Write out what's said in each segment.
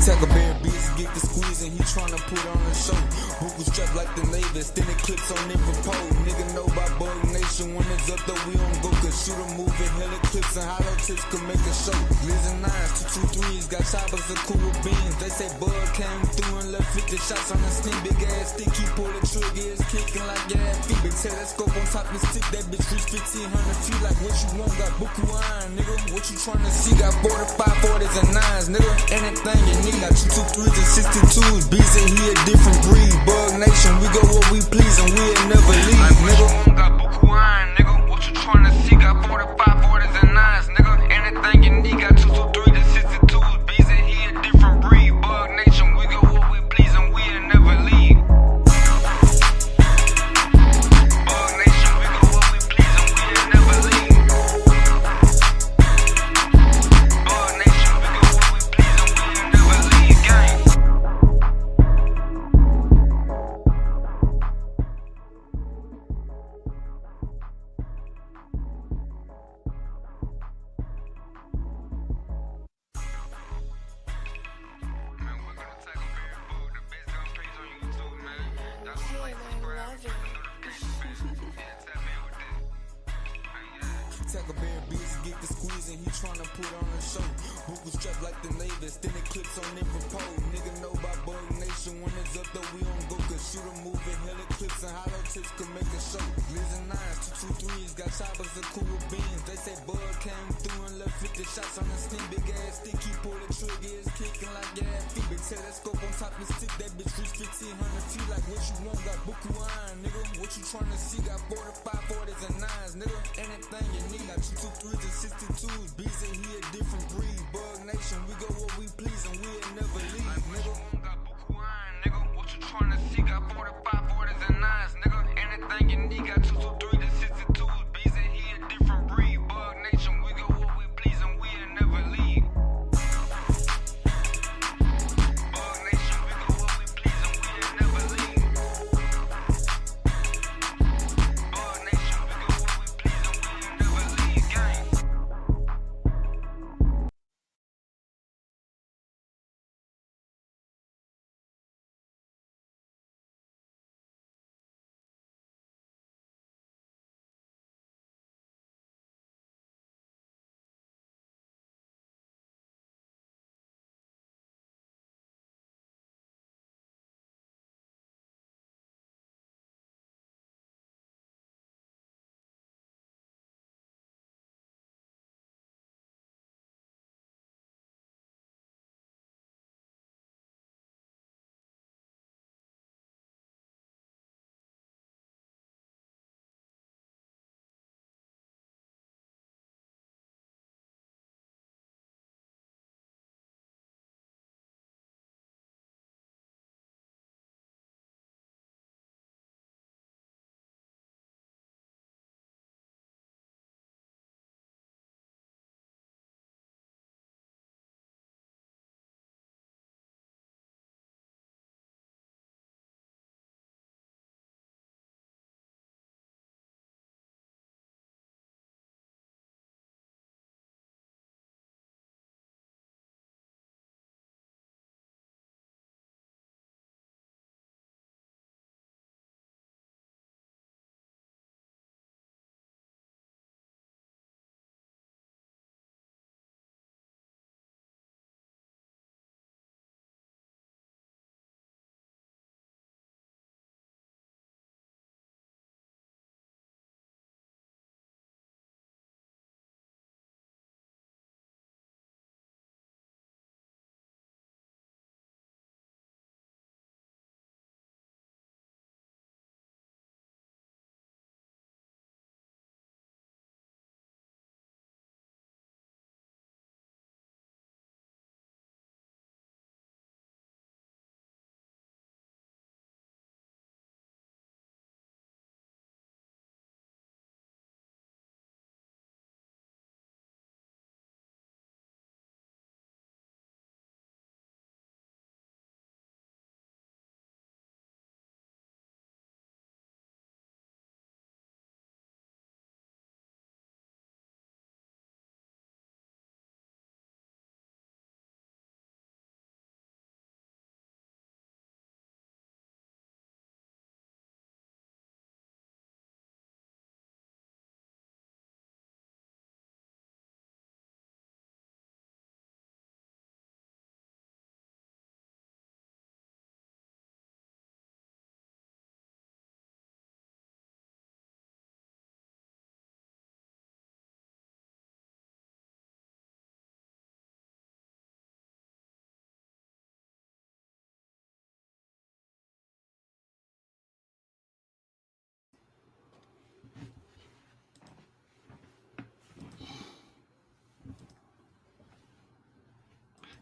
Take a bear bitch, get the squeeze and he tryna put on a show. Buckle strapped like the Navy, extended clips on every pole. Nigga know about Bug Nation, when it's up though we on go. Cause shoot a movie, hella clips and hollow tips could make a show. Lizard 9s, 223s, got choppers and cool with beans. They say Bug came through and left 50 shots on the skin. Big ass stick, he pull the trigger, it's kicking like gas feet. Big telescope on top of stick, that bitch reach 1500 feet. Like what you want, got buku iron, nigga. What you tryna see, got 45, 40s and 9s, nigga. Anything you need, got 223s and 62s. Beezy, he a different breed. Bug Nation, we go where we please and we'll never leave, like nigga. What you want, got buku iron, nigga. What you tryna see, got 45, 40s and 9s, nigga. Anything you need, got 223s and 62s. Beezy, he a different breed. Bug Nation, we go where we please and we'll never leave. Bug Nation, we go where we please and we'll never leave. Bug Nation, we go where we please and we'll never leave, gang. Take a bear bitch, get the squeeze and he tryna put on a show. Buckle strapped like the Navy, extended clips on every pole. Nigga know about Bug Nation, when it's up though we on go. Cause shoot a movie, hella clips and hollow tips could make a show. Lizard 9s, 223s, got choppers and cool with beans. They say Bug came through and left 50 shots on the skin. Big ass stick, he pull the trigger, it's kicking like gas feet. Big telescope on top of stick, that bitch reach 1500 feet. Like what you want, got buku iron, nigga. What you tryna see, got 45, 40s and 9s, nigga. Anything you need, got 223s and 62s. Beezy, he a different breed. Bug Nation, we go where we please and we'll never leave, like nigga. What you want, got buku iron, nigga. What you tryna see, got 45, 40s and 9s, nigga. Anything you need, got 223s and 62s. Beezy, he a different breed. Bug Nation, we go where we please and we'll never leave. Bug Nation, we go where we please and we'll never leave. Bug Nation, we go where we please and we'll never leave, gang.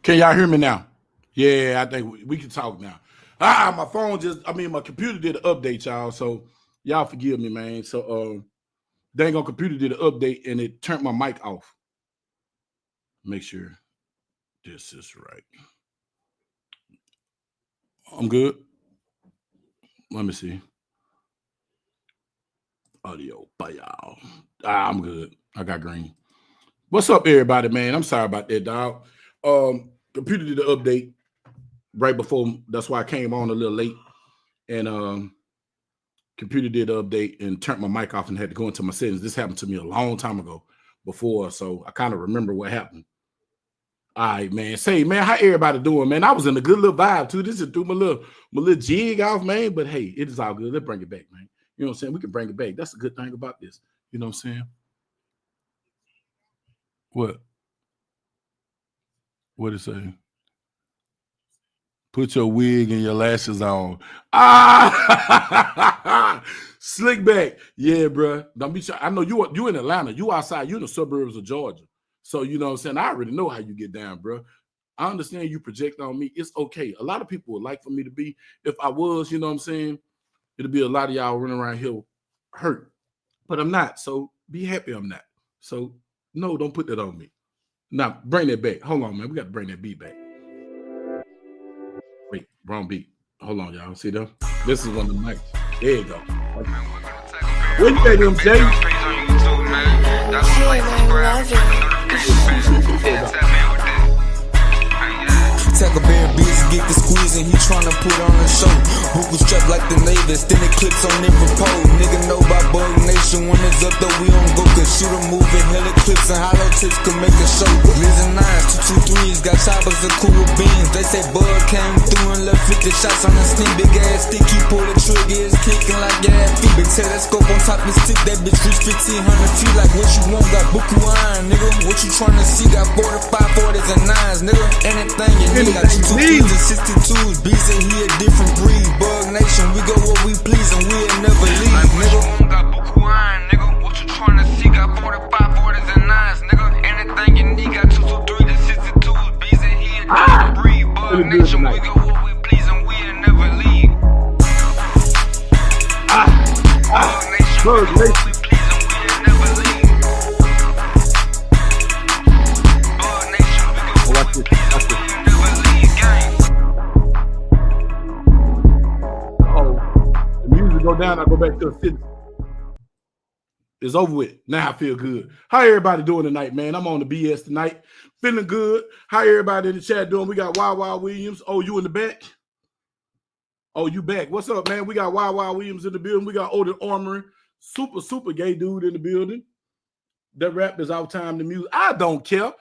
Can y'all hear me now? Yeah, I think we can talk now. My phone my computer did an update, y'all. So y'all forgive me, man. So dang on computer did an update and it turned my mic off. Make sure this is right. I'm good. Let me see. Audio by y'all. I'm good. I got green. What's up, everybody, man? I'm sorry about that, dog. Computer did an update right before. That's why I came on a little late. And computer did an update and turned my mic off and had to go into my settings. This happened to me a long time ago before, so I kind of remember what happened. All right, man. Say, man, how everybody doing, man? I was in a good little vibe too. This is threw my little jig off, man. But hey, it is all good. Let's bring it back, man. You know what I'm saying? We can bring it back. That's the good thing about this. You know what I'm saying? What? What it say? Put your wig and your lashes on. Slick back. Yeah, bro. Don't be shy. I know you in Atlanta. You outside. You in the suburbs of Georgia. So, you know what I'm saying? I already know how you get down, bro. I understand you project on me. It's okay. A lot of people would like for me to be. If I was, you know what I'm saying? It'll be a lot of y'all running around here hurt. But I'm not. So be happy I'm not. So, no, don't put that on me. Now, bring that back. Hold on, man. We got to bring that beat back. Wait, wrong beat. Hold on, y'all. See them? This is one of the mics. There you go. What you think, them, Jay? Tackleberry bitch get the squeeze and he tryna put on a show. Buckle strapped like the neighbors, then it clips on every pole. Nigga know about Bug Nation when it's up though we don't go. Cause shoot a moving, hella clips and hollow tips can make a show. Listen 9s, 223s, got choppers and cool beans. They say Bug came through and left 50 shots on the skin. Big ass stick, he pull the trigger, it's kicking like gas feet. Big telescope on top of his stick, that bitch reach 1,500 feet. Like what you want, got buku iron, nigga. What you tryna see, got 45, 40s and 9s, nigga. Anything you need. Got 223s and 62s, B said he a different breed. Bug Nation, we go where we please and we'll never leave, like nigga. What you want, got buku iron, nigga. What you tryna see, got 45, 40s and 9s, nigga. Anything you need, got 223s and 62s, B said he a different breed. Bug Nation, we go where we please and we'll never leave. Bug Nation, we go where we please and we'll never leave. Bug Nation, we go where we please and we'll never leave. Go down, I go back to the city. It's over with. Now I feel good. How everybody doing tonight, man? I'm on the BS tonight. Feeling good. How everybody in the chat doing? We got Wild Williams. Oh, you in the back? Oh, you back. What's up, man? We got Wild Williams in the building. We got Odin Armory. Super gay dude in the building. That rap is our time to music. I don't care.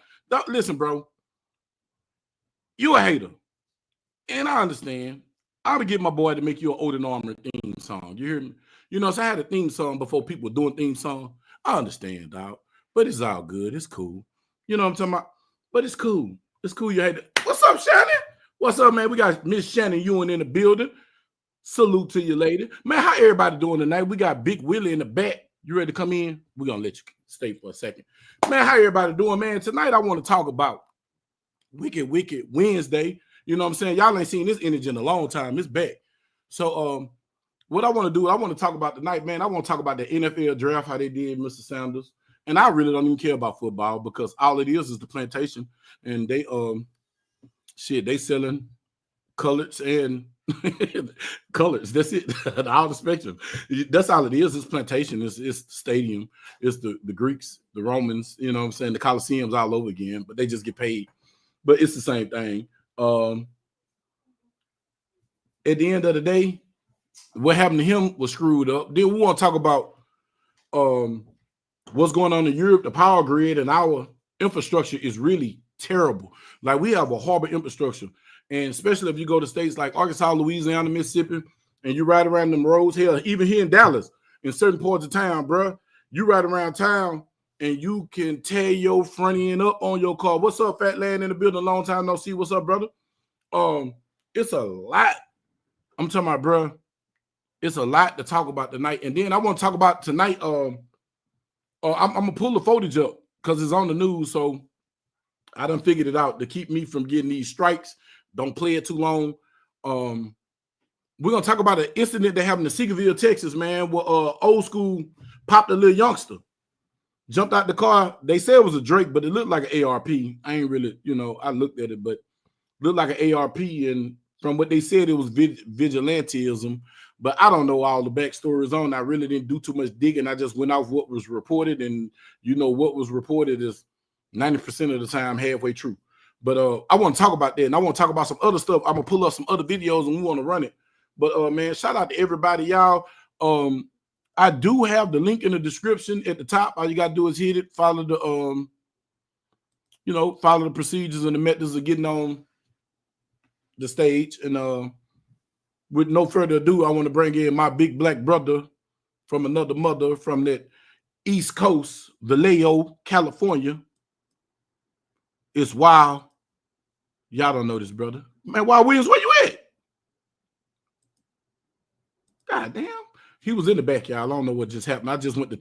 Listen, bro. You a hater. And I understand. I would get my boy to make you an Odin Armory theme song. You hear me? You know, so I had a theme song before people were doing theme song. I understand, dog. But it's all good. It's cool. You know what I'm talking about? But it's cool. It's cool. You had to. What's up, Shannon? What's up, man? We got Miss Shannon Ewan in the building. Salute to you, lady. Man, how everybody doing tonight? We got Big Willie in the back. You ready to come in? We're going to let you stay for a second. Man, how everybody doing, man? Tonight I want to talk about Wicked Wednesday. You know what I'm saying? Y'all ain't seen this energy in a long time. It's back. So what I want to do, I want to talk about tonight, man. I want to talk about the NFL draft, how they did Mr. Sanders. And I really don't even care about football because all it is the plantation. And they they selling colors and colors. That's it. All the spectrum. That's all it is. It's plantation. It's the stadium. It's the Greeks, the Romans, you know what I'm saying? The Colosseums all over again, but they just get paid. But it's the same thing. At the end of the day, what happened to him was screwed up. Then we want to talk about what's going on in Europe. The power grid and our infrastructure is really terrible. Like we have a horrible infrastructure, and especially if you go to states like Arkansas, Louisiana, Mississippi, and you ride around them roads. Hell, even here in Dallas, in certain parts of town, bro, you ride around town and you can tear your front end up on your car. What's up, Fat Land in the building? Long time no see. What's up, brother? It's a lot. I'm talking about, bro. It's a lot to talk about tonight. And then I want to talk about tonight. I'm gonna pull the footage up because it's on the news. So I done figured it out to keep me from getting these strikes. Don't play it too long. We're gonna talk about an incident that happened in Seagoville, Texas, man, where old school popped a little youngster. Jumped out the car. They said it was a Drake, but it looked like an ARP. I ain't really, I looked at it, but looked like an ARP. And from what they said, it was vigilantism. But I don't know all the backstories on. I really didn't do too much digging. I just went off what was reported, and what was reported is 90% of the time halfway true. But I want to talk about that, and I want to talk about some other stuff. I'm gonna pull up some other videos, and we want to run it. But man, shout out to everybody, y'all. I do have the link in the description at the top. All you gotta do is hit it, follow the follow the procedures and the methods of getting on the stage. And with no further ado, I want to bring in my big black brother from another mother from that East Coast, Vallejo, California. It's Wild. Y'all don't know this, brother. Man, Wild Williams, where you at? God damn. He was in the back, y'all. I don't know what just happened. I just went to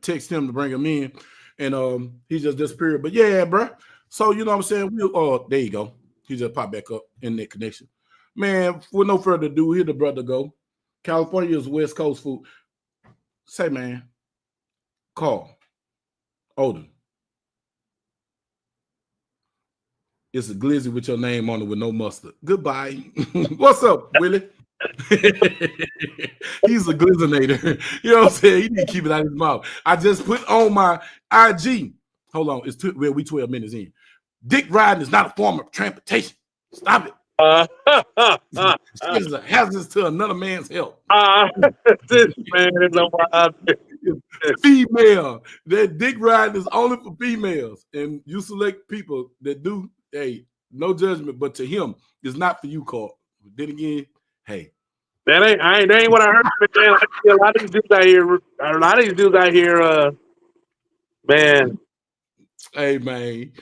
text him to bring him in, and he just disappeared. But yeah, bro. So you know what I'm saying? There you go. He just popped back up in that connection. Man, with no further ado, here the brother go. California is West Coast food. Say, man, Carl, Odin. It's a glizzy with your name on it with no mustard. Goodbye. What's up, Willie? He's a glizzinator. You know what I'm saying? He need to keep it out of his mouth. I just put on my IG. Hold on. We 12 minutes in. Dick riding is not a form of transportation. Stop it. It's a hazard to another man's health. This man is a wild female. That dick riding is only for females. And you select people that do, hey, no judgment, but to him, it's not for you, Carl. Then again, hey. That ain't what I heard. Man. I see a lot of these dudes out here, man. Hey man,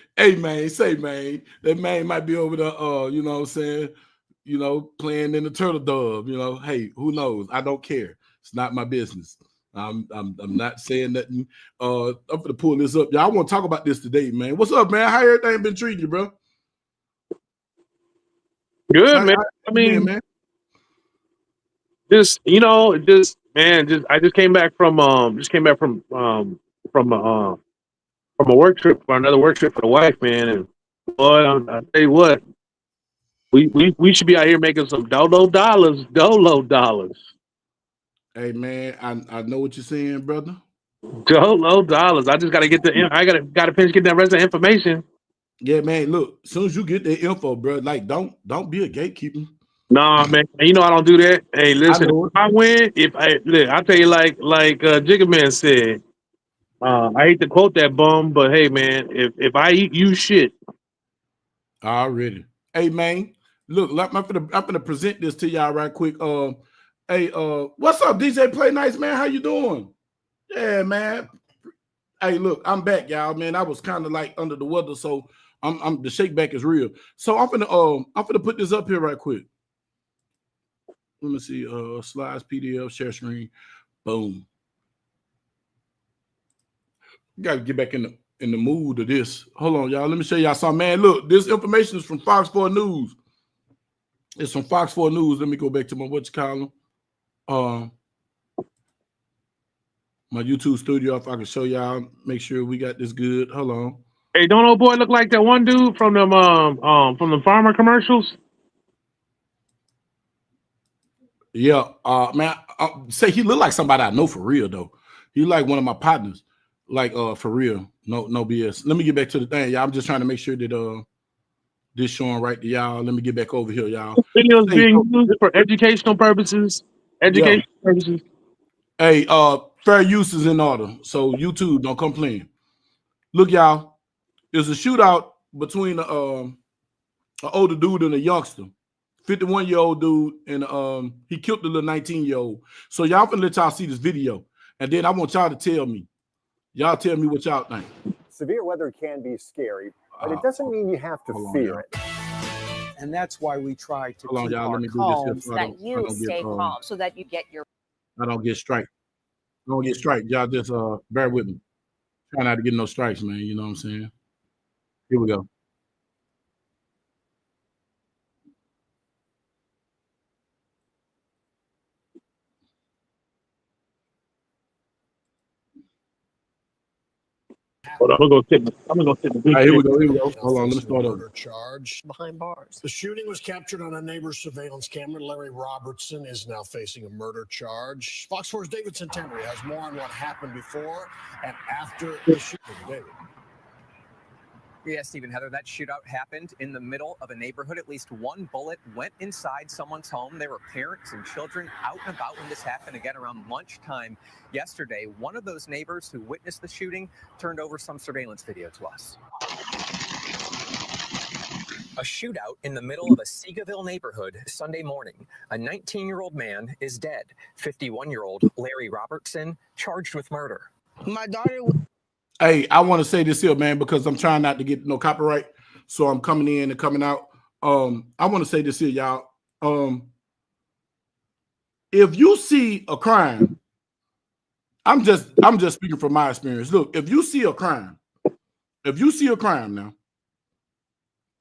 say man, that man might be over there, you know what I'm saying, playing in the turtle dove, hey, who knows? I don't care. It's not my business. I'm not saying nothing. I'm gonna pull this up. Y'all, I want to talk about this today, man. What's up, man? How everything been treating you, bro? Good, man. I mean, man. I just came back from a work trip, for another work trip for the wife, man. And boy, I tell you what, we should be out here making some dolo dollars. Hey man, I know what you're saying, brother. Dolo dollars. I just gotta gotta finish getting that rest of the information. Yeah, man. Look, as soon as you get the info, bro, like don't be a gatekeeper. Nah, man. I don't do that. Hey, listen, I'll tell you like Jigga Man said. I hate to quote that bum, but hey, man, if I eat you shit. Already. Hey, man, look, I'm gonna present this to y'all right quick. Hey, what's up, DJ Play Nice, man? How you doing? Yeah, man. Hey, look, I'm back, y'all, man. I was kind of like under the weather, so I'm the shake back is real. So I'm gonna put this up here right quick. Let me see. Slides, PDF, share screen. Boom. You gotta get back in the mood of this. Hold on, y'all. Let me show y'all something. Man, look, this information is from Fox 4 News. It's from Fox 4 News. Let me go back to my my YouTube studio if I can show y'all. Make sure we got this good. Hold on. Hey, don't old boy look like that one dude from the farmer commercials? Yeah, man. Say he look like somebody I know for real though. He like one of my partners. Like for real. No BS. Let me get back to the thing, y'all. I'm just trying to make sure that this showing right to y'all. Let me get back over here, y'all. Videos being used for educational purposes. Purposes. Hey, fair use is in order. So YouTube, don't complain. Look, y'all. There's a shootout between an older dude and a youngster. 51-year-old dude, and he killed the little 19-year-old. So y'all gonna let y'all see this video, and then I want y'all to tell me. Y'all tell me what y'all think. Severe weather can be scary, but it doesn't mean you have to fear it. And that's why we try to keep our calm, so that you stay calm, so that you get your... I don't get striked. I don't get striked. Y'all just bear with me. Try not to get no strikes, man. You know what I'm saying? Here we go. Hold on, I'm gonna go sit in the big. All right, here we go. Hold on, let me start over. Charge behind bars. The shooting was captured on a neighbor's surveillance camera. Larry Robertson is now facing a murder charge. Fox 4's David Centenary has more on what happened before and after the shooting. David. Yeah, Stephen, Heather, that shootout happened in the middle of a neighborhood. At least one bullet went inside someone's home. There were parents and children out and about when this happened, again, around lunchtime yesterday. One of those neighbors who witnessed the shooting turned over some surveillance video to us. A shootout in the middle of a Seagaville neighborhood Sunday morning. A 19-year-old man is dead. 51-year-old Larry Robertson charged with murder. My daughter... Hey, I want to say this here, man, because I'm trying not to get no copyright. So I'm coming in and coming out. I want to say this here, y'all. If you see a crime, I'm just speaking from my experience. Look, if you see a crime now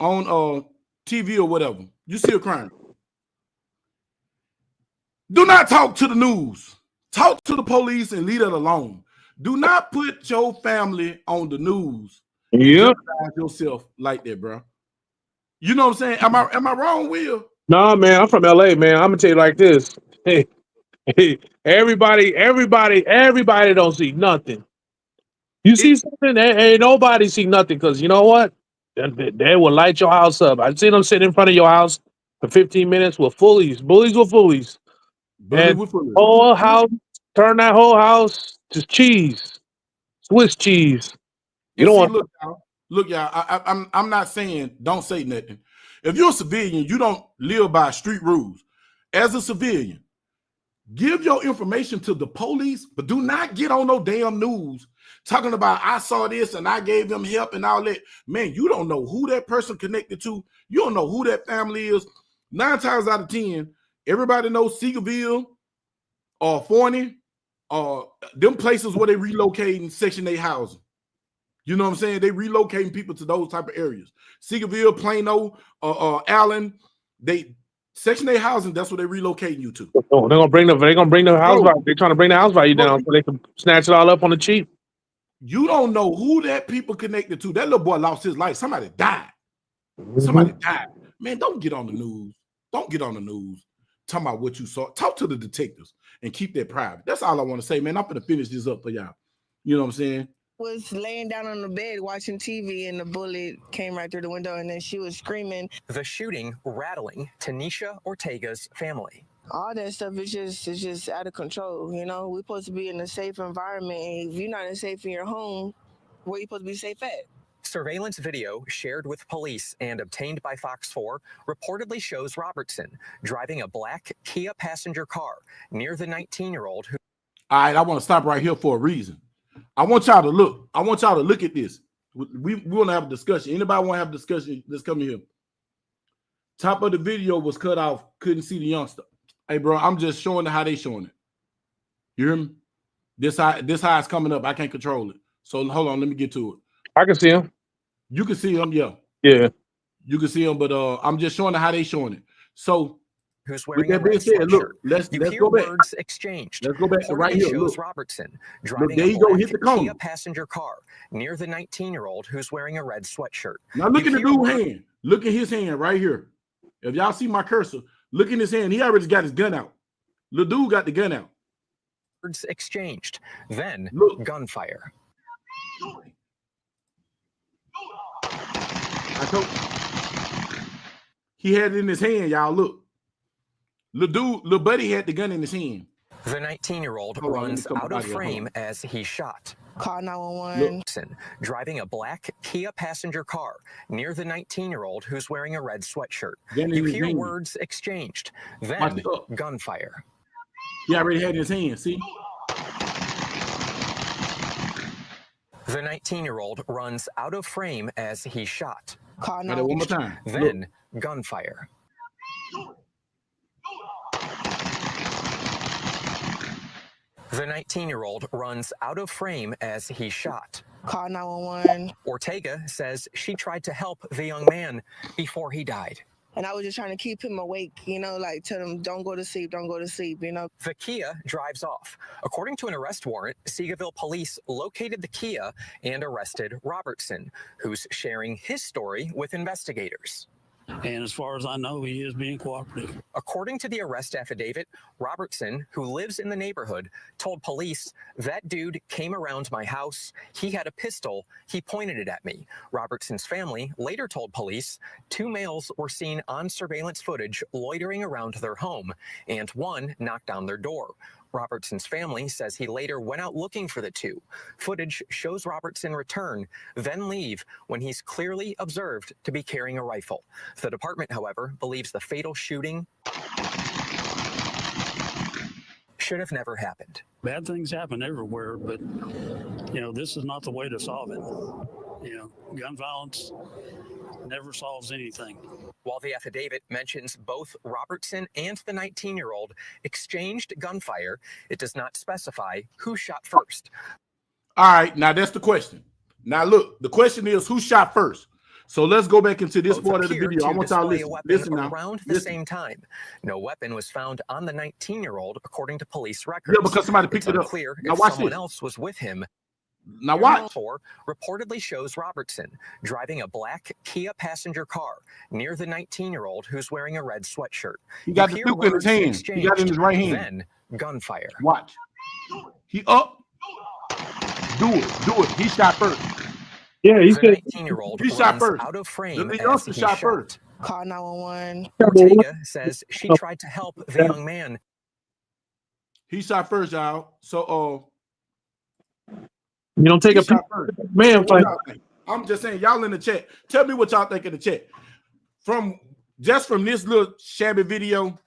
on TV or whatever, you see a crime, do not talk to the news. Talk to the police and leave it alone. Do not put your family on the news. Yeah. Yourself like that, bro. You know what I'm saying? Am I wrong, Will? No, man, I'm from LA, man. I'm gonna tell you like this. Hey, everybody don't see nothing. You see something, ain't nobody see nothing, because you know what? They will light your house up. I've seen them sitting in front of your house for 15 minutes with bullies with fullies. And whole house, turn that whole house to cheese, Swiss cheese. You don't want. Look, y'all. I'm not saying don't say nothing. If you're a civilian, you don't live by street rules. As a civilian, give your information to the police, but do not get on no damn news talking about I saw this and I gave them help and all that. Man, you don't know who that person connected to. You don't know who that family is. 9 times out of 10, everybody knows Seagaville or Forney or them places where they relocating Section 8 housing. You know what I'm saying? They relocating people to those type of areas. Seagaville, Plano, Allen, Section 8 housing, that's what they relocating you to. Oh, they're gonna bring the house value. They're trying to bring the house value down so they can snatch it all up on the cheap. You don't know who that people connected to. That little boy lost his life. Somebody died. Somebody died. Man, don't get on the news. Don't get on the news. Talking about what you saw. Talk to the detectives and keep that private. That's all I want to say, man. I'm gonna finish this up for y'all. You know what I'm saying? Was laying down on the bed watching TV and the bullet came right through the window and then she was screaming. The shooting rattling Tanisha Ortega's family. All that stuff is just out of control. You know, we're supposed to be in a safe environment. And if you're not safe in your home, where are you supposed to be safe at? Surveillance video shared with police and obtained by Fox 4 reportedly shows Robertson driving a black Kia passenger car near the 19-year-old who... All right, I want to stop right here for a reason. I want y'all to look. I want y'all to look at this. We want to have a discussion. Anybody want to have a discussion? Let's come here. Top of the video was cut off. Couldn't see the youngster. Hey, bro, I'm just showing how they showing it. You hear me? This how it's coming up. I can't control it. So hold on. Let me get to it. I can see him. You can see him, yeah. Yeah. You can see him, but I'm just showing how they showing it. So who's wearing a red sweatshirt. Look, let's go back. Words exchanged. Let's go back to right here. Shows Robertson driving a black Kia passenger car near the 19-year-old who's wearing a red sweatshirt. Now look at the dude's hand. Look at his hand right here. If y'all see my cursor, look in his hand. He already got his gun out. The dude got the gun out. Words exchanged. Then gunfire. He had it in his hand, y'all. Look. Little buddy had the gun in his hand. The 19-year-old runs out of frame as he's shot. Call 911. Driving a black Kia passenger car near the 19-year-old who's wearing a red sweatshirt. You hear words exchanged. Then gunfire. He already had it in his hand, see? The 19-year-old runs out of frame as he's shot. Call 911. One more time. Then gunfire. The 19-year-old runs out of frame as he's shot. Call 911. Ortega says she tried to help the young man before he died. And I was just trying to keep him awake, you know, like tell him, don't go to sleep, you know. The Kia drives off. According to an arrest warrant, Seagoville police located the Kia and arrested Robertson, who's sharing his story with investigators. And as far as I know, he is being cooperative. According to the arrest affidavit, Robertson, who lives in the neighborhood, told police, "That dude came around my house. He had a pistol. He pointed it at me." Robertson's family later told police 2 males were seen on surveillance footage loitering around their home, and 1 knocked on their door. Robertson's family says he later went out looking for the 2. Footage shows Robertson return, then leave when he's clearly observed to be carrying a rifle. The department, however, believes the fatal shooting should have never happened. Bad things happen everywhere, but, you know, this is not the way to solve it. You know, gun violence never solves anything. While the affidavit mentions both Robertson and the 19-year-old exchanged gunfire, it does not specify who shot first. All right, now that's the question. Now look, the question is who shot first. So let's go back into this part of the video. I want y'all to listen now. Around the same time, no weapon was found on the 19-year-old, according to police records. Yeah, because somebody picked it up. Clear now if watch someone this. else was with him. Now watch. 4 reportedly shows Robertson driving a black Kia passenger car near the 19-year-old who's wearing a red sweatshirt. He got the Duke in his hand. He got it in his right hand. Then gunfire. Watch. He up. Do it. He shot first. Yeah, he said 19-year-old he shot first. Out of frame. The youngster shot first. Call 911. Ortega says she tried to help the young man. He shot first, y'all. So you don't take a man fight. I'm just saying, y'all in the chat. Tell me what y'all think in the chat. From this little shabby video,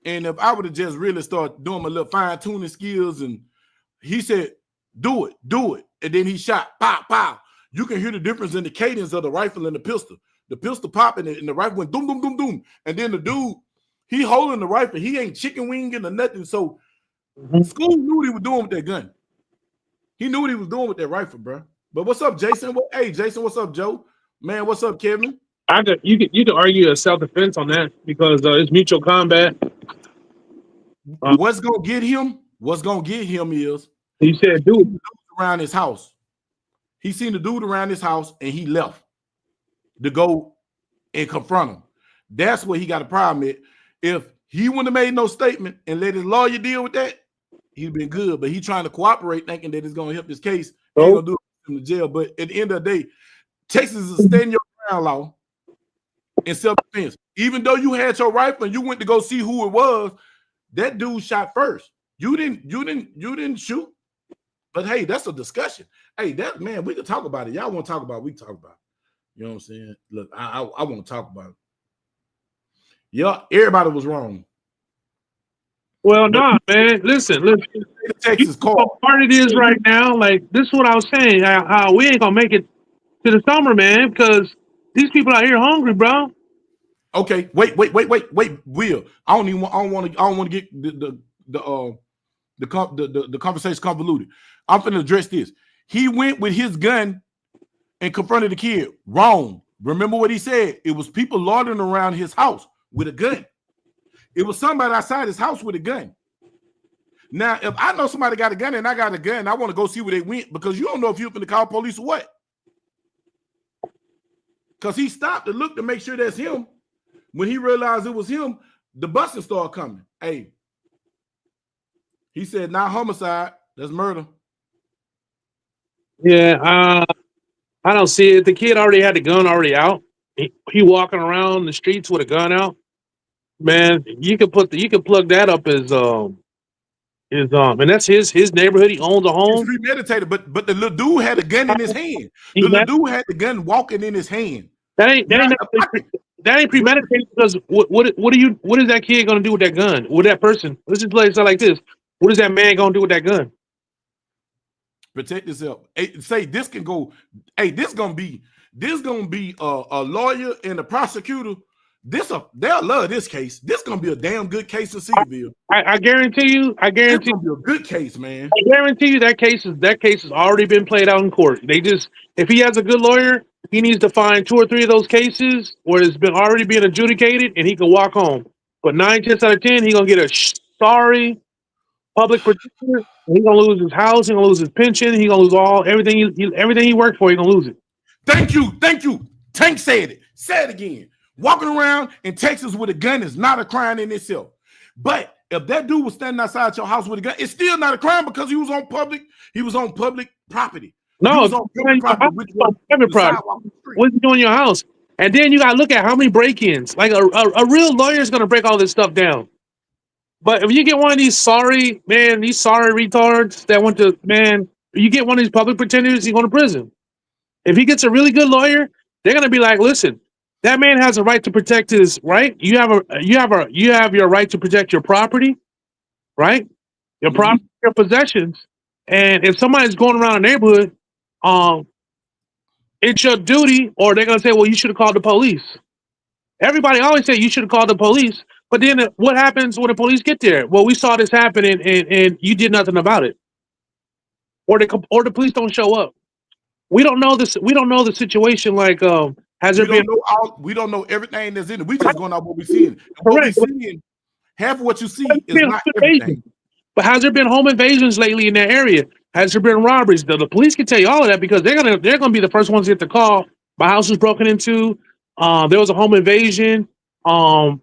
and if I would have just really started doing my little fine-tuning skills, and he said, do it. And then he shot, pow, pow. You can hear the difference in the cadence of the rifle and the pistol. The pistol popping and the rifle went doom, doom, doom, doom. And then the dude, he holding the rifle. He ain't chicken winging or nothing. So School knew what he was doing with that gun. He knew what he was doing with that rifle, bro. But what's up, Jason? Hey, Jason, what's up, Joe? Man, what's up, Kevin? You can argue a self-defense on that because it's mutual combat. What's gonna get him? What's gonna get him is he said, "Dude, around his house." He seen the dude around his house, and he left to go and confront him. That's what he got a problem with. If he wouldn't have made no statement and let his lawyer deal with that, he'd been good. But he trying to cooperate, thinking that it's gonna help this case. He ain't gonna do it in the jail. But at the end of the day, Texas is a stand your ground law in self-defense. Even though you had your rifle and you went to go see who it was, that dude shot first. You didn't shoot. But hey, that's a discussion. Hey, that man, we can talk about it. Y'all want to talk about it, we can talk about it. You know what I'm saying? Look, I want to talk about it. Yeah, everybody was wrong. Well, nah, man. Listen. Texas call. How hard it is right now. Like, this is what I was saying. How we ain't gonna make it to the summer, man, because these people out here hungry, bro. Okay, wait, Will. I don't want to get the conversation convoluted. I'm finna address this. He went with his gun and confronted the kid. Wrong. Remember what he said? It was people loitering around his house with a gun. It was somebody outside his house with a gun. Now, if I know somebody got a gun and I got a gun, I want to go see where they went because you don't know if you're finna call police or what. Because he stopped to look to make sure that's him. When he realized it was him, the busing started coming. Hey, he said, not homicide, that's murder. Yeah, I don't see it. The kid already had the gun already out. He walking around the streets with a gun out. Man, you can plug that up as and that's his neighborhood. He owns a home. It's premeditated, but the little dude had a gun in his hand. The little dude had the gun walking in his hand. That ain't premeditated because what is that kid gonna do with that gun? With that person? Let's just play it like this. What is that man gonna do with that gun? Protect yourself. Hey, say this can go. Hey, this gonna be a lawyer and a prosecutor. They'll love this case. This gonna be a damn good case in Seagoville. I guarantee you. It's gonna be a good case, man. I guarantee you that case has already been played out in court. If he has a good lawyer, he needs to find 2 or 3 of those cases where it's been already being adjudicated, and he can walk home. But 9 10 out of 10, he's gonna get a sorry public protector. He's gonna lose his house. He's gonna lose his pension. He's gonna lose everything he worked for. He's gonna lose it. Thank you. Tank said it. Say it again. Walking around in Texas with a gun is not a crime in itself. But if that dude was standing outside your house with a gun, it's still not a crime because he was on public property. No, he was on public property. What's he doing in your house? And then you gotta look at how many break-ins. Like a real lawyer is gonna break all this stuff down. But if you get one of these sorry retards that went to you get one of these public pretenders, he's going to prison. If he gets a really good lawyer, they're gonna be like, listen, that man has a right to protect his right. You have your right to protect your property, right? Your property, your possessions. And if somebody's going around a neighborhood, it's your duty, or they're gonna say, well, you should have called the police. Everybody always say you should have called the police, but then what happens when the police get there? Well, we saw this happen and you did nothing about it, or the police don't show up. We don't know this. We don't know the situation. Like, we don't know everything that's in it. We just going off what we're seeing. What we're seeing, half of what you see is not everything. But has there been home invasions lately in that area? Has there been robberies? The police can tell you all of that because they're gonna be the first ones to get the call. My house was broken into. There was a home invasion. Some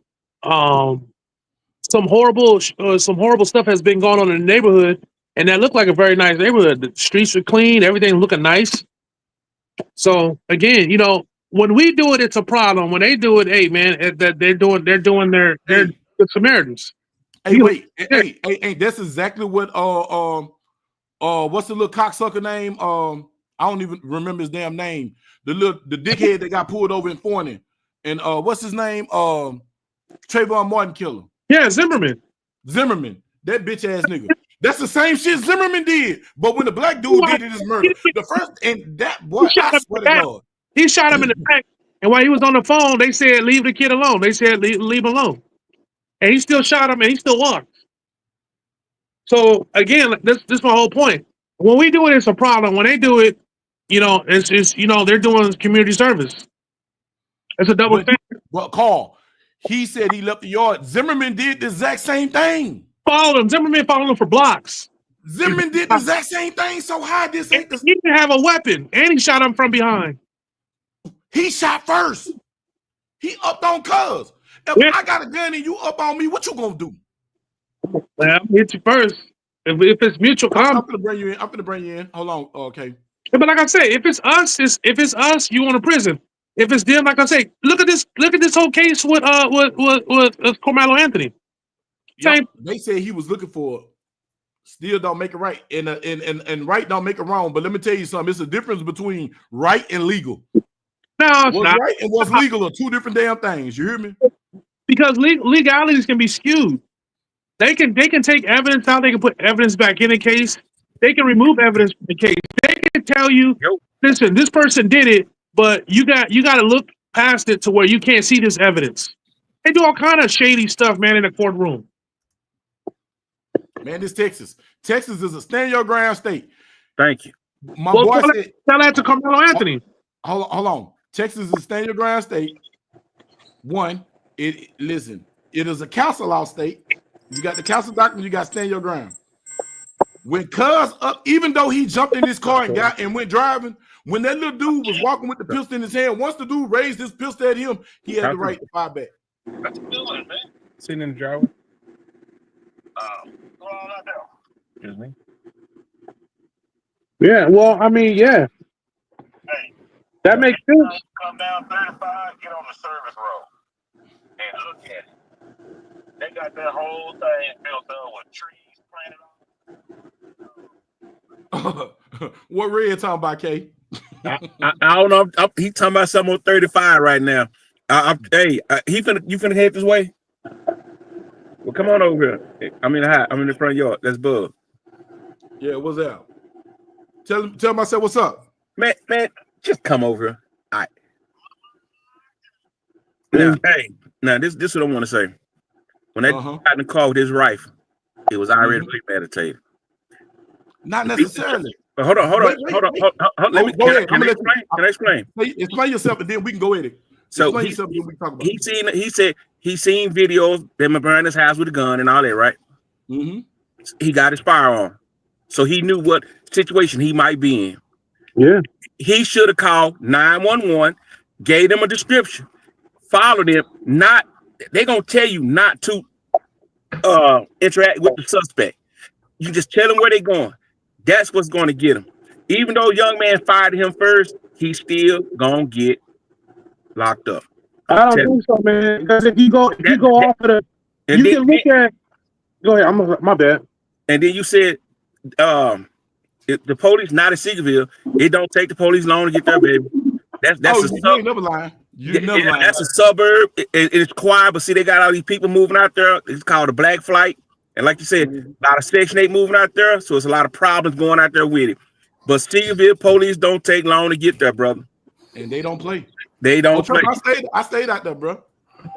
horrible stuff has been going on in the neighborhood, and that looked like a very nice neighborhood. The streets were clean, everything looking nice. So again, when we do it, it's a problem. When they do it, hey man, that they're doing their good Samaritans. Hey, wait, hey, that's exactly what what's the little cocksucker name? I don't even remember his damn name. The dickhead that got pulled over in Forney. And what's his name? Trayvon Martin killer. Yeah, Zimmerman. That bitch ass nigga. That's the same shit Zimmerman did. But when the black dude did his murder, the first and that boy, I swear to God. He shot him in the back. And while he was on the phone, they said, leave the kid alone. They said, leave him alone. And he still shot him and he still walked. So again, this is my whole point. When we do it, it's a problem. When they do it, it's they're doing community service. It's a double standard. Well, Carl, he said he left the yard. Zimmerman did the exact same thing. Followed him. Zimmerman followed him for blocks. Zimmerman did the exact same thing. So how this ain't the... He didn't have a weapon, and he shot him from behind. He shot first. He upped on cuz. If I got a gun and you up on me, what you gonna do? Well, I'm gonna hit you first. If it's mutual combat, I'm gonna bring you in. Hold on. Okay. Yeah, but like I say, if it's us, you want to prison. If it's them, like I say, look at this whole case with Carmelo Anthony. Yep. They said he was looking for still don't make it right, and right don't make it wrong. But let me tell you something. It's a difference between right and legal. No, it's what's not. Right and what's legal are two different damn things. You hear me? Because legalities can be skewed. They can take evidence out. They can put evidence back in the case. They can remove evidence from the case. They can tell you, listen, this person did it, but you got to look past it to where you can't see this evidence. They do all kind of shady stuff, man, in the courtroom. Man, this Texas. Texas is a stand your ground state. Thank you. My boy said, tell that to Carmelo Anthony. Hold on. Texas is a stand your ground state. One, it is a council law state. You got the council document, you got stand your ground. When Cuz up, even though he jumped in his car and went driving, when that little dude was walking with the pistol in his hand, once the dude raised his pistol at him, he had the right to fire back. That's good, man. Sitting in the driveway. Excuse me. Yeah, well, I mean, yeah. Hey, that makes sense. Come down 35, get on the service road, and look at it. They got that whole thing built up with trees planted on. What Red talking about, K? I don't know. He talking about something on 35 right now. You finna head this way? Well, come on over here. I'm in the front yard. That's Bub. Yeah, what's up? Tell myself what's up. Man, just come over here. All right. Now, this is what I want to say. When they got in the car with his rifle, it was already premeditated. Not necessarily. Hold on. Wait. Let me. Go ahead. Can I explain? Explain yourself, and then we can go at it. So explain yourself, and then we can talk about it. He said he seen videos them burning his house with a gun and all that, right? Mm-hmm. He got his firearm, so he knew what situation he might be in. Yeah. He should have called 911, gave them a description, followed them. They're gonna tell you not to interact with the suspect. You just tell them where they're going. That's what's going to get him. Even though young man fired him first, he's still gonna get locked up. I don't think so, man. Because if you go off of the, you can look at. Go ahead. My bad. And then you said, the police not in Seagoville. It don't take the police long to get there, baby. That's you ain't never lying. You never lying. That's a suburb. It's quiet, but see, they got all these people moving out there. It's called a black flight. And like you said, a lot of Section 8 moving out there, so it's a lot of problems going out there with it. But Seagoville police don't take long to get there, brother. And they don't play. They don't play. I stayed out there, bro.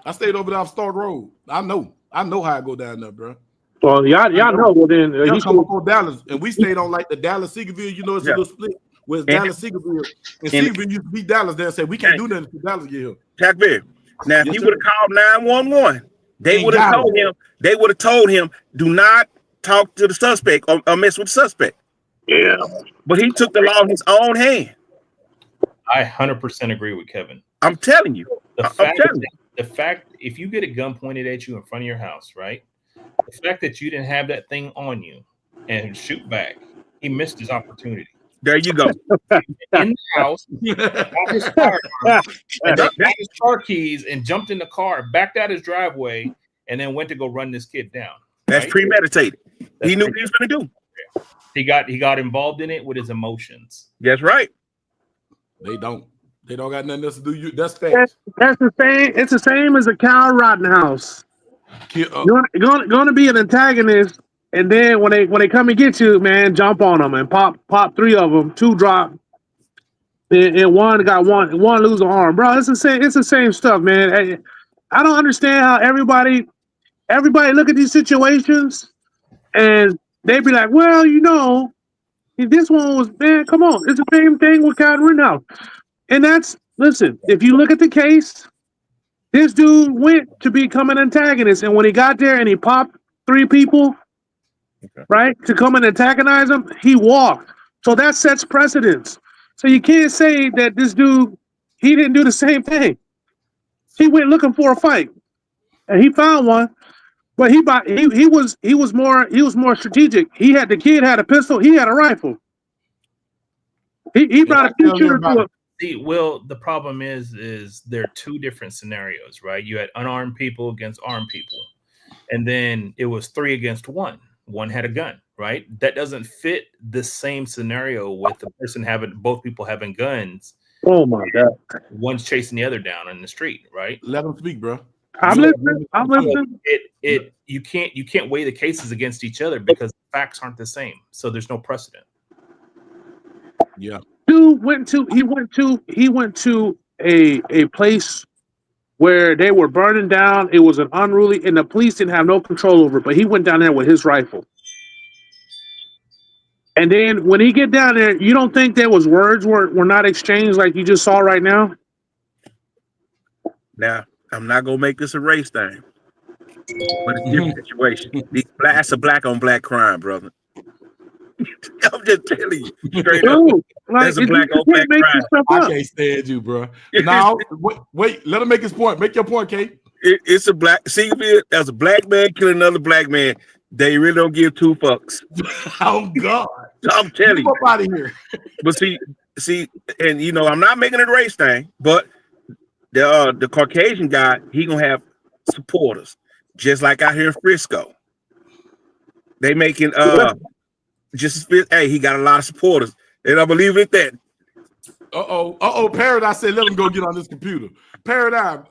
I stayed over there off Star Road. I know how I go down there, bro. Well, y'all know. Well, then he come up on Dallas, and we stayed on like the Dallas Seagoville. You know, it's a little split. Where Dallas Seagoville and Seagoville used to be Dallas. There and say we can't do nothing to Dallas get here. Jack Bear. Now, if he would have called 911, they would have told him. They would have told him, do not talk to the suspect or mess with the suspect. Yeah. But he took the law in his own hand. I 100% agree with Kevin. I'm telling you. The fact, if you get a gun pointed at you in front of your house, right? The fact that you didn't have that thing on you and shoot back, he missed his opportunity. There you go. In the house, got his firearm, and then got his car keys and jumped in the car, backed out his driveway, and then went to go run this kid down. That's premeditated. He knew what he was going to do. He got involved in it with his emotions. That's right. They don't got nothing else to do. That's facts. That's the same. It's the same as a cow Rottenhouse. You're going to be an antagonist, and then when they come and get you, man, jump on them and pop 3 of them, 2 drop, and one lose an arm, bro. It's the same stuff, man. I don't understand how everybody look at these situations and they be like, well, you know, this one was, man, come on, it's the same thing with Kyle Rittenhouse. And listen, if you look at the case, this dude went to become an antagonist, and when he got there and he popped 3 people, right, to come and antagonize him, he walked. So that sets precedence. So you can't say that this dude, he didn't do the same thing. He went looking for a fight, and he found one, but he was more strategic. The kid had a pistol, he had a rifle. He brought a 2-shooter to him. See, Will, the problem is there are 2 different scenarios, right? You had unarmed people against armed people, and then it was 3 against 1. One had a gun, right? That doesn't fit the same scenario with the person both people having guns. Oh my God! One's chasing the other down on the street, right? Let them speak, bro. I'm listening. You can't weigh the cases against each other because the facts aren't the same, so there's no precedent. Yeah. Dude went to a place where they were burning down. It was an unruly, and the police didn't have no control over it, but he went down there with his rifle. And then when he get down there, you don't think there was words were not exchanged like you just saw right now? Now, I'm not gonna make this a race thing, but it's a different situation. That's a black on black crime, brother. I'm just telling you, straight up. That's a black on black crime. I can't stand you, bro. Now, wait, let him make his point. Make your point, Kate. It's a black. Seagoville, there's a black man killing another black man. They really don't give 2 fucks. Oh God, I'm telling you. Get out of here. But see, and you know, I'm not making it a race thing, but the Caucasian guy, he gonna have supporters, just like out here in Frisco. They making he got a lot of supporters, and I believe it that. Paradigm said, let him go get on this computer. Paradigm,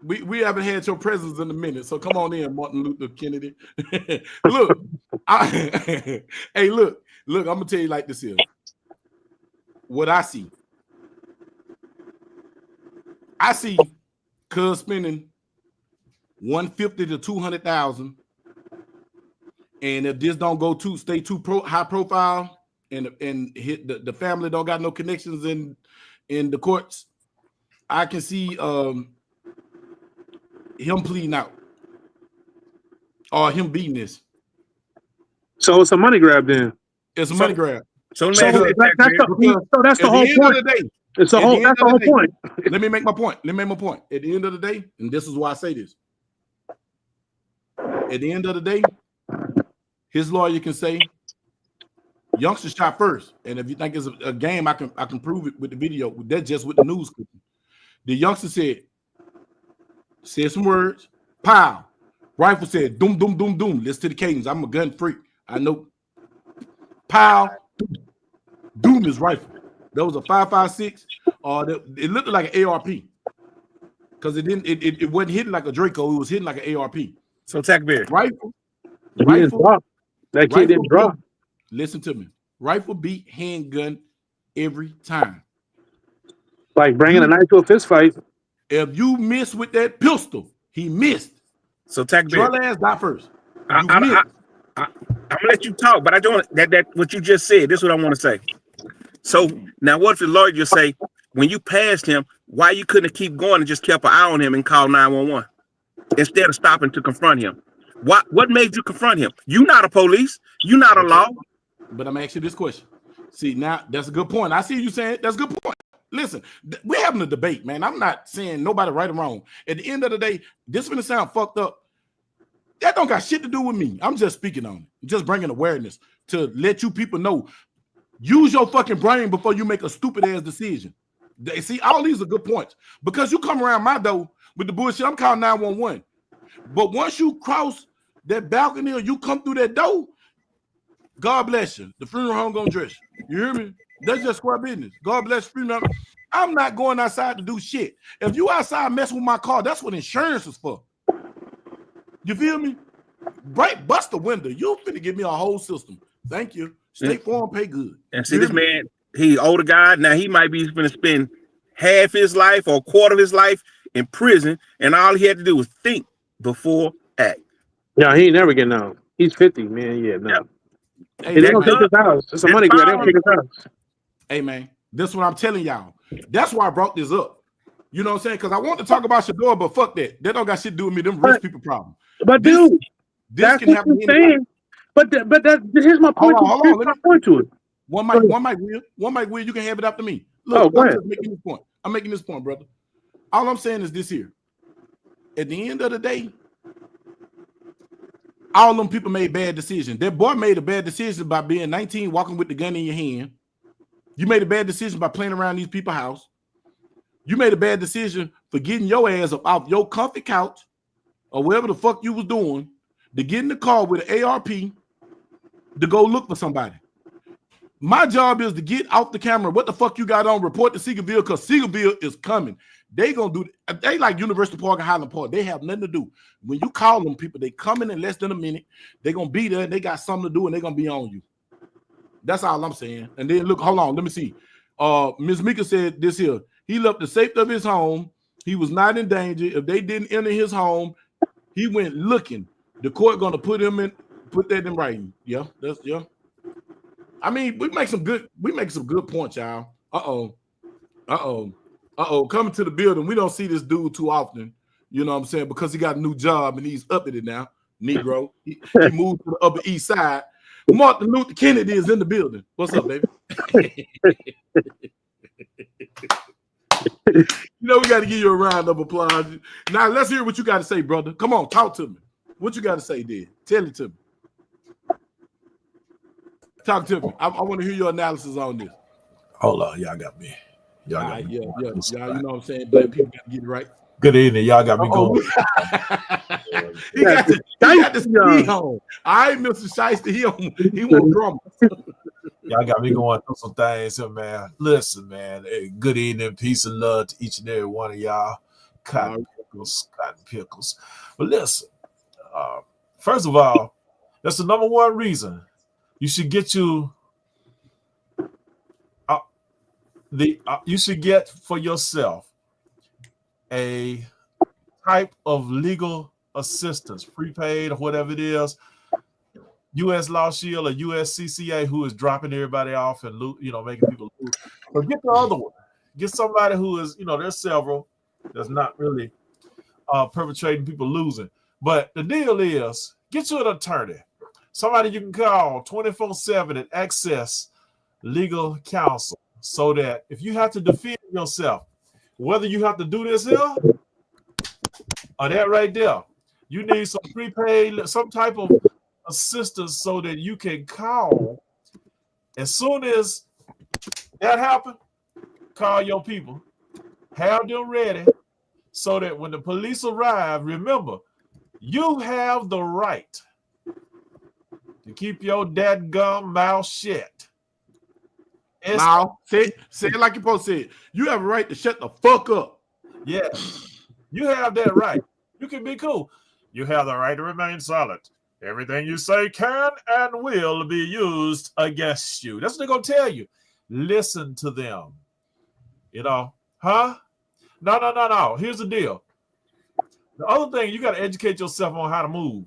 we haven't had your presence in a minute, so come on in, Martin Luther Kennedy. Look, look, I'm gonna tell you like this here. What I see cuz spending $150,000 to $200,000, and if this don't go stay too high profile, and the family don't got no connections in the courts, I can see him pleading out or him beating this. So it's a money grab then. It's a money grab. So that's the whole point. Of the day, that's the whole point. Let me make my point. At the end of the day, and this is why I say this. At the end of the day, his lawyer can say, youngster shot first. And if you think it's a game, I can prove it with the video. That's just with the news clipping. The youngster said some words, pow. Rifle said, doom, doom, doom, doom. Listen to the cadence. I'm a gun freak. I know. Pow, doom is rifle. That was a 5.56. It looked like an ARP. Because it wasn't hitting like a Draco, it was hitting like an ARP. So Tackberry. Rifle. That kid didn't drop. Listen to me. Rifle beat handgun every time. Like bringing a knife to a fist fight. If you miss with that pistol, he missed. So Tackberry. Your ass got first. I'm gonna let you talk, but I don't that what you just said. This is what I want to say. So now, what if the lawyer just say, when you passed him, why you couldn't keep going and just kept an eye on him and call 911 instead of stopping to confront him? What made you confront him? You not a police. You not a law. But I'm asking you this question. See, now that's a good point. I see you saying that's a good point. Listen, we're having a debate, man. I'm not saying nobody right or wrong. At the end of the day, this is gonna sound fucked up. That don't got shit to do with me. I'm just speaking on it. Just bringing awareness to let you people know. Use your fucking brain before you make a stupid ass decision. See, all these are good points. Because you come around my door with the bullshit, I'm calling 911. But once you cross that balcony or you come through that door, God bless you. The funeral home gonna dress you. You hear me? That's just square business. God bless the funeral home. I'm not going outside to do shit. If you outside messing with my car, that's what insurance is for. You feel me? Bust the window. You finna give me a whole system. Thank you. State Farm pay good. And see, this man, he older guy. Now he might be going to spend half his life or a quarter of his life in prison, and all he had to do was think before act. Yeah, he ain't never getting out. He's 50, man. Yeah, no. Hey, they don't take his house. It's a money grab. They don't take his house. Hey, man, this is what I'm telling y'all. That's why I brought this up. You know what I'm saying? Because I want to talk about Shador, but fuck that. That don't got shit to do with me. Them rich people problem. But dude, that's what I'm saying. But here's my point. Hold on. Let me point to it. One mic, Will. You can have it after me. Look, I'm just making this point. I'm making this point, brother. All I'm saying is this here. At the end of the day, all them people made bad decisions. That boy made a bad decision by being 19, walking with the gun in your hand. You made a bad decision by playing around these people's house. You made a bad decision for getting your ass up off your comfy couch or wherever the fuck you was doing to get in the car with an ARP to go look for somebody. My job is to get out the camera. What the fuck you got on? Report to Seagoville because Seagoville is coming. They gonna do. They like University Park and Highland Park. They have nothing to do. When you call them people, they come in less than a minute. They gonna be there. And they got something to do, and they gonna be on you. That's all I'm saying. And then look, hold on. Let me see. Ms. Mika said this here. He left the safety of his home. He was not in danger. If they didn't enter his home, he went looking. The court gonna put that in writing. Yeah, that's yeah. I mean, we make some good points, y'all. Coming to the building, we don't see this dude too often. You know what I'm saying? Because he got a new job and he's up in it now. Negro. He moved to the Upper East Side. Martin Luther Kennedy is in the building. What's up, baby? You know, we got to give you a round of applause. Now, let's hear what you got to say, brother. Come on, talk to me. What you got to say, then? Tell it to me. Talk to me. I want to hear your analysis on this. Hold on, y'all got me. Y'all got me. Yeah. Y'all, you know what I'm saying? Black people got to get it right. Good evening. Y'all got me going. He got the ski on. All right, Mr. Shiesty, he want drama. Y'all got me going through some things here, man. Listen, man. Hey, good evening. Peace and love to each and every one of y'all. Cotton pickles. But listen, first of all, that's the number one reason you should get you should get for yourself a type of legal assistance, prepaid or whatever it is. U.S. Law Shield or USCCA who is dropping everybody off and making people lose. But get the other one. Get somebody who is, there's several that's not really perpetrating people losing. But the deal is, get you an attorney, somebody you can call 24/7 and access legal counsel, so that if you have to defend yourself, whether you have to do this here or that right there, you need some prepaid, some type of assistance so that you can call as soon as that happens. Call your people, have them ready, so that when the police arrive, remember, you have the right to keep your dadgum mouth shut. Now, say it like you're supposed to say it. You have a right to shut the fuck up. Yeah, you have that right. You can be cool. You have the right to remain silent. Everything you say can and will be used against you. That's what they're going to tell you. Listen to them. Huh? No. Here's the deal. The other thing, you got to educate yourself on how to move.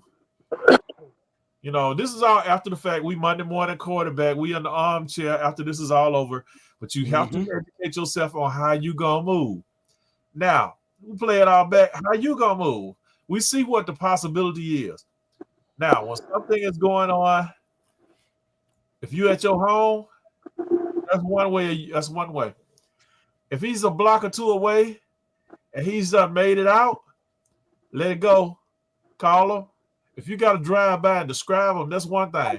This is all after the fact. We Monday morning quarterback. We in the armchair after this is all over. But you have to educate yourself on how you going to move. Now, we play it all back. How you going to move? We see what the possibility is. Now, when something is going on, if you at your home, that's one way. If he's a block or two away and he's made it out, let it go. Call him. If you got to drive by and describe him, that's one thing.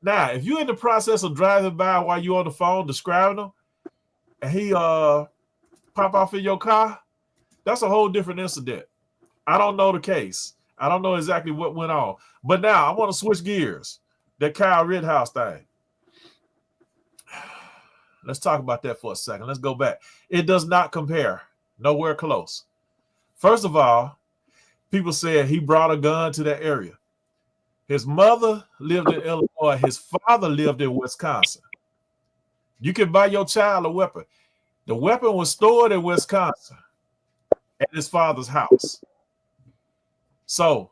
Now, if you're in the process of driving by while you're on the phone describing him, and he pop off in your car, that's a whole different incident. I don't know the case. I don't know exactly what went on. But now I want to switch gears. That Kyle Rittenhouse thing. Let's talk about that for a second. Let's go back. It does not compare. Nowhere close. First of all, people said he brought a gun to that area. His mother lived in Illinois. His father lived in Wisconsin. You can buy your child a weapon. The weapon was stored in Wisconsin at his father's house. So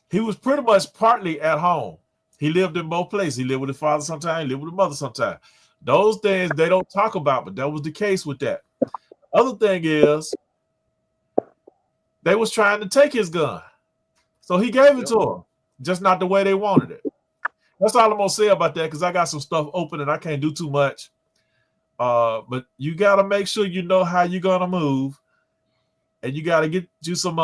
he was pretty much partly at home. He lived in both places. He lived with his father sometimes, he lived with his mother sometimes. Those things they don't talk about, but that was the case with that. Other thing is, they was trying to take his gun. So he gave it to him, just not the way they wanted it. That's all I'm going to say about that, because I got some stuff open and I can't do too much. But you got to make sure you know how you're going to move. And you got to get you some,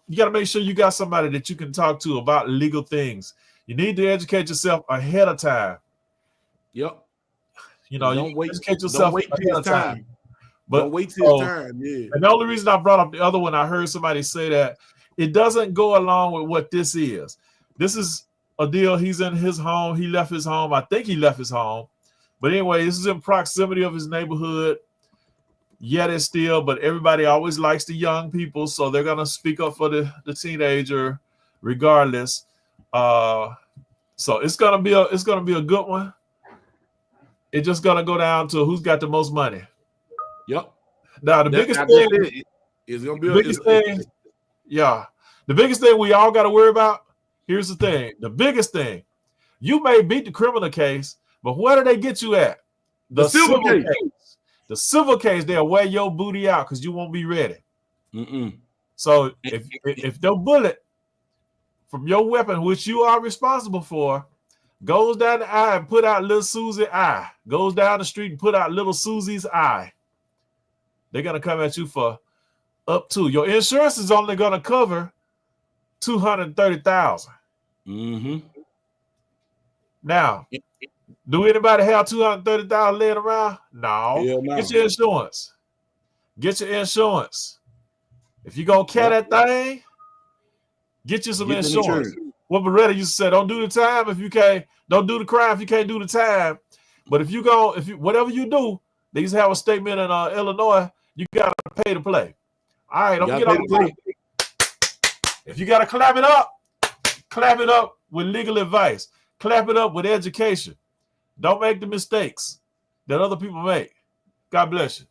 you got to make sure you got somebody that you can talk to about legal things. You need to educate yourself ahead of time. Yep. Don't wait. Educate yourself ahead of time. But don't wait till it's time. Yeah. And the only reason I brought up the other one, I heard somebody say that it doesn't go along with what this is. This is a deal. He's in his home. He left his home. I think he left his home. But anyway, this is in proximity of his neighborhood. Yet it's still, but everybody always likes the young people, so they're gonna speak up for the teenager, regardless. So it's gonna be a good one. It's just gonna go down to who's got the most money. Yep. Now the biggest thing is gonna be the biggest thing we all got to worry about. Here's the thing: the biggest thing, you may beat the criminal case, but where do they get you at? The civil case. The civil case, they'll wear your booty out because you won't be ready. So if the bullet from your weapon, which you are responsible for, goes down the eye and put out little Susie's eye, goes down the street and put out little Susie's eye, they're gonna come at you for up to. Your insurance is only gonna cover $230,000. Now, do anybody have $230,000 laying around? No. Get your insurance. Get your insurance. If you're gonna carry that thing, get you some insurance. What Beretta used to say: don't do the time if you can't. Don't do the crime if you can't do the time. But if you whatever you do, they used to have a statement in Illinois: you gotta pay to play. All right, don't get off the play. If you gotta clap it up with legal advice. Clap it up with education. Don't make the mistakes that other people make. God bless you.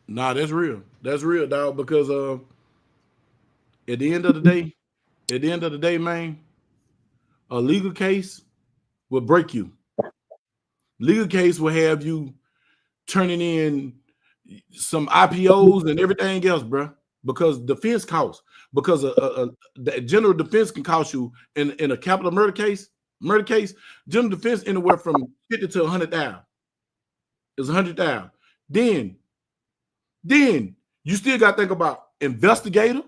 Nah, that's real. That's real, dog, because At the end of the day, man, a legal case will break you. Legal case will have you turning in some IPOs and everything else, bro, because defense costs. Because the general defense can cost you in a capital murder case, general defense anywhere from 50 to 100,000. It's 100,000. Then you still got to think about investigator.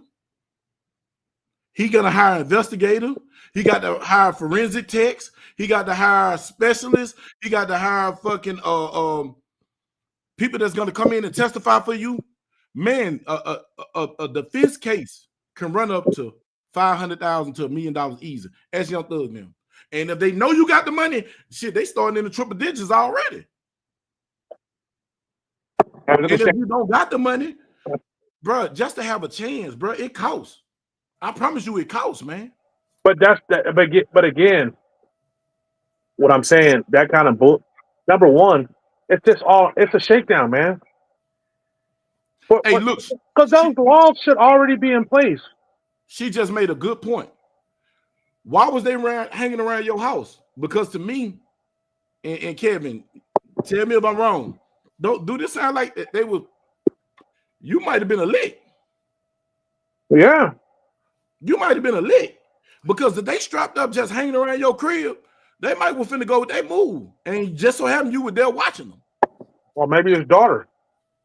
He gonna hire investigator. He got to hire forensic techs. He got to hire specialists. He got to hire fucking people that's gonna come in and testify for you. Man, a defense case can run up to $500,000 to $1 million easy. Ask Young Thug now. And if they know you got the money, shit, they starting in the triple digits already. And if you don't got the money, bro, just to have a chance, bro, it costs. I promise you, it costs, man. But that's that. But again, what I'm saying, that kind of book. Number one, it's a shakedown, man. Hey, look, because those laws should already be in place. She just made a good point. Why was they hanging around your house? Because to me, and Kevin, tell me if I'm wrong. Don't do this sound like they were? You might have been a lick. Yeah. You might have been a lick. Because if they strapped up just hanging around your crib, they might was finna go with their move. And just so happened you were there watching them. Well, maybe his daughter.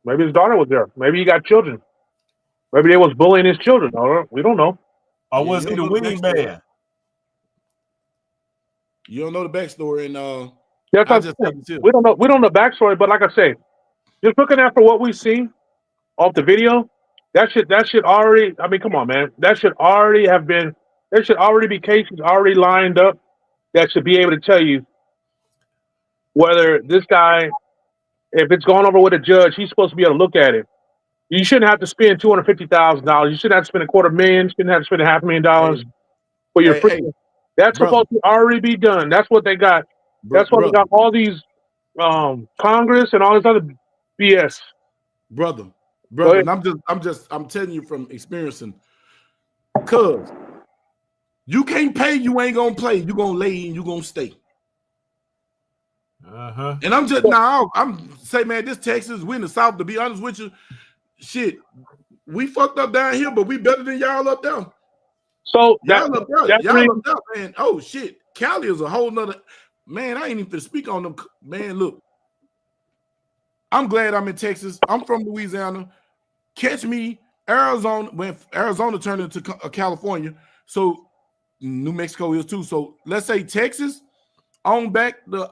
Maybe his daughter was there. Maybe he got children. Maybe they was bullying his children. We don't know. Or was he the wingman? You don't know the backstory, and we don't know. We don't know the backstory, but like I say, just looking after what we see off the video, that should already. I mean, come on, man. That should already have been. There should already be cases already lined up that should be able to tell you whether this guy, if it's gone over with a judge, he's supposed to be able to look at it. You shouldn't have to spend $250,000. You shouldn't have to spend $250,000. You shouldn't have to spend $500,000 for your freedom. That's supposed to already be done. That's what they got. That's why they got all these Congress and all this other BS. Brother, and I'm telling you from experiencing, cuz you can't pay, you ain't gonna play, you gonna lay and you gonna stay. And I'm just I'm saying, man, this Texas, we in the South, to be honest with you, shit, we fucked up down here, but we better than y'all up there. So y'all up there, man. Oh shit, Cali is a whole nother, man. I ain't even finna speak on them, man. Look, I'm glad I'm in Texas. I'm from Louisiana. Catch me, Arizona, when Arizona turned into California, so New Mexico is too. So let's say Texas on back to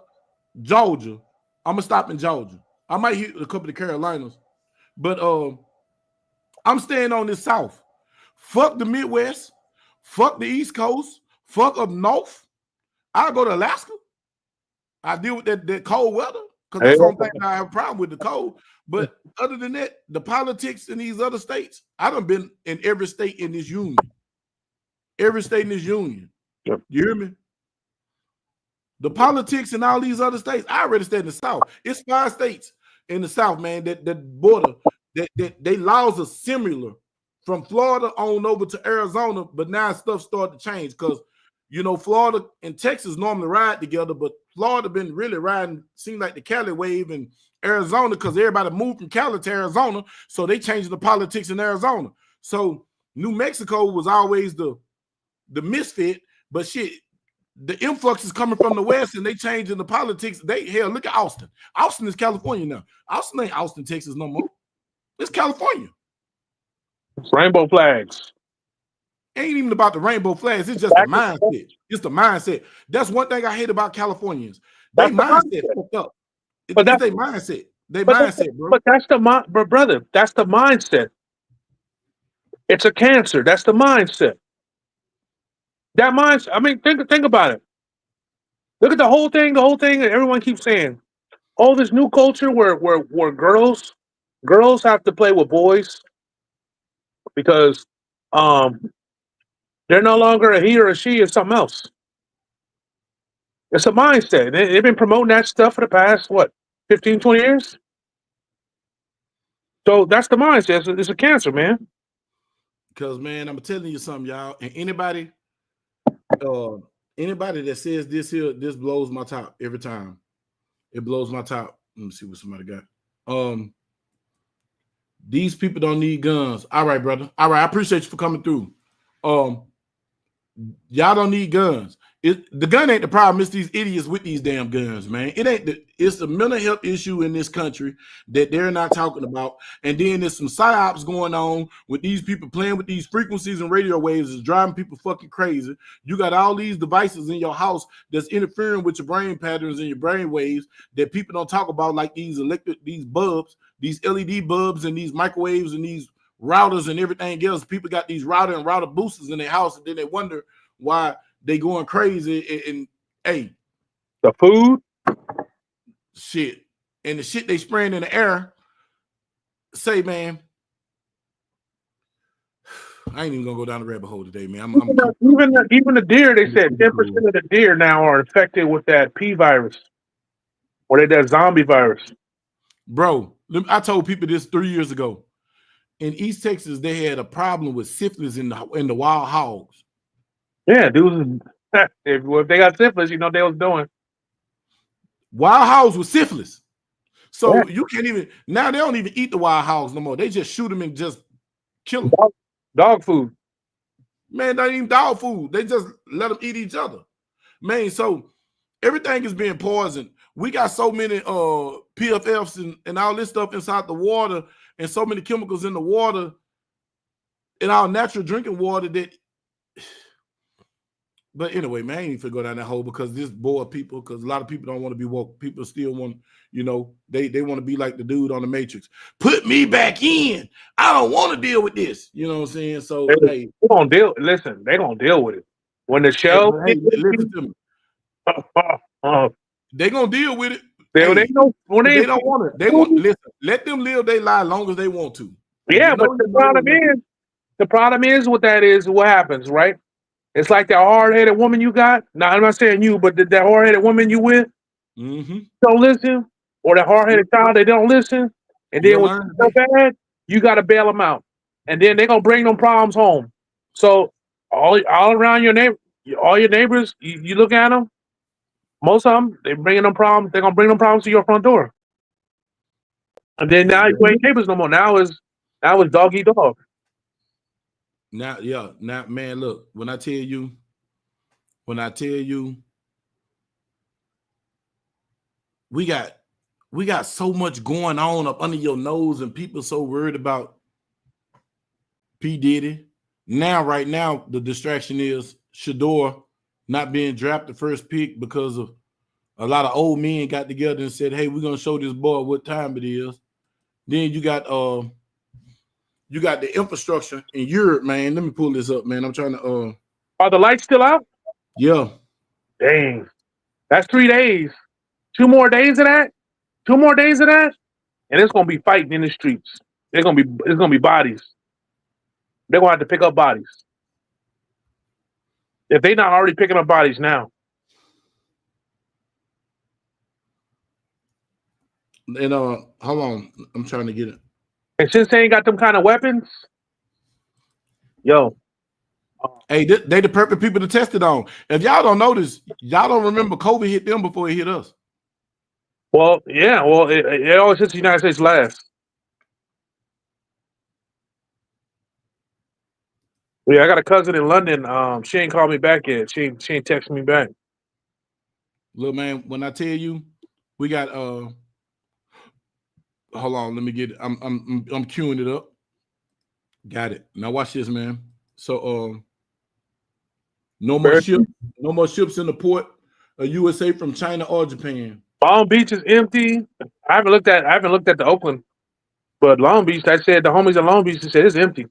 Georgia. I'm gonna stop in Georgia. I might hit a couple of the Carolinas, but I'm staying on the South. Fuck the Midwest. Fuck the East Coast. Fuck up north. I'll go to Alaska. I deal with that cold weather because that's the only thing I have a problem with, the cold. But other than that, the politics in these other states, I done been in every state in this union. Every state in this union. Yep. You hear me? The politics in all these other states, I already stayed in the South. It's 5 states in the South, man, that border, that they laws are similar from Florida on over to Arizona, but now stuff started to change because, you know, Florida and Texas normally ride together, but Florida been really riding, seemed like the Cali wave, and Arizona, because everybody moved from Cali to Arizona, so they changed the politics in Arizona. So New Mexico was always the misfit, but shit, the influx is coming from the West, and they changing the politics. Hell, look at Austin. Austin is California now. Austin ain't Austin, Texas no more. It's California. Rainbow flags. Ain't even about the rainbow flags. It's just the mindset. It's the mindset. That's one thing I hate about Californians. They mindset fucked up. It's their mindset. They mindset, bro. But that's but brother, that's the mindset. It's a cancer. That's the mindset. That mindset. I mean, think about it. Look at the whole thing. The whole thing. And everyone keeps saying, "Oh, this new culture where girls have to play with boys because they're no longer a he or a she, it's something else." It's a mindset. They've been promoting that stuff for the past, 15, 20 years? So that's the mindset. It's a cancer, man. Because man, I'm telling you something, y'all. And anybody that says this here, this blows my top every time. It blows my top. Let me see what somebody got. These people don't need guns. All right, brother. All right, I appreciate you for coming through. Y'all don't need guns. The gun ain't the problem. It's these idiots with these damn guns, man. It's the mental health issue in this country that they're not talking about. And then there's some psyops going on with these people playing with these frequencies and radio waves is driving people fucking crazy. You got all these devices in your house that's interfering with your brain patterns and your brain waves that people don't talk about, like these bulbs, these LED bulbs and these microwaves and these routers and everything else. People got these router and router boosters in their house, and then they wonder why they going crazy. And hey, the food, shit, and the shit they spraying in the air. Say, man, I ain't even gonna go down the rabbit hole today, man. Even the deer. They said 10% of the deer now are infected with that P virus, or that zombie virus. Bro, I told people this 3 years ago. In East Texas, they had a problem with syphilis in the wild hogs. Yeah, dudes. If they got syphilis, you know they was doing wild hogs with syphilis. So you can't even now. They don't even eat the wild hogs no more. They just shoot them and just kill them. Dog food, man. Not even dog food. They just let them eat each other, man. So everything is being poisoned. We got so many PFFs and all this stuff inside the water, and so many chemicals in the water, in our natural drinking water that. But anyway, man, I ain't even go down that hole because this bored people, because a lot of people don't want to be woke. People still want, they want to be like the dude on the Matrix. Put me back in. I don't want to deal with this. You know what I'm saying? So they gonna deal. Listen, they gonna deal with it. When the show, listen to me. They gonna deal with it. They don't want it. They want listen. Let them live their life as long as they want to. Yeah, but the problem is what that is. What happens, right? It's like that hard-headed woman you got. Now, I'm not saying you, but that hard-headed woman you with don't listen, or that hard-headed child, they don't listen. And then when it's so bad, you got to bail them out. And then they're going to bring them problems home. So all around your neighbor, all your neighbors, you look at them, most of them, they're bringing them problems. They're going to bring them problems to your front door. And then now you ain't neighbors no more. Now it's dog eat dog. Now, man, look, when I tell you, we got so much going on up under your nose, and people so worried about P. Diddy. Right now, the distraction is Shador not being drafted first pick because of a lot of old men got together and said, hey, we're gonna show this boy what time it is. Then you got the infrastructure in Europe, man. Let me pull this up, man. I'm trying to Are the lights still out? Yeah. Dang. That's 3 days. 2 more days of that? 2 more days of that? And it's gonna be fighting in the streets. It's gonna be bodies. They're gonna have to pick up bodies. If they're not already picking up bodies now. And hold on, I'm trying to get it. And since they ain't got them kind of weapons, yo. Hey, they the perfect people to test it on. If y'all don't notice, y'all don't remember COVID hit them before it hit us. Well, yeah. Well, it always hits the United States last. Yeah, I got a cousin in London. She ain't called me back yet. She ain't texted me back. Look, man, when I tell you, we got hold on, let me get it. I'm queuing it up. Got it. Now watch this, man. So no more ships in the port of USA from China or Japan. Long Beach is empty. I haven't looked at the Oakland, but Long Beach, I said the homies in Long Beach said it's empty.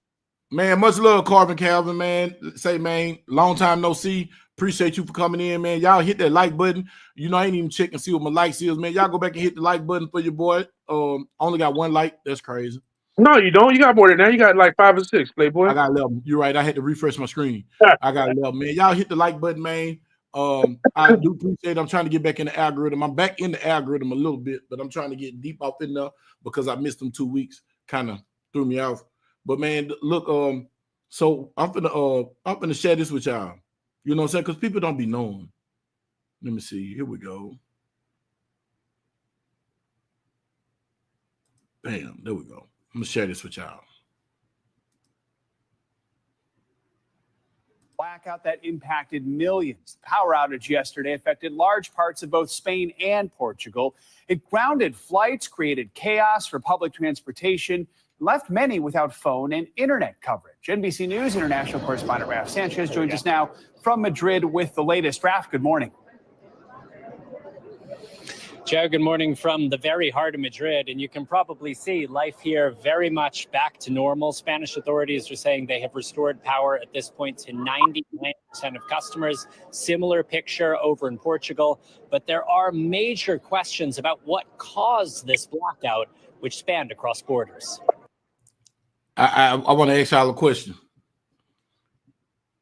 Man, much love, Carvin Calvin, man. Say, man, long time no see. Appreciate you for coming in, man. Y'all hit that like button. I ain't even check and see what my likes is, man. Y'all go back and hit the like button for your boy. Only got 1 like. That's crazy. No, you don't. You got more than that. You got like 5 or 6, Playboy. I got 11. You're right. I had to refresh my screen. I got 11, man. Y'all hit the like button, man. I do appreciate it. I'm trying to get back in the algorithm. I'm back in the algorithm a little bit, but I'm trying to get deep off in there because I missed them 2 weeks. Kind of threw me off. But man, look, So I'm gonna share this with y'all. You know what I'm saying? Because people don't be knowing. Let me see. Here we go. Bam. There we go. I'm gonna share this with y'all. Blackout that impacted millions. The power outage yesterday affected large parts of both Spain and Portugal. It grounded flights, created chaos for public transportation, left many without phone and internet coverage. NBC News international correspondent Raf Sanchez joins us now from Madrid with the latest. Raf, good morning. Joe, good morning from the very heart of Madrid, and you can probably see life here very much back to normal. Spanish authorities are saying they have restored power at this point to 99% of customers. Similar picture over in Portugal, but there are major questions about what caused this blackout, which spanned across borders. I want to ask y'all a question.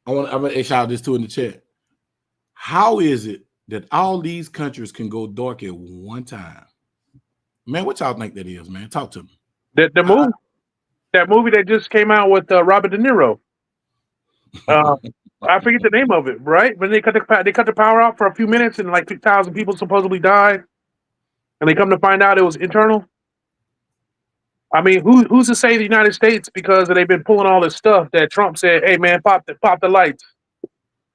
I'm going to ask y'all this too in the chat. How is it that all these countries can go dark at one time? Man, what y'all think that is, man? Talk to me. That movie that just came out with Robert De Niro. I forget the name of it, right? When they cut the power out for a few minutes and like 2,000 people supposedly died, and they come to find out it was internal. I mean, who's to say the United States, because they've been pulling all this stuff that Trump said, hey man, pop the lights.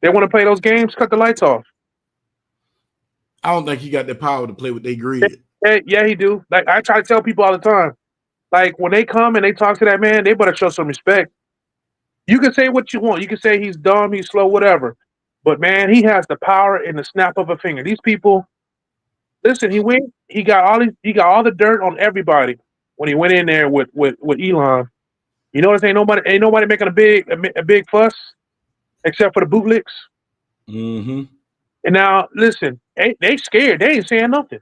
They want to play those games, cut the lights off. I don't think he got the power to play with their grid. Yeah, he do. Like I try to tell people all the time, like when they come and they talk to that man, they better show some respect. You can say what you want. You can say he's dumb, he's slow, whatever. But man, he has the power in the snap of a finger. These people, listen, he got all the dirt on everybody when he went in there with Elon. You notice ain't nobody making a big fuss except for the bootlicks. Mm-hmm. And now listen, they scared. They ain't saying nothing.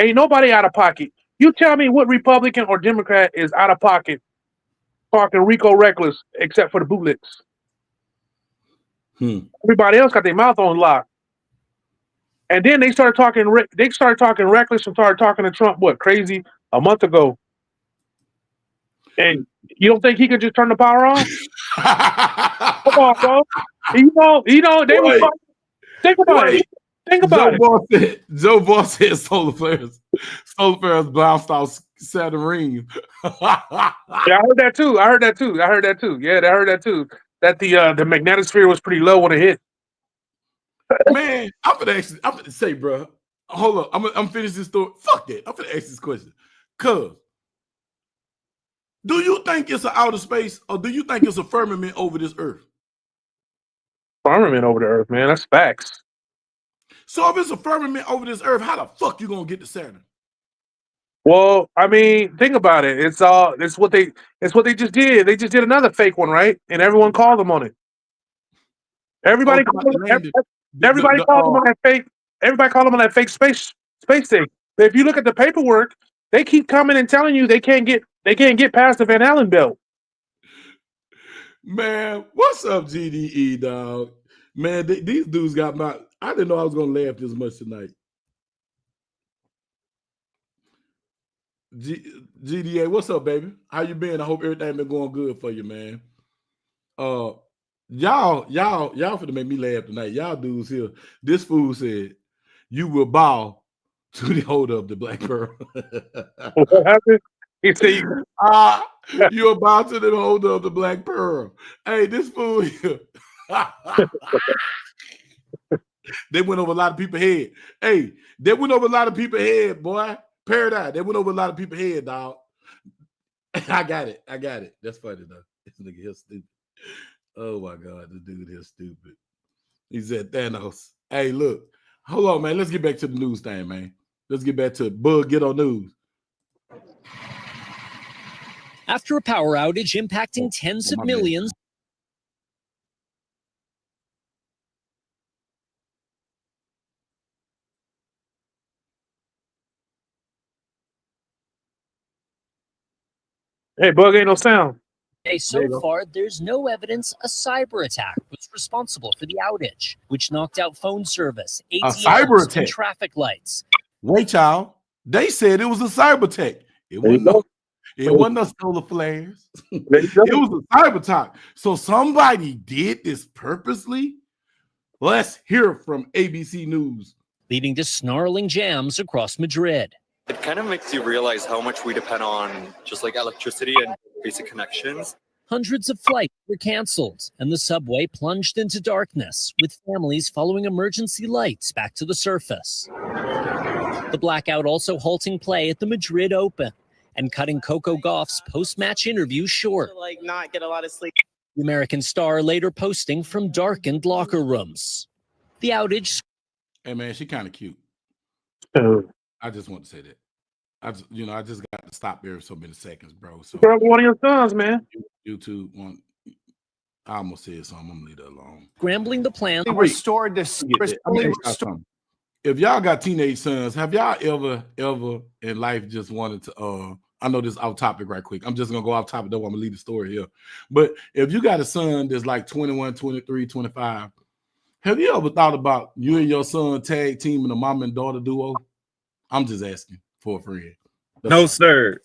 Ain't nobody out of pocket. You tell me what Republican or Democrat is out of pocket talking Rico reckless except for the bootlicks. Everybody else got their mouth on lock. And then they started talking reckless and started talking to Trump, crazy a month ago. And you don't think he could just turn the power on? Come on, bro. You know, they were talking. Think about it. Think about it. Joe Ball said solar flares bounced off Saturn rings. Yeah, I heard that too. Yeah, I heard that too. That the magnetosphere was pretty low when it hit. Man, I'm gonna say, bro. Hold up. I'm finish this story. Fuck that. I'm gonna ask this question. Cuz, do you think it's an outer space, or do you think it's a firmament over this earth? Firmament over the earth, man. That's facts. So if it's a firmament over this earth, how the fuck you gonna get to Saturn? Well, I mean, think about it. It's what they just did. They just did another fake one, right? And everyone called them on it. Everybody called them on that fake. Everybody called them on that fake space thing. But if you look at the paperwork, they keep coming and telling you they can't get past the Van Allen belt. Man, what's up, GDE, dog? Man, these dudes got my. I didn't know I was gonna laugh this much tonight. GDA, what's up, baby? How you been? I hope everything been going good for you, man. Y'all finna make me laugh tonight. Y'all dudes here. This fool said, "You will bow to the holder of the Black Pearl." What happened? He said, "You will bow to the holder of the Black Pearl." Hey, this fool here. They went over a lot of people's head. Hey, they went over a lot of people's head, boy. Paradise. They went over a lot of people's head, dog. I got it. That's funny though. This nigga here stupid. Oh my God, the dude here stupid. He said Thanos. Hey, look. Hold on, man. Let's get back to the news thing, man. Let's get back to Bug Get On News. After a power outage impacting tens of millions. Hey, Bug, ain't no sound. So far, there's no evidence a cyber attack was responsible for the outage, which knocked out phone service, ATMs, and traffic lights. Wait, y'all. They said it was a cyber attack. It It wasn't no solar flares. It was a cyber attack. So somebody did this purposely. Let's hear from ABC News. Leading to snarling jams across Madrid. It kind of makes you realize how much we depend on just like electricity and basic connections. Hundreds of flights were canceled, and the subway plunged into darkness, with families following emergency lights back to the surface. The blackout also halting play at the Madrid Open and cutting Coco Gauff's post-match interview short. Not get a lot of sleep. The American star later posting from darkened locker rooms. The outage. Hey man, she kind of cute. I just want to say that. I just got to stop there for so many seconds, bro. So one of your sons, man. YouTube want. I almost said something. I'm gonna leave that alone. Scrambling the plan. Restored this. If y'all got teenage sons, have y'all ever in life just wanted to? I know this off topic right quick. I'm just gonna go off topic though. I'm gonna leave the story here. But if you got a son that's like 21, 23, 25, have you ever thought about you and your son tag teaming a mom and daughter duo? I'm just asking for a friend. No, sir.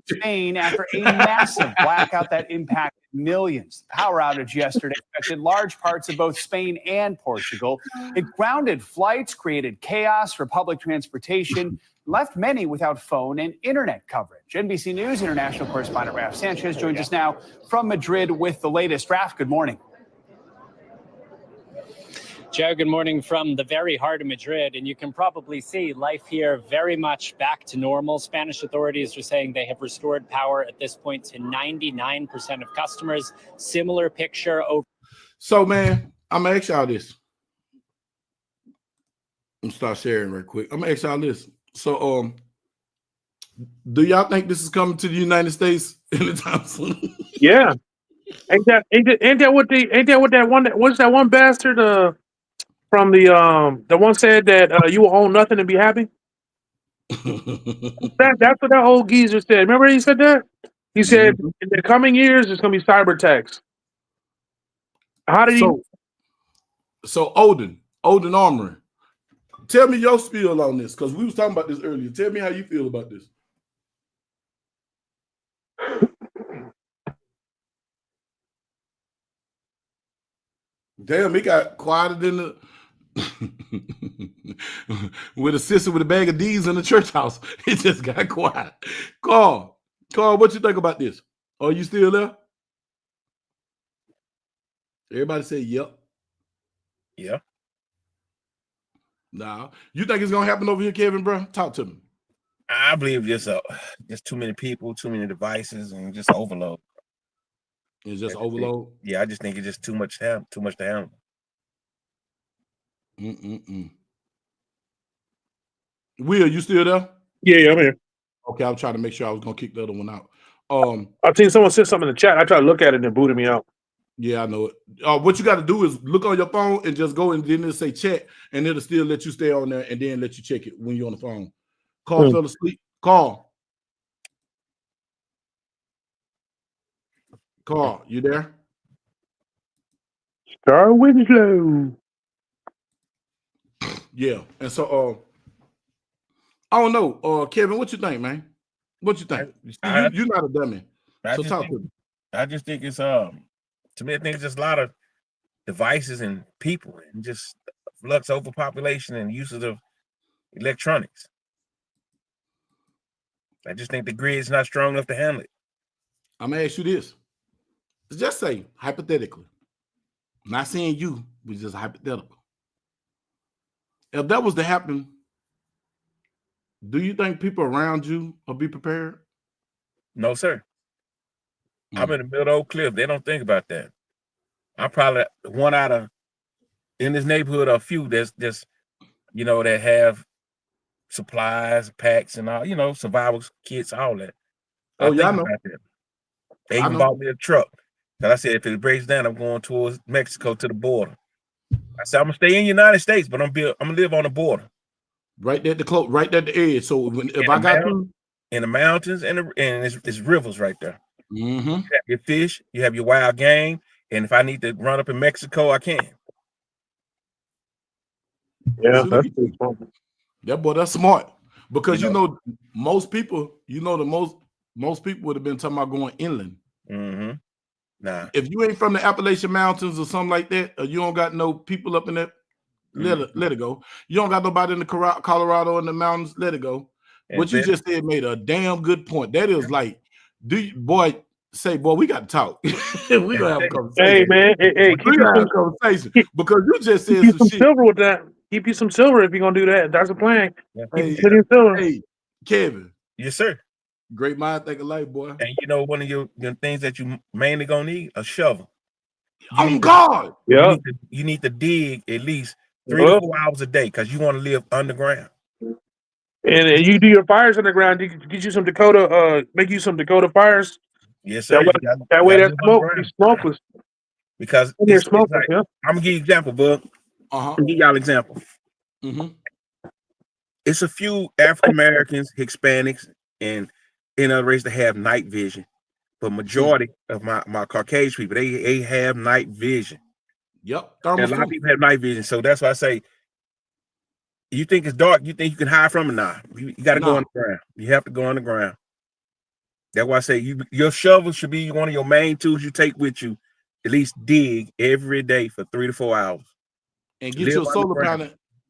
Spain after a massive blackout that impacted millions. The power outage yesterday affected large parts of both Spain and Portugal. It grounded flights, created chaos for public transportation, left many without phone and internet coverage. NBC News international correspondent Raf Sanchez joins us now from Madrid with the latest. Raf, good morning. Joe, good morning from the very heart of Madrid, and you can probably see life here very much back to normal. Spanish authorities are saying they have restored power at this point to 99% of customers. Similar picture over. So, man, I'm gonna ask y'all this. I'm gonna start sharing real quick. I'm gonna ask y'all this. So, do y'all think this is coming to the United States anytime soon? Yeah. Ain't that what that one? What's that one bastard? From the one said that you will own nothing and be happy. That's what that old geezer said. Remember he said that? He said in the coming years there's gonna be cyber attacks. How did he? So Odin Armory, tell me your spiel on this because we was talking about this earlier. Tell me how you feel about this. Damn, it got quieter than the with a sister with a bag of D's in the church house. It just got quiet. Carl, what you think about this? Are you still there? Everybody say yep. Yeah. Nah. You think it's gonna happen over here, Kevin, bro? Talk to me. I believe just too many people, too many devices, and just overload. It's just overload. Yeah, I just think it's just too much to handle. Will, you still there? Yeah, I'm here. Okay, I'm trying to make sure I was gonna kick the other one out. I've seen someone said something in the chat. I tried to look at it and it booted me out. Yeah, I know it. What you got to do is look on your phone and just go and then it'll say check, and it'll still let you stay on there and then let you check it when you're on the phone. Carl fell asleep. Carl, you there? Star Winslow. Yeah, and so I don't know, Kevin, what you think, man? What you think? You're not a dummy, so talk to me. I just think it's to me, I think it's just a lot of devices and people, and just flux overpopulation and uses of electronics. I just think the grid's not strong enough to handle it. I'm gonna ask you this. Just say hypothetically. I'm not saying you, but just hypothetical. If that was to happen, do you think people around you will be prepared? No, sir. I'm in the middle of Oak Cliff. They don't think about that. I'm probably one out of in this neighborhood a few that's just that have supplies, packs, and all survival kits, all that. Oh yeah, I know. About that. They even bought me a truck. Cause I said if it breaks down, I'm going towards Mexico to the border. I said I'm gonna stay in the United States, but I'm gonna live on the border. Right there at the edge. So if I got to in the mountains and it's rivers right there. Mm-hmm. You have your fish, you have your wild game, and if I need to run up in Mexico, I can. Yeah, that boy, that's smart because most people, the most people would have been talking about going inland. Mm-hmm. Nah. If you ain't from the Appalachian Mountains or something like that, or you don't got no people up in that, let it go. You don't got nobody in the Colorado in the mountains, let it go. What you just said made a damn good point. That is like, boy, we got to talk. We gonna have a conversation. Hey man, hey, we gonna have a conversation because you just said keep some shit. silver with that. Keep you some silver if you're gonna do that. That's the plan. Hey, Silver. Hey, Kevin. Yes, sir. Great mind, think alike, boy. And you know, one of your things that you mainly gonna need a shovel. God. Yeah. You need to dig at least 3 to 4 hours a day because you want to live underground. And you do your fires underground. You get you some Dakota. Make you some Dakota fires. Yes, sir. That way that smoke is smokeless. Because it's like, I'm gonna give you an example, bud. I'll give y'all an example. It's a few African Americans, Hispanics, and in other races that have night vision. But majority of my Caucasian people, they have night vision. Yep. And a lot of people have night vision. So that's why I say, you think it's dark, you think you can hide from it? Nah. You got to go on the ground. You have to go on the ground. That's why I say your shovel should be one of your main tools you take with you. At least dig every day for 3 to 4 hours. And get you a solar panel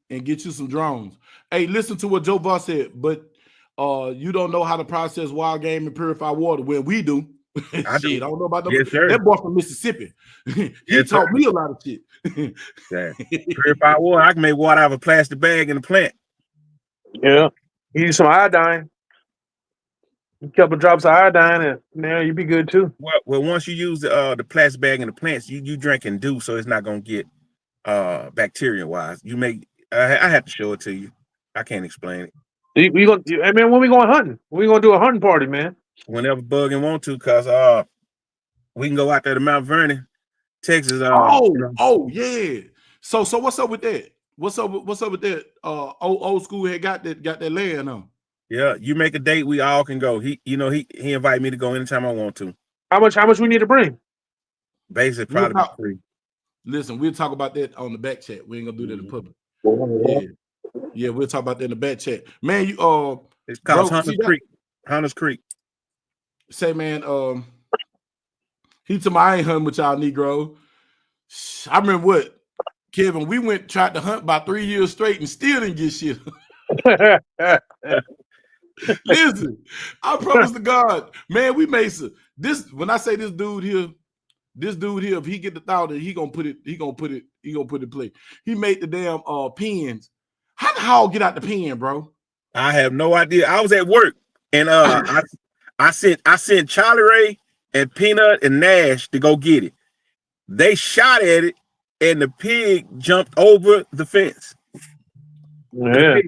and get you some drones. Hey, listen to what Joe Voss said, but you don't know how to process wild game and purify water. When we do. I don't know about that boy from Mississippi. He taught me a lot of shit. Purify water. I can make water out of a plastic bag in the plant. Yeah. You use some iodine. A couple drops of iodine, and now you'd be good too. Well, once you use the plastic bag in the plants, you drinking dew, so it's not gonna get bacteria wise. You make I have to show it to you. I can't explain it. Hey man, when we going hunting? We gonna do a hunting party, man. Whenever Bug and want to, cause we can go out there to Mount Vernon, Texas. Yeah. So what's up with that? What's up with that? Old school had got that land on. Yeah, you make a date, we all can go. He invited me to go anytime I want to. How much we need to bring? Basically, probably free. Listen, we'll talk about that on the back chat. We ain't gonna do that in public. Yeah, we'll talk about that in the back chat. Man, it's called Hunters Creek. Say, man, he told me I ain't hunting with y'all Negro. I remember what, Kevin, we tried to hunt about 3 years straight and still didn't get shit. Listen, I promise to God, man, we made this. When I say this dude here, if he get the thought that he gonna put it play. He made the damn pins. How the hell get out the pen, bro? I have no idea. I was at work and I sent Charlie Ray and Peanut and Nash to go get it. They shot at it and the pig jumped over the fence. Yeah.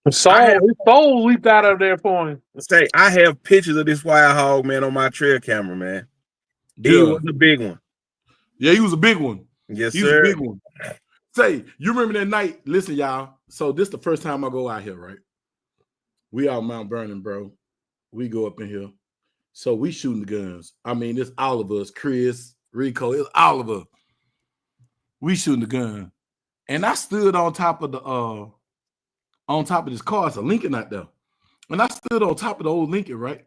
His soul leaped out of there for him. Say, I have pictures of this wild hog, man, on my trail camera, man. He was a big one. Yeah, he was a big one. Yes, he sir. was a big one. Say, you remember that night? Listen, y'all. So this the first time I go out here, right? We out Mount Vernon, bro. We go up in here. So we shooting the guns. I mean, it's all of us. Chris, Rico, it's all of us. We shooting the gun. And I stood on top of this car. It's a Lincoln out there. And I stood on top of the old Lincoln, right?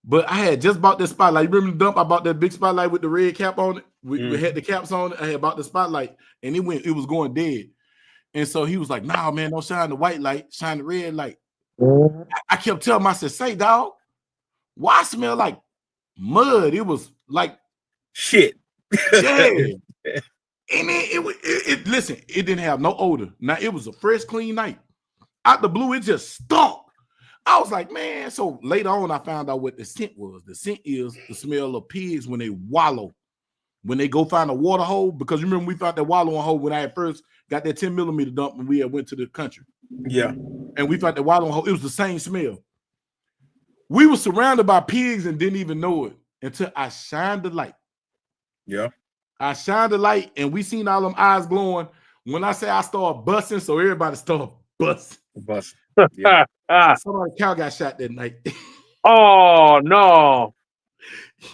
But I had just bought that spotlight. You remember the dump? I bought that big spotlight with the red cap on it. We had the caps on it. I had bought the spotlight, and it was going dead. And so he was like, "Nah, man, don't shine the white light, shine the red light." I kept telling him, I said, "Say, dog, why smell like mud?" It was like shit. Yeah. And then it listen, it didn't have no odor. Now it was a fresh, clean night. Out the blue, it just stunk. I was like, man. So later on, I found out what the scent was. The scent is the smell of pigs when they wallow, when they go find a water hole. Because you remember we found that wallowing hole when I had first got that 10 millimeter dump when we had went to the country. Yeah. And we found that wallowing hole. It was the same smell. We were surrounded by pigs and didn't even know it until I shined the light. Yeah. I shined the light and we seen all them eyes glowing. When I say I started busting, so everybody started busting. Yeah. Somebody's cow got shot that night. Oh no.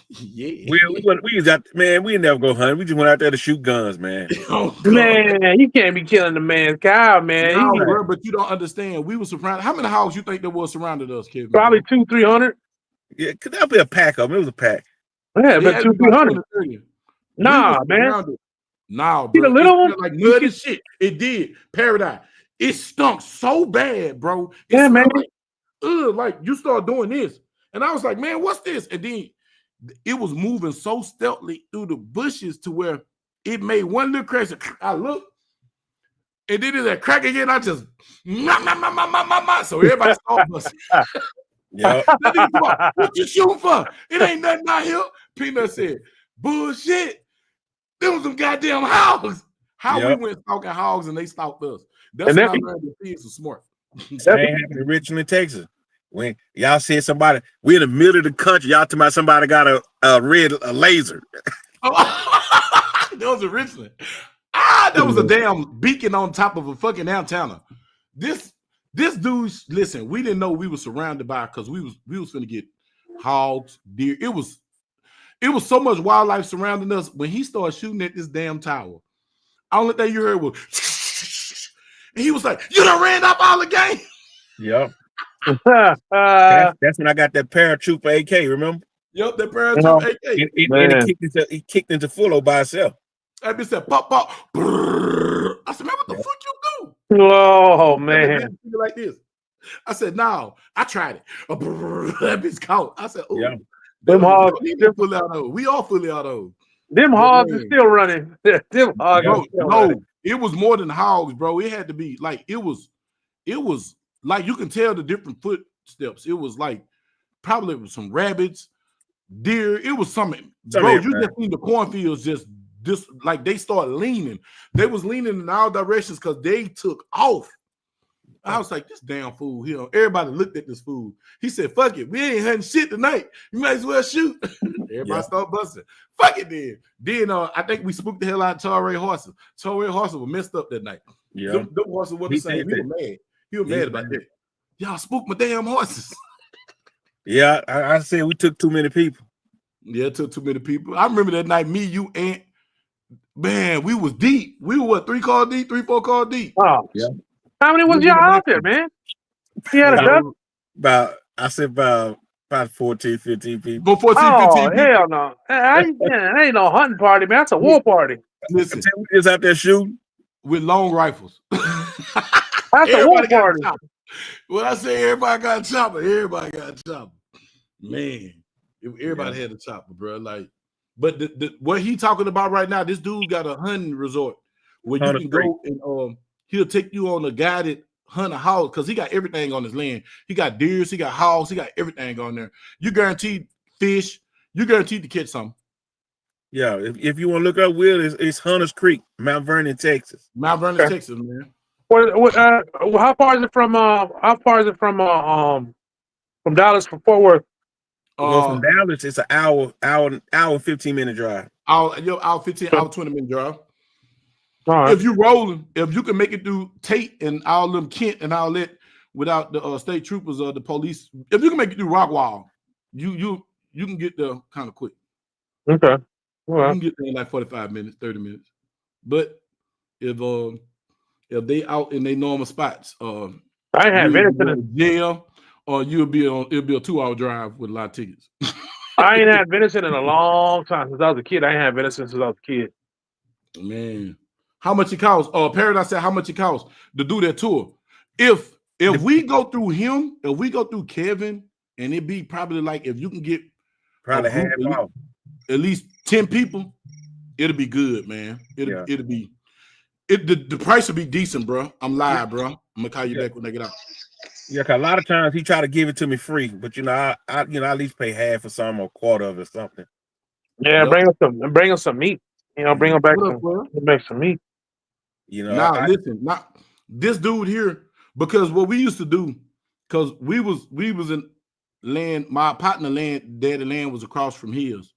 Yeah. We was out, man. We never go hunting. We just went out there to shoot guns, man. Oh, Man, you can't be killing the man's cow, man. No, bro, but you don't understand. We were surrounded. How many hogs you think there was surrounded us, Kevin? Probably 200-300. Yeah, could that be a pack of them? It was a pack. Yeah, but 200-300. Nah, man. Nah, See bro. the little one? Like mud and shit. It did. Paradise. It stunk so bad, bro. It Yeah, man. Like you start doing this. And I was like, man, what's this? And then it was moving so stealthily through the bushes to where it made one little crash. I looked, and then it crack again. I just so everybody started busting. Yeah. What you shooting for? It ain't nothing out here. Peanut said, bullshit. There was some goddamn hogs. How we went stalking hogs and they stalked us. That's when I learned that pigs are smart. That happened in Richmond, Texas. When y'all said somebody, we in the middle of the country, y'all talking about somebody got a laser. That was a Richmond. That was a damn beacon on top of a fucking antenna. This dude, listen, we didn't know we were surrounded by because we was finna get hogs, deer. It was so much wildlife surrounding us. When he started shooting at this damn tower, only thing you heard was and he was like, you done ran up all the game. Yep. That's when I got that paratrooper AK, remember? Yep, that paratrooper AK. And he kicked into full by itself. That bitch said, pop, pop. Brrr. I said, man, what the fuck you do? Oh, man. Like this. I said, no, I tried it. That bitch caught. I said, oh. Yeah. Them hogs. We all fully out of. Them hogs are still running. Them hogs are still running. It was more than hogs, bro. It had to be like, it was like you can tell the different footsteps. It was like probably some rabbits, deer. It was something, bro. You just seen the cornfields just like they started leaning. They was leaning in all directions because they took off. I was like, this damn fool here. Everybody looked at this fool. He said, fuck it. We ain't hunting shit tonight. You might as well shoot. Everybody started busting. Fuck it then. Then I think we spooked the hell out of Torrey horses. Torrey horses were messed up that night. Yeah. Them horses were the same. We were mad. He was mad about that. Y'all spooked my damn horses. Yeah, I said we took too many people. Yeah, it took too many people. I remember that night, me, you, Aunt, man, we was deep. We were what, 3 cars deep, 3-4 cars deep. Oh, yeah. How many was y'all out there, man? He had about 14, 15 people. About 14, 15 people. Hell no. That ain't no hunting party, man. That's a war party. Listen, we just out there shooting with long rifles. That's a war party. When I say everybody got a chopper, everybody got a chopper. Man, everybody had a chopper, bro. Like, but what he talking about right now, this dude got a hunting resort where you can go and he'll take you on a guided hunt a house because he got everything on his land. He got deers, he got hogs, he got everything on there. You guaranteed fish. You guaranteed to catch something. Yeah, if you want to look up Will, it's Hunters Creek, Mount Vernon, Texas. Mount Vernon, Texas, man. How far is it from Dallas from Fort Worth? From Dallas, it's an hour 15-minute drive. Hour 20-minute drive. Right. If you rolling, if you can make it through Tate and all them Kent and all that without the state troopers or the police, if you can make it through Rockwall, you can get there kind of quick. Okay. You can get there in like 45 minutes, 30 minutes. But if they out in their normal spots, I have venison jail, or it'll be a 2-hour drive with a lot of tickets. I ain't had venison in a long time since I was a kid. I ain't had venison since I was a kid. Man. How much it costs? Paradise said how much it costs to do that tour. If we go through him, if we go through Kevin, and it be probably like if you can get probably half off, at least 10 people, it'll be good, man. It'll be the price will be decent, bro. I'm live, bro. I'm gonna call you back when they get out. Yeah, cause a lot of times he try to give it to me free, but I at least pay half or something or a quarter of it or something. Yeah, yep. bring us some meat. Bring them back some meat. Now listen, not this dude here, because what we used to do, because we was in land, my partner land, daddy land was across from his,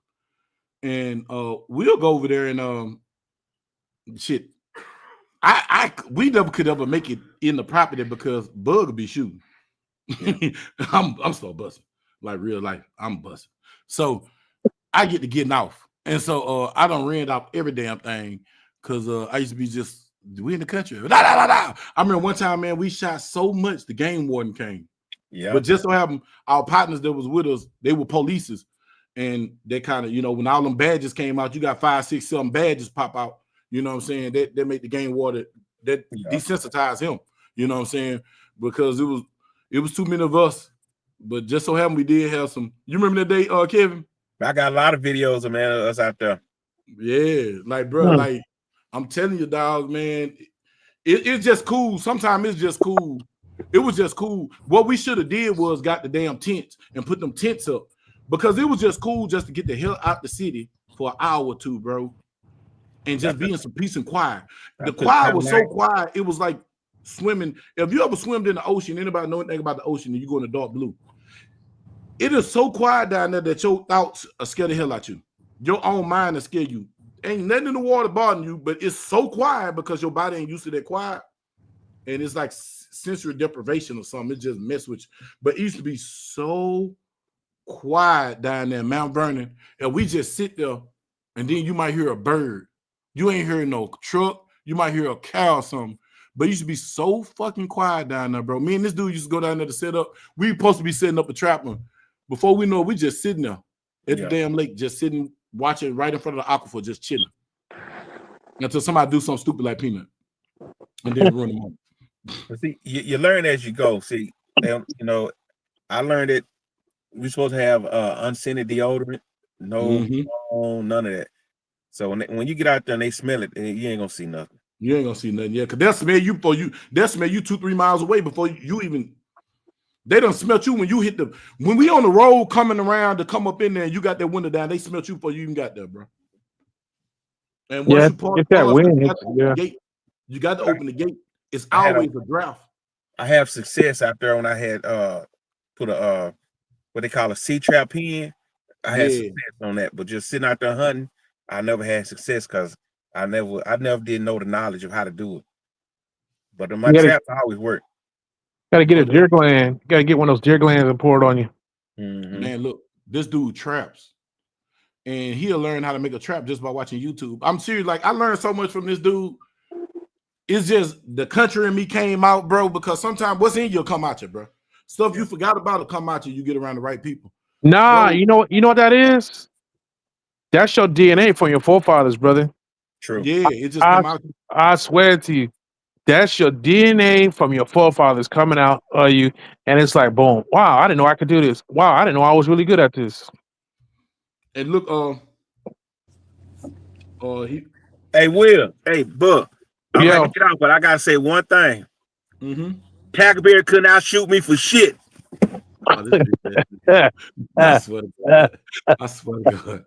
and we'll go over there and shit. We never could ever make it in the property because Bug would be shooting. I'm still busting like real life. I'm busting. So I get to getting off. And so I done ran off every damn thing because I used to be just, we in the country. I remember one time, man, we shot so much the game warden came. Yeah. But just so happened, our partners that was with us, they were polices. And they kind of, when all them badges came out, you got 5, 6, 7 badges pop out. You know what I'm saying? That make the game warden, that desensitize him. You know what I'm saying? Because it was too many of us. But just so happened we did have some. You remember that day, Kevin? I got a lot of videos of us out there. Yeah, like bro, like I'm telling you, dog, man, it's just cool. Sometimes it's just cool. It was just cool. What we should have did was got the damn tents and put them tents up because it was just cool just to get the hell out the city for an hour or two, bro, and just be in some peace and quiet. The quiet was so quiet, it was like swimming. If you ever swimmed in the ocean, anybody know anything about the ocean, and you go in the dark blue. It is so quiet down there that your thoughts are scared the hell out you. Your own mind is scare you. Ain't nothing in the water bothering you, but it's so quiet because your body ain't used to that quiet. And it's like sensory deprivation or something. It just mess with you. But it used to be so quiet down there, Mount Vernon, and we just sit there, and then you might hear a bird. You ain't hearing no truck. You might hear a cow or something. But it used to be so fucking quiet down there, bro. Me and this dude used to go down there to set up. We supposed to be setting up a trap one. Before we know it, we just sitting there at the damn lake, just sitting, watching right in front of the aquifer, just chilling. Until somebody do something stupid like Peanut. And then run them on. See, you learn as you go. See, I learned it. We're supposed to have unscented deodorant. No, none of that. So when you get out there and they smell it, you ain't gonna see nothing. You ain't gonna see nothing, yeah, because they'll smell you before you. They'll smell you 2-3 miles away before you even. They don't smell you when you hit the. When we on the road coming around to come up in there, and you got that window down. They smell you before you even got there, bro. And once you park, you got to open the gate. It's always a draft. I have success out there when I had put a what they call a C-trap in. I had success on that, but just sitting out there hunting, I never had success because I never did know the knowledge of how to do it. But my traps always work. Got to get a deer gland. Got to get one of those deer glands and pour it on you. Man, look, this dude traps, and he'll learn how to make a trap just by watching YouTube. I'm serious. Like I learned so much from this dude. It's just the country in me came out, bro. Because sometimes what's in you will come out you, bro. Stuff you forgot about will come out you. You get around the right people. Nah, bro, you know what that is? That's your DNA from your forefathers, brother. True. Yeah, it just come out. I swear to you. That's your DNA from your forefathers coming out of you, and it's like, boom! Wow, I didn't know I could do this. Wow, I didn't know I was really good at this. And look, hey Will, hey Buck, I'm gonna get out, but I gotta say one thing. Tackleberry couldn't outshoot me for shit. Oh, this I swear to God. I swear to God.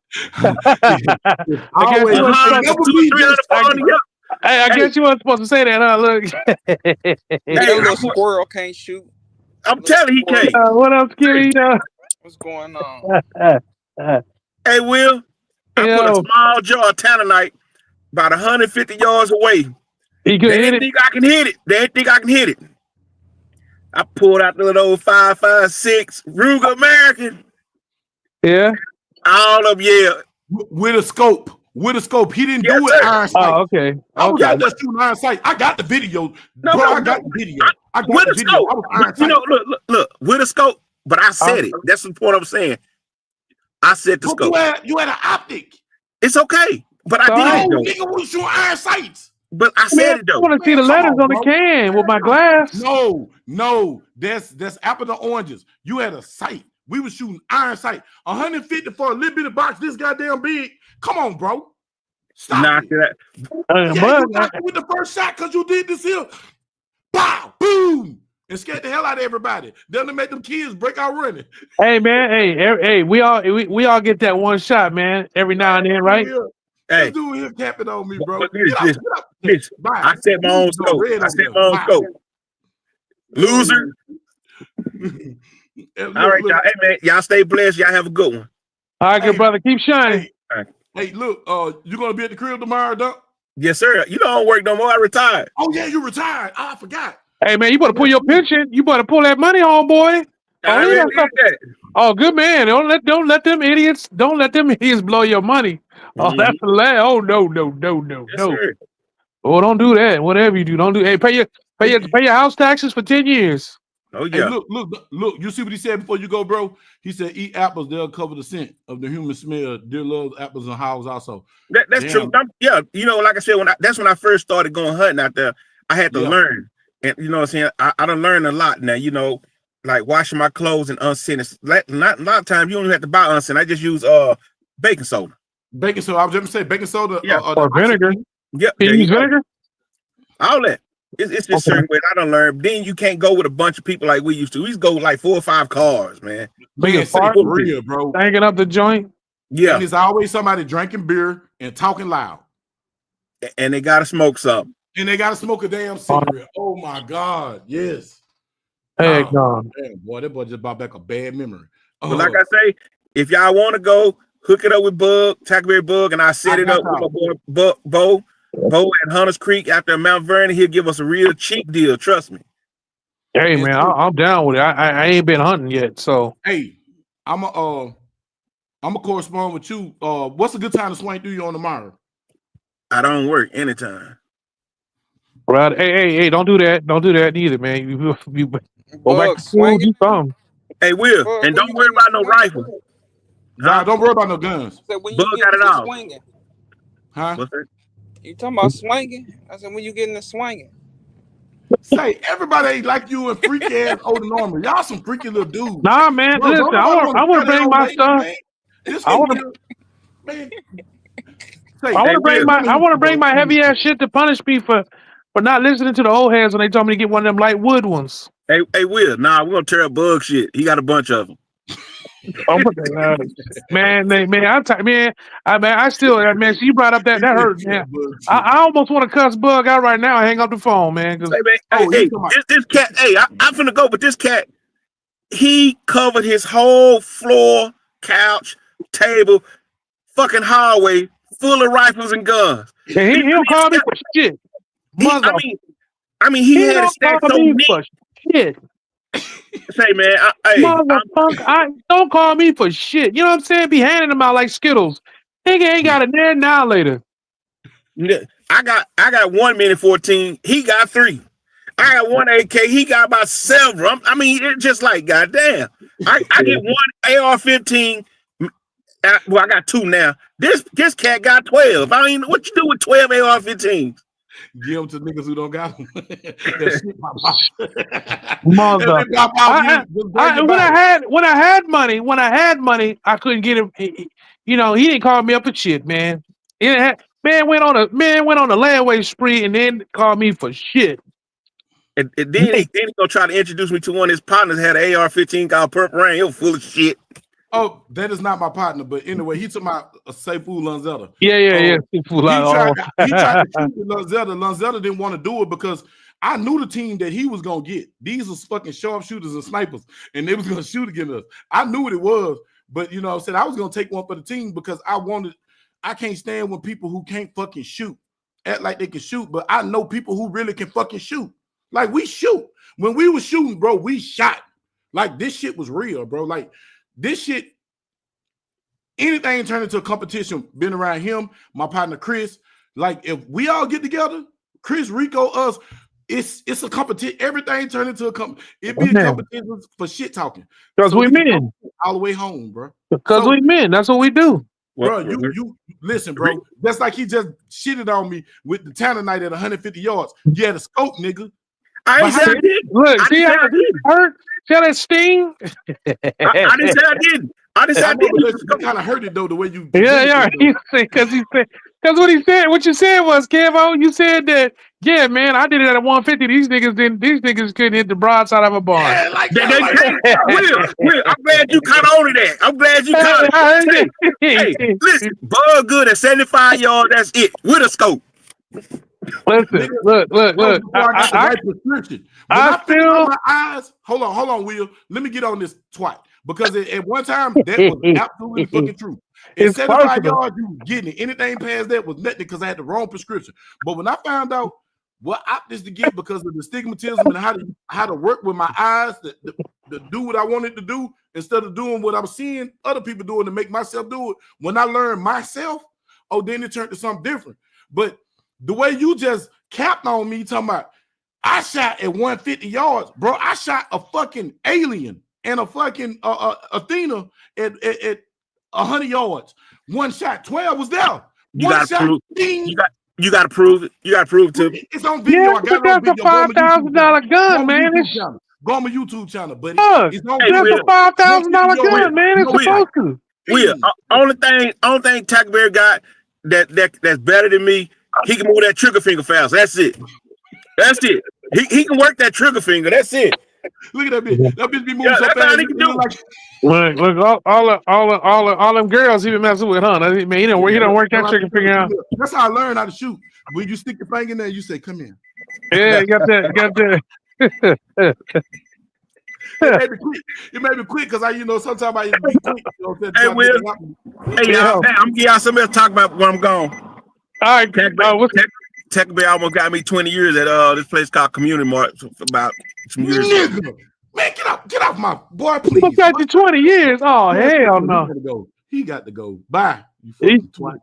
Hey, I guess you weren't supposed to say that, huh? Look. That little squirrel can't shoot. I'm telling you, he can't. What up, Skitty? What's going on? Hey, Will, I put a small jar of tannerite about 150 yards away. They didn't think I can hit it. They didn't think I can hit it. I pulled out the little old 5.56 Ruger American. Yeah. All of with a scope. With a scope. He didn't do it iron sight. Oh, okay. I was out there shooting iron sight. I got the video. I got the video. I got the video. I was iron sight. Look, with a scope, but I said it. That's the point I'm saying. I said the scope. You had an optic. It's okay. But I did it though. Nigga was shooting iron sights. But I said it though. I want to see the letters on the can with my glass. No. That's apple to oranges. You had a sight. We were shooting iron sight. 150 for a little bit of box this goddamn big. Come on, bro. Stop it. You got with the first shot because you did this here. Pow, boom, and scared the hell out of everybody. Then they make them kids break out running. Hey, man. Hey, we all get that one shot, man, every now and then, right? Hey, this dude here capping on me, bro. Listen. I set my own scope. Loser. All right, y'all. Hey, man, y'all stay blessed. Y'all have a good one. All right, good brother. Keep shining. Hey, look, you gonna be at the crib tomorrow, Doc? Yes, sir. You don't work no more. I retired. Oh yeah, you retired. I forgot. Hey, man, you better pull your pension. You better pull that money on, boy. Oh, yeah. Oh, good man. Don't let them idiots blow your money. Oh, that's hilarious. Oh no. Yes, sir. Oh, don't do that. Whatever you do, don't do. Hey, pay your house taxes for 10 years. Oh yeah. Hey, look. You see what he said before you go, bro? He said, "Eat apples; they'll cover the scent of the human smell." Dear love apples and house also. That's true. Yeah, like I said, that's when I first started going hunting out there. I had to learn, and you know what I'm saying. I done learned a lot now. Like washing my clothes and unscented. Not a lot of times you don't even have to buy unscented. I just use baking soda. Baking soda. I was just gonna say baking soda. Yeah, or vinegar. Yep. Can you use vinegar? All that. It's just certain ways I done learned. Then you can't go with a bunch of people like we used to. We used to go with like 4 or 5 cars, man. Man, say for real, bro. Hanging up the joint. Yeah. And there's always somebody drinking beer and talking loud. And they gotta smoke something. And they gotta smoke a damn cigarette. Oh my God, yes. Hey, damn, boy, that boy just brought back a bad memory. But like I say, if y'all want to go, hook it up with Tackleberry Bug, and I set it up with my boy Bo at Hunters Creek after Mount Vernon. He'll give us a real cheap deal. Trust me. Hey man, I'm down with it. I ain't been hunting yet, so hey, I'm a correspond with you. What's a good time to swing through you on tomorrow? I don't work anytime. Right? Hey, don't do that. Don't do that either, man. You go back to school, do something. Hey, Will, and don't worry about no rifle. Nah, don't worry about no guns. I said, when Bug you got it all. swinging. Huh? What's that? You talking about swinging? I said, when you getting the swinging? Say, everybody ain't like you and freaky ass older Norman. Y'all some freaky little dudes. Nah, man. Bro, listen, I want to bring my stuff. I want to bring my heavy ass shit to punish me for not listening to the old heads when they told me to get one of them light wood ones. Hey, Will. Nah, we're gonna tear up Bug shit. He got a bunch of them. I still, man. So you brought up that hurt, man. I almost want to cuss Bug out right now and hang up the phone, man. This cat. Hey, I'm finna go, but this cat, he covered his whole floor, couch, table, fucking hallway full of rifles and guns. And he don't call me for shit. I mean, he had it stacked so neat. Shit. Say, man, don't call me for shit. You know what I'm saying? Be handing them out like Skittles. Nigga ain't got it there now later. I got 1 minute 14. He got 3. I got 1 AK. He got about several. I mean, it's just like goddamn. I get 1 AR-15. Well, I got 2 now. This cat got 12. I mean, what you do with 12 AR-15s? Give them to niggas who don't got them. When I had money, I couldn't get him. You know, he didn't call me up for shit, man. Man went on a layaway spree and then called me for shit. And then he gonna try to introduce me to one of his partners that had an AR-15 called Purple Rain. He was full of shit. Oh, that is not my partner, but anyway, he took my Seifu Lanzetta. Yeah. He tried to shoot with Lanzetta. Lanzetta didn't want to do it because I knew the team that he was gonna get. These was fucking sharpshooters and snipers, and they was gonna shoot against us. I knew what it was, but you know, I said I was gonna take one for the team because I can't stand when people who can't fucking shoot act like they can shoot, but I know people who really can fucking shoot. Like we shoot. When we was shooting, bro, we shot. Like this shit was real, bro. Like this shit, anything turned into a competition, been around him, my partner Chris. Like if we all get together, Chris, Rico, us, it's a competition. Everything turned into a it be a competition for shit talking. Because we men. All the way home, bro. Because we men. That's what we do. Bro, you listen, bro. That's like he just shitted on me with the Tanner at 150 yards. You had a scope, nigga. I ain't said I did. Look, see how it hurt? See how that sting? I didn't say I didn't. I didn't say I didn't. You kind of hurt it though, the way you. Yeah. Because what he said, what you said was, Kevo, you said that, yeah, man, I did it at 150. These niggas couldn't hit the broadside of a barn. Yeah, like they can't. Will, I'm glad you caught on to that. I'm glad you caught it. Hey, listen, Bug good at 75 yards. That's it with a scope. Listen, look. I prescription. When I feel my eyes. Hold on, Will. Let me get on this twat. Because at one time, that was absolutely fucking true. At 75 yards, you were getting it. Anything past that was nothing because I had the wrong prescription. But when I found out what optics to get because of the stigmatism and how to work with my eyes to do what I wanted to do instead of doing what I'm seeing other people doing to make myself do it. When I learned myself, then it turned to something different. But the way you just capped on me talking about I shot at 150 yards, bro. I shot a fucking alien and a fucking Athena at 100 yards. One shot, 12 was there. You gotta prove. You gotta prove it. You gotta prove it to me. It's on video. Yeah, I got but it on that's a video. $5,000 gun, man. Go on my YouTube channel, buddy. Look, It's on that's video. a $5,000 gun, man. It's supposed to. Will, only thing Tackleberry got that's better than me, he can move that trigger finger fast. That's it. That's it. He can work that trigger finger. That's it. Look at that bitch. That bitch be moving so fast. He can do. Look, all them girls he been messing with, huh? I mean, he don't work that trigger finger out. That's how I learned how to shoot. When you stick your finger in there, you say, "Come here." Yeah, you got that. It made me quick because sometimes I be quick. Hey, Will. Hey, y'all. Hey, I'm gonna give y'all something else to talk about when I'm gone. All right, Tackleberry almost got me 20 years at this place called Community Mart for about some years. Nigga. Man, get off my boy, please. Who got you 20 years? Oh, hell no. He got to go. Bye. You fucking twat.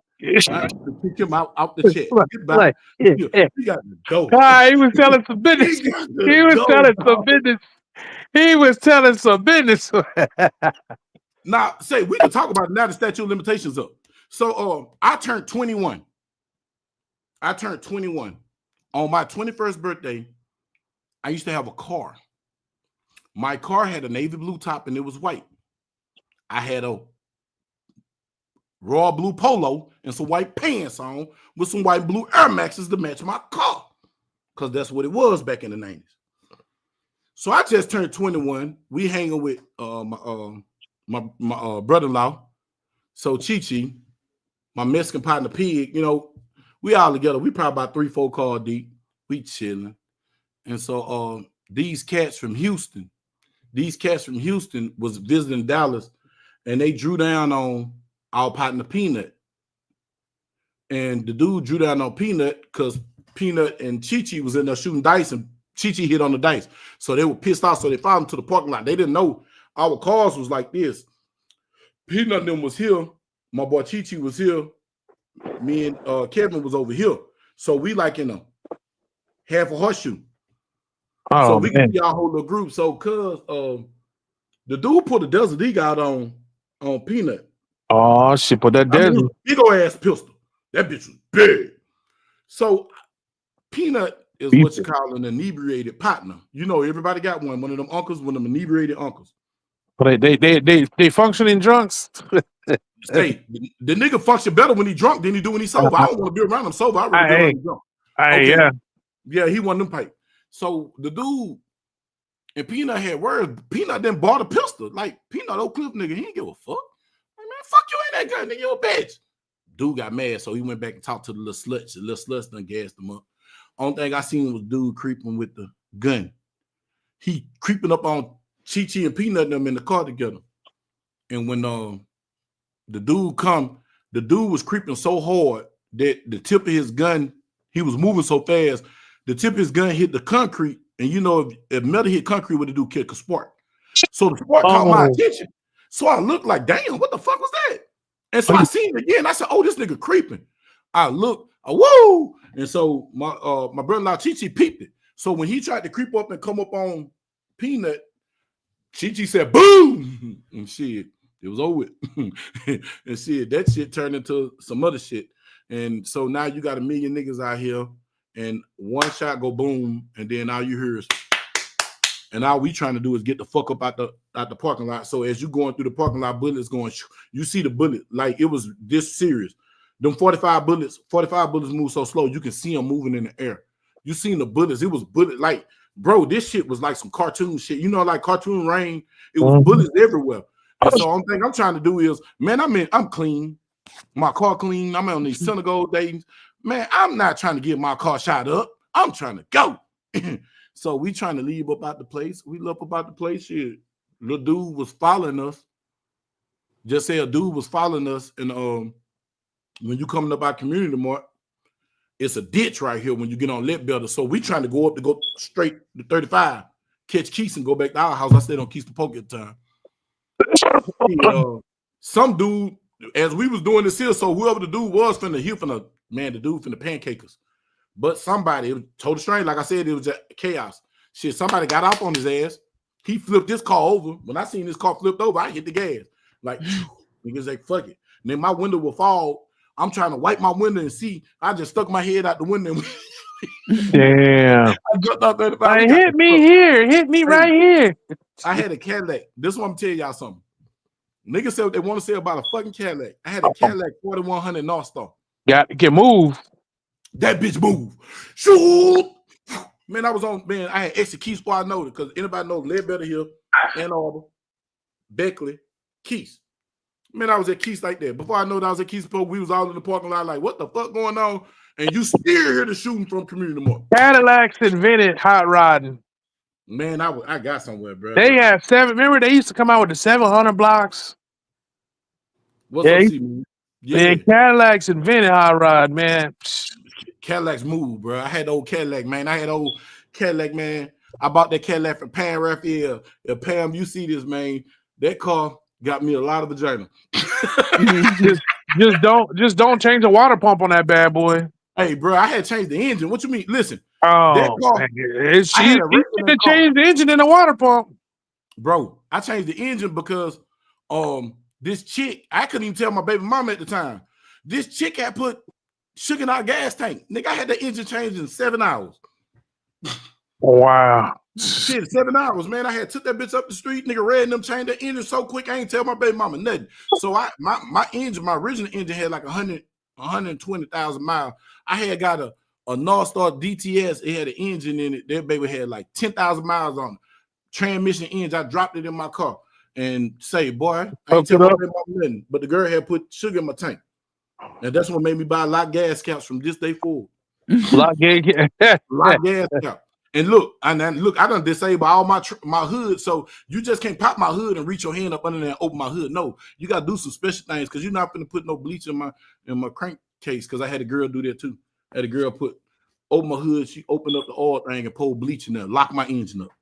I have to kick him out the chat. Goodbye. He got to go. He was telling some business. He was telling some business. Now, we can talk about it now. The statute of limitations up. So, I turned 21. On my 21st birthday, I used to have a car. My car had a navy blue top and it was white. I had a raw blue polo and some white pants on with some white blue Air Maxes to match my car. Because that's what it was back in the 90s. So I just turned 21. We hanging with my brother-in-law. So Chi-Chi, my Mexican partner Pig, we all together. We probably about 3-4 cars deep. We chilling. And so these cats from Houston was visiting Dallas, and they drew down on our partner Peanut. And the dude drew down on Peanut because Peanut and Chi-Chi was in there shooting dice, and Chi-Chi hit on the dice. So they were pissed off, so they followed him to the parking lot. They didn't know our cars was like this. Peanut and them was here. My boy Chi-Chi was here. Me and Kevin was over here. So we like in a half a horseshoe. So we can see our whole little group. So cuz the dude put a Desert Eagle out on Peanut. Oh shit, put that Desert. Big old ass pistol. That bitch was big. So Peanut is what you call an inebriated partner. Everybody got one of them uncles, one of them inebriated uncles. But they functioning drunks. Hey, the nigga function better when he drunk than he do when he sober. I don't want to be around him sober. I'd rather be around him drunk. Okay. Yeah, he won them pipe. So the dude and Peanut had words. Peanut then bought a pistol. Like Peanut Oak Cliff nigga, he ain't give a fuck. Like, man, fuck you ain't that gun, nigga, you a bitch. Dude got mad, so he went back and talked to the little sluts. The little sluts done gassed him up. Only thing I seen was dude creeping with the gun. He creeping up on Chi-Chi and Peanut and them in the car together. And when the dude was creeping so hard that the tip of his gun, he was moving so fast, the tip of his gun hit the concrete. And if metal hit concrete, what it do? Kick a spark. So the spark caught my attention. So I looked like, damn, what the fuck was that? And so I seen it again. I said, oh, this nigga creeping. I looked, whoa. And so my brother-in-law Chi-Chi peeped it. So when he tried to creep up and come up on Peanut, Chi-Chi said, boom. And shit, it was over with. And shit, that shit turned into some other shit. And so now you got a million niggas out here, and one shot go boom, and then all you hear is, and all we trying to do is get the fuck up out the parking lot. So as you going through the parking lot, bullets going, you see the bullet like it was this serious. Them 45 bullets move so slow you can see them moving in the air. You seen the bullets? It was bullet like, bro. This shit was like some cartoon shit. Like cartoon rain. It was bullets everywhere. And so only thing I'm trying to do is, man, I'm clean. My car clean. I'm on these Senegal days. Man, I'm not trying to get my car shot up. I'm trying to go. So we trying to leave up out the place. We left about the place. Shit, little dude was following us. Just say a dude was following us, and when you coming up our community mart, it's a ditch right here when you get on Ledbetter. So we trying to go up to go straight to 35, catch Keith and go back to our house. I stayed on Keith to Polk at the time. Some dude, as we was doing this here, so whoever the dude was the dude finna pancake us. But somebody, it was total strange. Like I said, it was just chaos. Shit, somebody got off on his ass. He flipped this car over. When I seen this car flipped over, I hit the gas. Like, niggas like, fuck it. And then my window will fall. I'm trying to wipe my window and see. I just stuck my head out the window. Damn. I jumped out 35. Hit me here. Hit me right here. I had a Cadillac. This is what I'm telling y'all something. Niggas said what they want to say about a fucking Cadillac. I had a Cadillac 4100 North Star. Got to get moved. That bitch moved. Shoot. Man, I had extra Keys before I know it, because anybody knows Ledbetter Hill, Ann Arbor, Beckley, Keys. Man, I was at Keys like that. Before I know that I was at Keys, we was all in the parking lot like, what the fuck going on? And you still hear the shooting from Community Mall. Cadillacs invented hot rodding. Man, I got somewhere, bro. They have remember they used to come out with the 700 blocks? What's up, C-Man? Yeah, Cadillacs invented hot rod, man. Cadillacs move, bro. I had old Cadillac, man. Man. I bought that Cadillac from Pam Raphael. If Pam, you see this, man, that car got me a lot of vagina. just don't change the water pump on that bad boy. Hey, bro, I had changed the engine. What you mean? Listen, that car, it's easy to change the engine in the water pump. Bro, I changed the engine because this chick, I couldn't even tell my baby mama at the time. This chick had put sugar in our gas tank. Nigga, I had the engine changed in 7 hours. Wow. Shit, 7 hours, man. I had took that bitch up the street, nigga, ran them, changed the engine so quick, I ain't tell my baby mama nothing. So my original engine had like 120,000 miles. I had got a North Star DTS. It had an engine in it. That baby had like 10,000 miles on it. Transmission engine. I dropped it in my car and say, boy, I ain't tell my baby mama nothing. But the girl had put sugar in my tank. And that's what made me buy a lot of gas caps from this day forward. Lot of gas cap. And look, I done disable all my hood, so you just can't pop my hood and reach your hand up under there and open my hood. No, you gotta do some special things because you're not gonna put no bleach in my crankcase, because I had a girl do that too. I had a girl open my hood, she opened up the oil thing and pulled bleach in there, lock my engine up.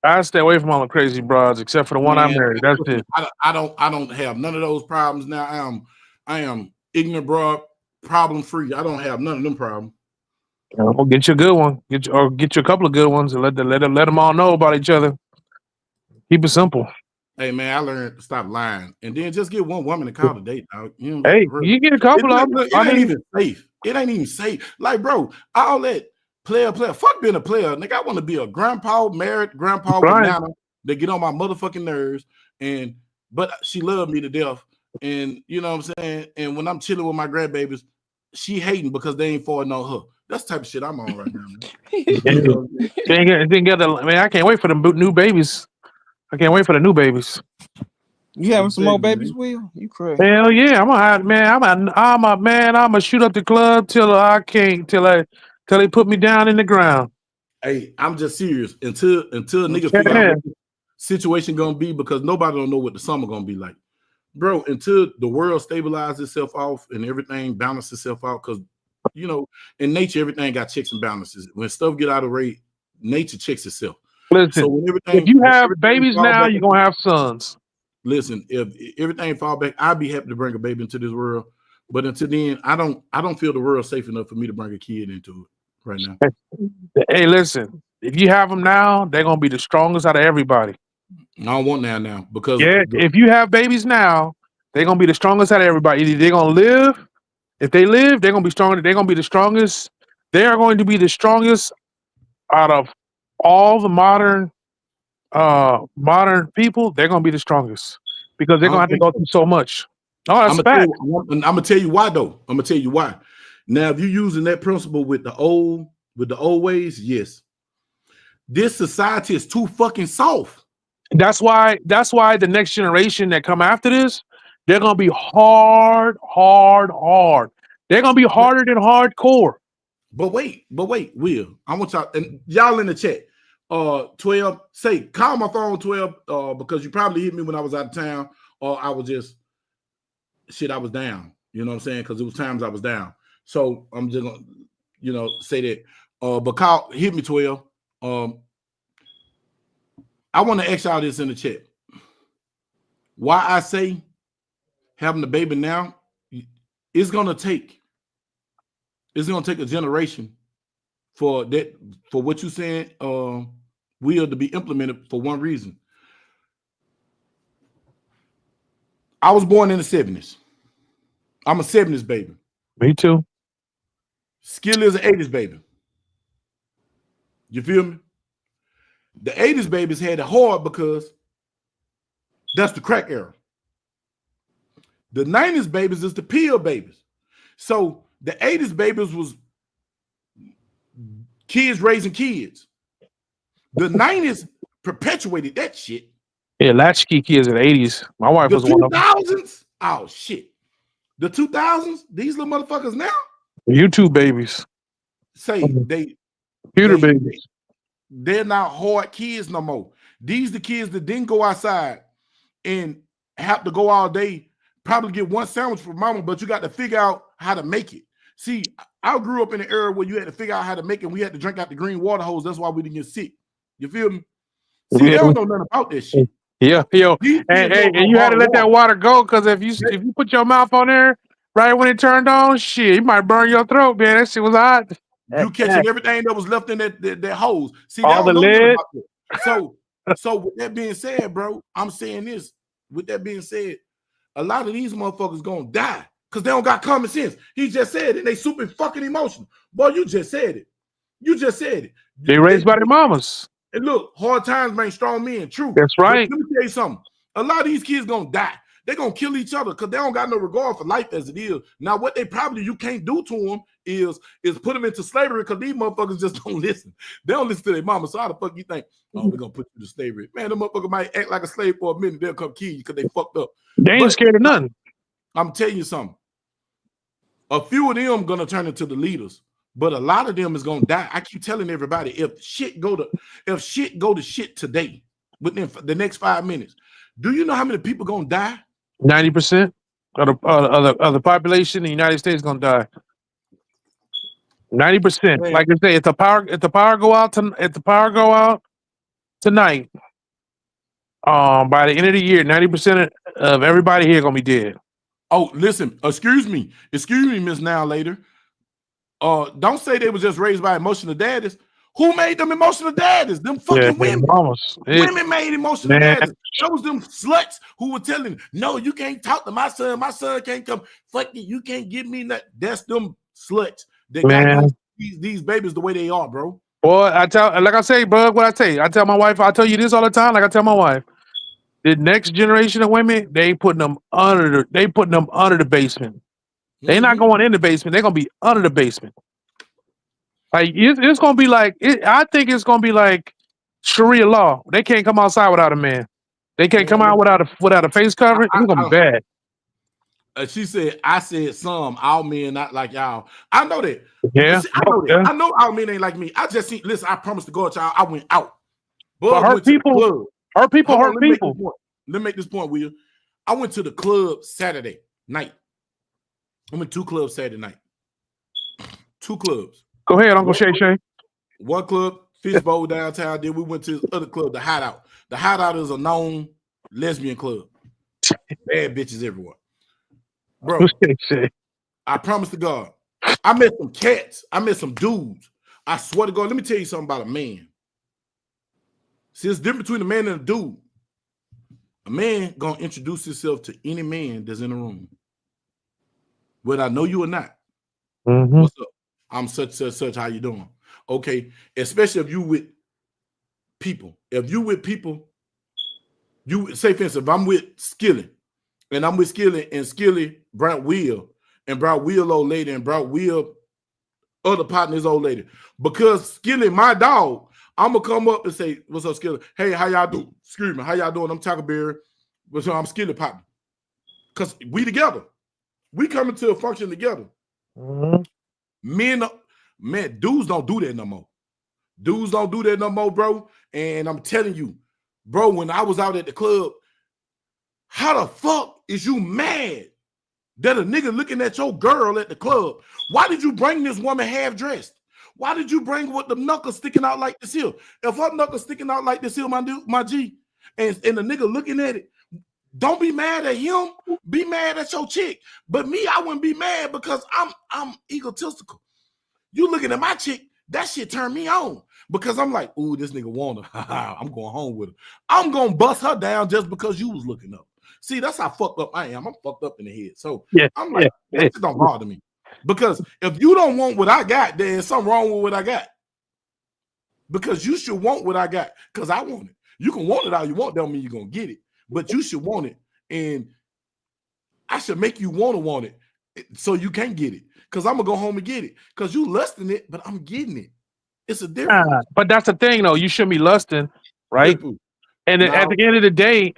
I stay away from all the crazy broads except for the one I'm married. That's it. I don't have none of those problems now. I am ignorant broad, problem free. I don't have none of them problems. Well, get you a good one. Get you a couple of good ones and let them all know about each other. Keep it simple. Hey man, I learned to stop lying, and then just get one woman to call the date. Dog. You know, hey, you get a couple of them. It ain't even safe. It ain't even safe. Like, bro, all that player. Fuck being a player, nigga. I want to be a married grandpa with Nana that get on my motherfucking nerves, but she loved me to death, and you know what I'm saying. And when I'm chilling with my grandbabies, she hating because they ain't falling on her. That's the type of shit I'm on right now, man. Man, I can't wait for the new babies. I can't wait for the new babies. You having some more babies, Will? You crazy? Hell yeah! I'm gonna shoot up the club till they put me down in the ground. Hey, I'm just serious. Until niggas figure out what the situation gonna be, because nobody don't know what the summer gonna be like, bro. Until the world stabilizes itself off and everything balances itself out, because you know, in nature, everything got checks and balances. When stuff get out of rate, nature checks itself. Listen, so if you have babies now, you're gonna have sons. Listen, if everything fall back, I'd be happy to bring a baby into this world. But until then, I don't feel the world safe enough for me to bring a kid into it right now. Hey, listen, if you have them now, they're gonna be the strongest out of everybody. I don't want now because if you have babies now, they're gonna be the strongest out of everybody. Either they're gonna live. If they live, they're gonna be stronger. They're gonna be the strongest. They are going to be the strongest out of all the modern people. They're gonna be the strongest because they're gonna have to go through so much. Oh, that's fact. I'm gonna tell you why though. I'm gonna tell you why. Now, if you're using that principle with the old ways, yes. This society is too fucking soft. That's why the next generation that come after this, they're gonna be hard. They're gonna be harder than hardcore. But wait, Will, I want y'all and y'all in the chat. 12, say call my phone 12, because you probably hit me when I was out of town, or I was just I was down. You know what I'm saying? Because it was times I was down. So I'm just gonna, say that. But Kyle, hit me 12. I want to ask y'all this in the chat. Why I say having the baby now, it's gonna take a generation for what you saying, Will, to be implemented for one reason. I was born in the 70s. I'm a 70s baby. Me too. Skill is an 80s baby. You feel me? The 80s babies had it hard because that's the crack era. The 90s babies is the pill babies. So the 80s babies was kids raising kids. The 90s perpetuated that shit. Yeah, latchkey kids in the 80s. My wife was one of them. 2000s? Oh, shit. The 2000s? These little motherfuckers now? YouTube babies. Say Computer babies. They're not hard kids no more. These the kids that didn't go outside and have to go all day, probably get one sandwich for mama, but you got to figure out how to make it. See, I grew up in an era where you had to figure out how to make it. We had to drink out the green water hose. That's why we didn't get sick. You feel me? See, they don't know nothing about this shit. Yeah, yo. And you had to let that water go, because if you put your mouth on there right when it turned on, shit, you might burn your throat, man. That shit was hot. You catching everything that was left in that hose. See, all the lid. So with that being said, bro, I'm saying this. With that being said, a lot of these motherfuckers gonna die because they don't got common sense. He just said it. They super fucking emotional. Boy, you just said it. You just said it. They raised by their mamas. And look, hard times make strong men. True. That's right. But let me tell you something. A lot of these kids gonna die. They're gonna kill each other because they don't got no regard for life as it is. Now, what you can't do to them is put them into slavery, because these motherfuckers just don't listen. They don't listen to their mama. So how the fuck you think, we're gonna put you to slavery? Man, the motherfucker might act like a slave for a minute, they'll come kill you because they fucked up. They ain't scared of nothing. I'm telling you something. A few of them gonna turn into the leaders, but a lot of them is gonna die. I keep telling everybody, if shit go to shit today, within the next 5 minutes, do you know how many people gonna die? 90% of the population in the United States is gonna die. 90%. Like I say, if the power go out tonight, by the end of the year, 90% of everybody here gonna be dead. Oh, listen, excuse me, Miss Now Later. Don't say they was just raised by emotional daddies. Who made them emotional daddies? Them fucking women. Women made emotional daddies. Those them sluts who were telling, no, you can't talk to my son. My son can't come. Fuck you. You can't give me that. That's them sluts that got these babies the way they are, bro. Boy, I tell my wife, I tell you this all the time. Like I tell my wife, the next generation of women, they putting them under the basement. They're not going in the basement. They're gonna be under the basement. Like it's gonna be like I think it's gonna be like Sharia law. They can't come outside without a man. They can't come out without a face covering. It's gonna be bad. She said, I said some, all men not like y'all. I know that. Yeah. See, I know that. I know all men ain't like me. I just see, listen, I promised to God, y'all, I went out. But hurt people. Hurt people. Let me make this point, Will. I went to the club Saturday night. I went to 2 clubs Saturday night. 2 clubs. Go ahead, Uncle Shay. One club, Fishbowl downtown. Then we went to the other club, the Hideout. The Hideout is a known lesbian club. Bad bitches everywhere. Bro, I promise to God, I met some cats. I met some dudes. I swear to God, let me tell you something about a man. See, it's different between a man and a dude. A man gonna introduce himself to any man that's in the room, whether I know you or not. What's up? I'm such. How you doing? Okay, especially if you with people. If you with people, you say, for instance, if I'm with Skilly, and I'm with Skilly, and Skilly brought Will, and brought Will old lady, and brought Will other partners old lady. Because Skilly, my dog, I'm gonna come up and say, "What's up, Skilly? Hey, how y'all doing? Excuse me, how y'all doing? I'm Tackleberry, but I'm Skilly partner. Cause we together, we coming to a function together. Men, dudes don't do that no more. Dudes don't do that no more, bro. And I'm telling you, bro, when I was out at the club, how the fuck is you mad that a nigga looking at your girl at the club. Why did you bring this woman half dressed? Why did you bring with the knuckles sticking out like this here? If her knuckles sticking out like this here, my dude, my G, and the nigga looking at it, don't be mad at him. Be mad at your chick. But me, I wouldn't be mad because I'm egotistical. You looking at my chick, that shit turned me on because I'm like, ooh, this nigga want her. I'm going home with her. I'm gonna bust her down just because you was looking up. See, that's how fucked up I am. I'm fucked up in the head. So I'm like, that shit don't bother me. Because if you don't want what I got, then there's something wrong with what I got. Because you should want what I got, because I want it. You can want it all you want, don't mean you're gonna get it. But you should want it. And I should make you want it so you can get it. Because I'm gonna go home and get it. Because you lusting it, but I'm getting it. It's a difference. But that's the thing, though. You shouldn't be lusting, right? And at the end of the day,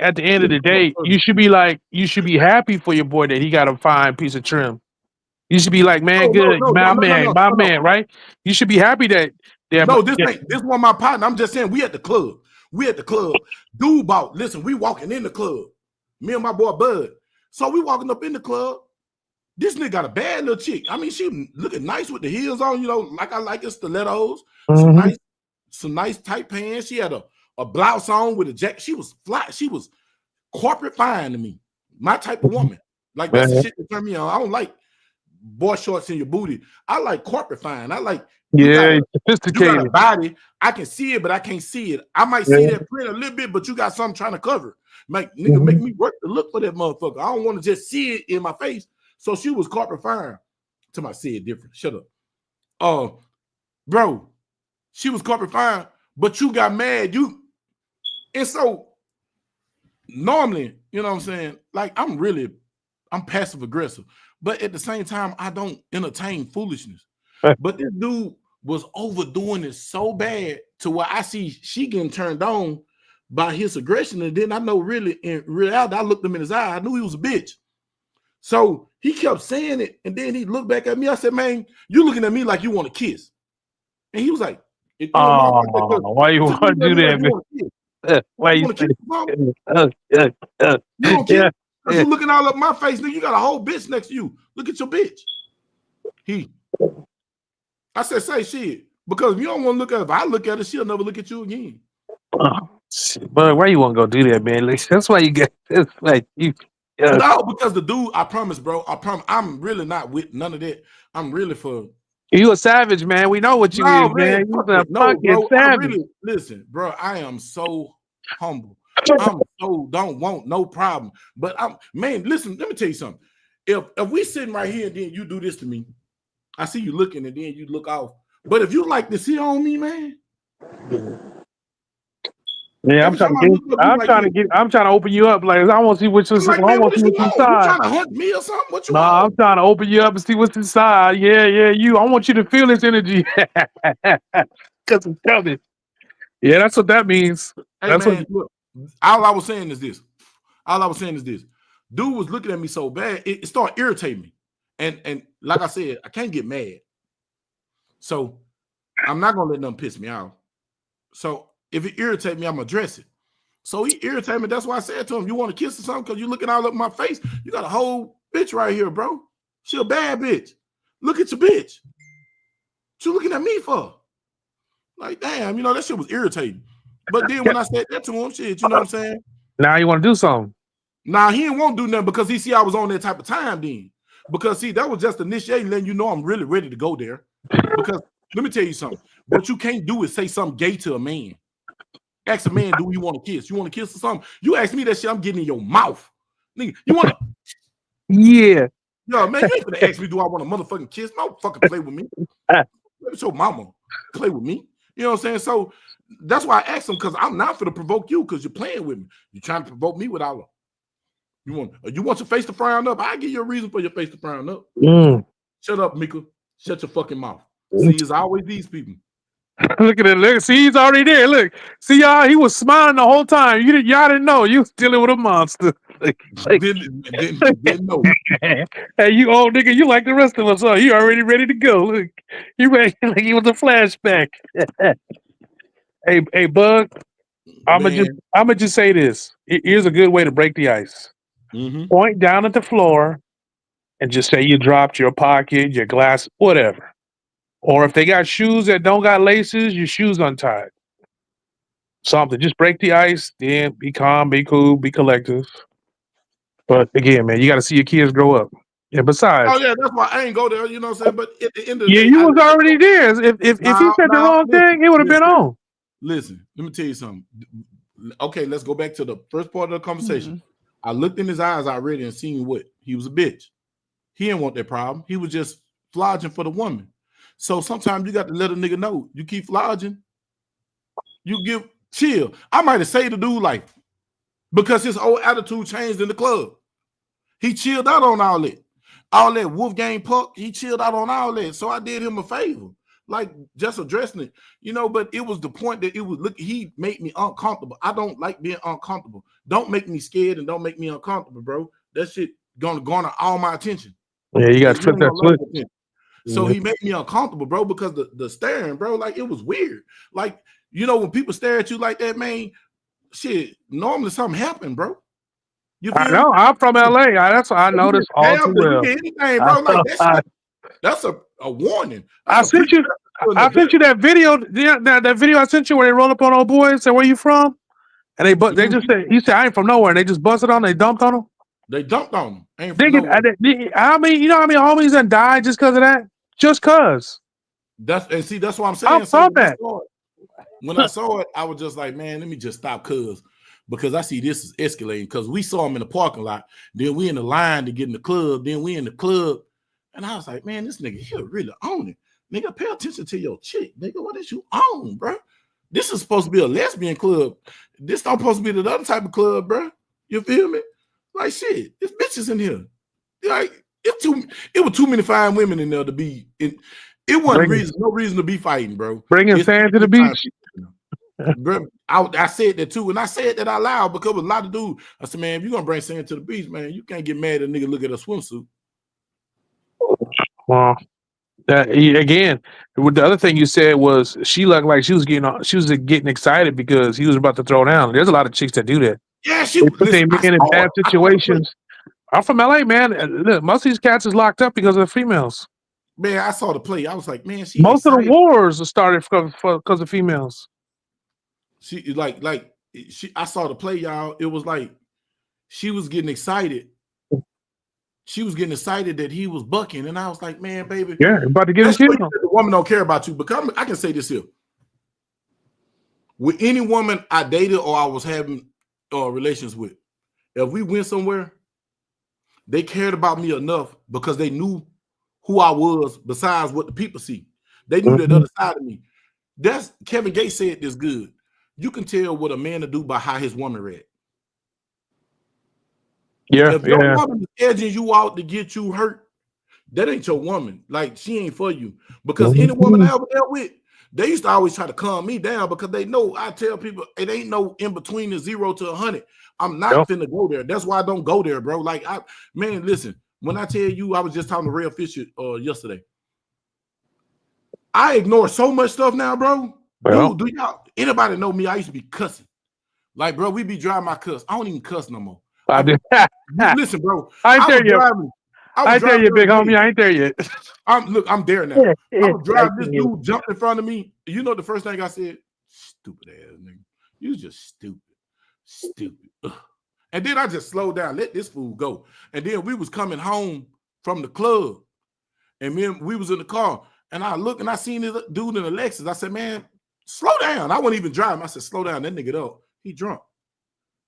you should be like, you should be happy for your boy that he got a fine piece of trim. You should be like, man, my man, right? You should be happy that. This one my partner. I'm just saying, we at the club. Dude bought. Listen, we walking in the club. Me and my boy Bud. So we walking up in the club. This nigga got a bad little chick. I mean, she looking nice with the heels on, like I like it, stilettos, some nice tight pants. She had a blouse on with a jacket. She was flat. She was corporate fine to me. My type of woman. Like that's the shit that turned me on. I don't like boy shorts in your booty. I like corporate fine. I like sophisticated. You got a body. I can see it, but I can't see it. I might see that print a little bit, but you got something trying to cover. Make me work to look for that motherfucker. I don't want to just see it in my face. So she was corporate fine. To my say it different. Shut up. Bro, she was corporate fine, but you got mad. And so normally, you know what I'm saying? Like I'm passive aggressive, but at the same time, I don't entertain foolishness. But this dude was overdoing it so bad to where I see she getting turned on by his aggression. And then I know really in reality, I looked him in his eye. I knew he was a bitch. So he kept saying it. And then he looked back at me. I said, man, you looking at me like you want to kiss. And he was like, why you want to do that, man? Why you kiss? You looking all up my face, nigga. You got a whole bitch next to you. Look at your bitch. I said, say shit. Because if you don't want to look at her, if I look at her, she'll never look at you again. But why you want to go do that, man? That's why you get. It's like you. No, because the dude, I promise, bro. I promise. I'm really not with none of that. I'm really for. You a savage, man. We know what you is, man. You a fucking savage. Listen, bro. I am so humble. I'm so don't want no problem. But listen. Let me tell you something. If we sitting right here and then you do this to me, I see you looking and then you look off. But if you like to see on me, man. Yeah, I'm trying to open you up. Like I want to see what's inside. I want to see what's inside. You trying to hunt me or something? What you want? I'm trying to open you up and see what's inside. Yeah. I want you to feel this energy. Because I'm coming. Yeah, that's what that means. Hey, that's man, look, all I was saying is this. Dude was looking at me so bad, it started irritating me. And like I said, I can't get mad. So I'm not gonna let them piss me off. So if it irritates me, I'm gonna address it. So he irritated me. That's why I said to him, you want to kiss or something? Because you're looking all up my face. You got a whole bitch right here, bro. She a bad bitch. Look at your bitch. What you looking at me for? Like, damn, that shit was irritating. But then when I said that to him, shit, you know what I'm saying? Now you want to do something. Nah, he didn't want to do nothing because he see I was on that type of time then. Because see, that was just initiating, letting you know I'm really ready to go there. Because let me tell you something. What you can't do is say something gay to a man. Ask a man, do you want to kiss? You want to kiss or something? You ask me that shit, I'm getting in your mouth. Nigga, you want to? Yeah. Yo, man, you ain't gonna ask me, do I want a motherfucking kiss? No fucking play with me. Let your mama play with me. You know what I'm saying? So that's why I asked him, because I'm not gonna provoke you because you're playing with me. You're trying to provoke me with all of you want your face to frown up? I give you a reason for your face to frown up. Shut up, Mika. Shut your fucking mouth. See, it's always these people. Look at it. Look, see, he's already there. Look, see, y'all. He was smiling the whole time. Y'all didn't know you was dealing with a monster. Didn't know. Hey, you old nigga, you like the rest of us, huh? You already ready to go. Look, you ready? Like he was a flashback. Hey, Bug. I'm gonna just say this. Here's a good way to break the ice. Point down at the floor and just say you dropped your pocket, your glass, whatever. Or if they got shoes that don't got laces, your shoes untied. Something. Just break the ice, then be calm, be cool, be collective. But again, man, you got to see your kids grow up. And besides, Oh yeah, that's why I ain't go there. You know what I'm saying? But at the end of the yeah, day, you I was let it already go. there. If he said the wrong thing, it would have been on. Listen, let me tell you something. Okay, let's go back to the first part of the conversation. I looked in his eyes already and seen what he was a bitch. He didn't want that problem. He was just flogging for the woman. So sometimes you got to let a nigga know. You keep flogging, you give chill. I might have saved the dude life because his whole attitude changed in the club. He chilled out on all that Wolfgang Puck. He chilled out on all that. So I did him a favor, like just addressing it, you know. But it was the point that it was. Look, he made me uncomfortable. I don't like being uncomfortable. Don't make me scared and don't make me uncomfortable, bro. That shit gonna garner all my attention. Yeah, you got to flip that switch. So he made me uncomfortable, bro, because the staring, bro, like it was weird. Like, you know, when people stare at you like that, man, shit, normally something happened, bro. You feel I know. me? I'm from LA. That's why I know this all too well. You get anything, bro. Like that's a warning. I sent you that video. That video I sent you where they roll up on old boys and say, "Where you from?" And they just said, "He said I ain't from nowhere." And they just busted on. They dumped on him. They dumped on him. Ain't from nowhere. I mean, you know how many homies that died just because of that? Just cause. That's what I'm saying. When I saw it, I was just like, man, let me just stop, because I see this is escalating. Because we saw him in the parking lot, then we in the line to get in the club, then we in the club, and I was like, man, this nigga here really on it. Nigga, pay attention to your chick, nigga. What is you on, bro? This is supposed to be a lesbian club. This not supposed to be the other type of club, bro. You feel me? Like shit, there's bitches in here. Like it was too many fine women in there to be in. It wasn't no reason to be fighting, bro. Bringing sand to the beach. Bro, I said that too, and I said that out loud because with a lot of dudes, I said, man, if you're gonna bring sand to the beach, man, you can't get mad at a nigga look at a swimsuit. Well, again, the other thing you said was she looked like she was getting excited because he was about to throw down. There's a lot of chicks that do that. Yeah, they put their men in bad situations. I'm from LA, man. Look, most of these cats is locked up because of the females. Man, I saw the play. I was like, man, most of the wars started because of females. She I saw the play, y'all. It was like she was getting excited. She was getting excited that he was bucking, and I was like, man, baby, yeah, about to get him killed. The woman don't care about you, because I can say this here: with any woman I dated or I was having relations with, if we went somewhere, they cared about me enough because they knew who I was besides what the people see. They knew that other side of me. That's Kevin Gates said this good. You can tell what a man to do by how his woman read. Yeah, if your woman is edging you out to get you hurt, that ain't your woman. Like, she ain't for you. Because any woman I ever dealt with, they used to always try to calm me down because they know I tell people it ain't no in between the 0 to 100. I'm not finna go there. That's why I don't go there, bro. Like, man, listen. When I tell you, I was just talking to Real Fisher yesterday. I ignore so much stuff now, bro. Dude, do y'all anybody know me? I used to be cussing. Like, bro, we be driving my cuss. I don't even cuss no more. Listen, bro. I ain't there yet. I ain't there yet, big homie. I ain't there yet. I'm there now. I was driving. This dude jumped in front of me. You know the first thing I said? Stupid ass nigga. You just stupid. Stupid. Ugh. And then I just slowed down, let this fool go. And then we was coming home from the club. And we was in the car. And I look and I seen this dude in a Lexus. I said, man, slow down. I wasn't even driving. I said, slow down. That nigga up. He drunk.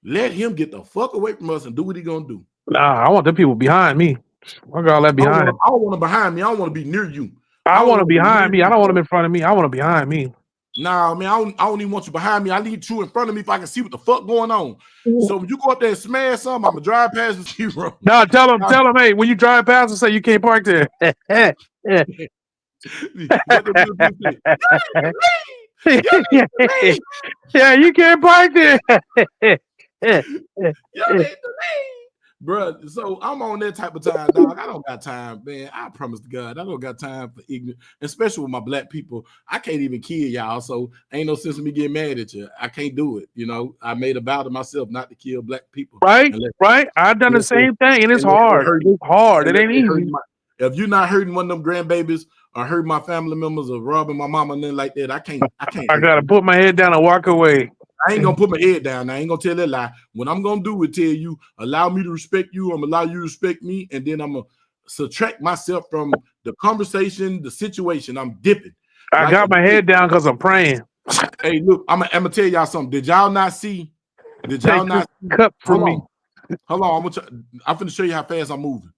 Let him get the fuck away from us and do what he gonna do. Nah, I want the people behind me. I got all that behind. I don't want them behind me. I don't want to be near you. I want them behind me. I don't want them in front of me. I want them behind me. Nah, man, I don't even want you behind me. I need you in front of me if I can see what the fuck going on. So when you go up there and smash something, I'm gonna drive past the zero. No, tell them, hey, when you drive past and say you can't park there. Yeah, you can't park there. bro. So I'm on that type of time, dog. I don't got time, man. I promise to God, I don't got time for ignorant, especially with my black people. I can't even kill y'all, so ain't no sense in me getting mad at you. I can't do it. You know, I made a vow to myself not to kill black people. Right. I've done the same thing, and it's hard. It's hard. It ain't easy. If you're not hurting one of them grandbabies or hurting my family members or robbing my mama, nothing like that, I can't. I gotta put my head down and walk away. I ain't gonna put my head down. I ain't gonna tell that lie. What I'm gonna do is tell you, allow me to respect you. I'm gonna allow you to respect me, and then I'm gonna subtract myself from the conversation, the situation. I'm dipping. I got my head down because I'm praying. Hey, look, I'm gonna tell y'all something. Did y'all not see? Hold on. I'm finna show you how fast I'm moving.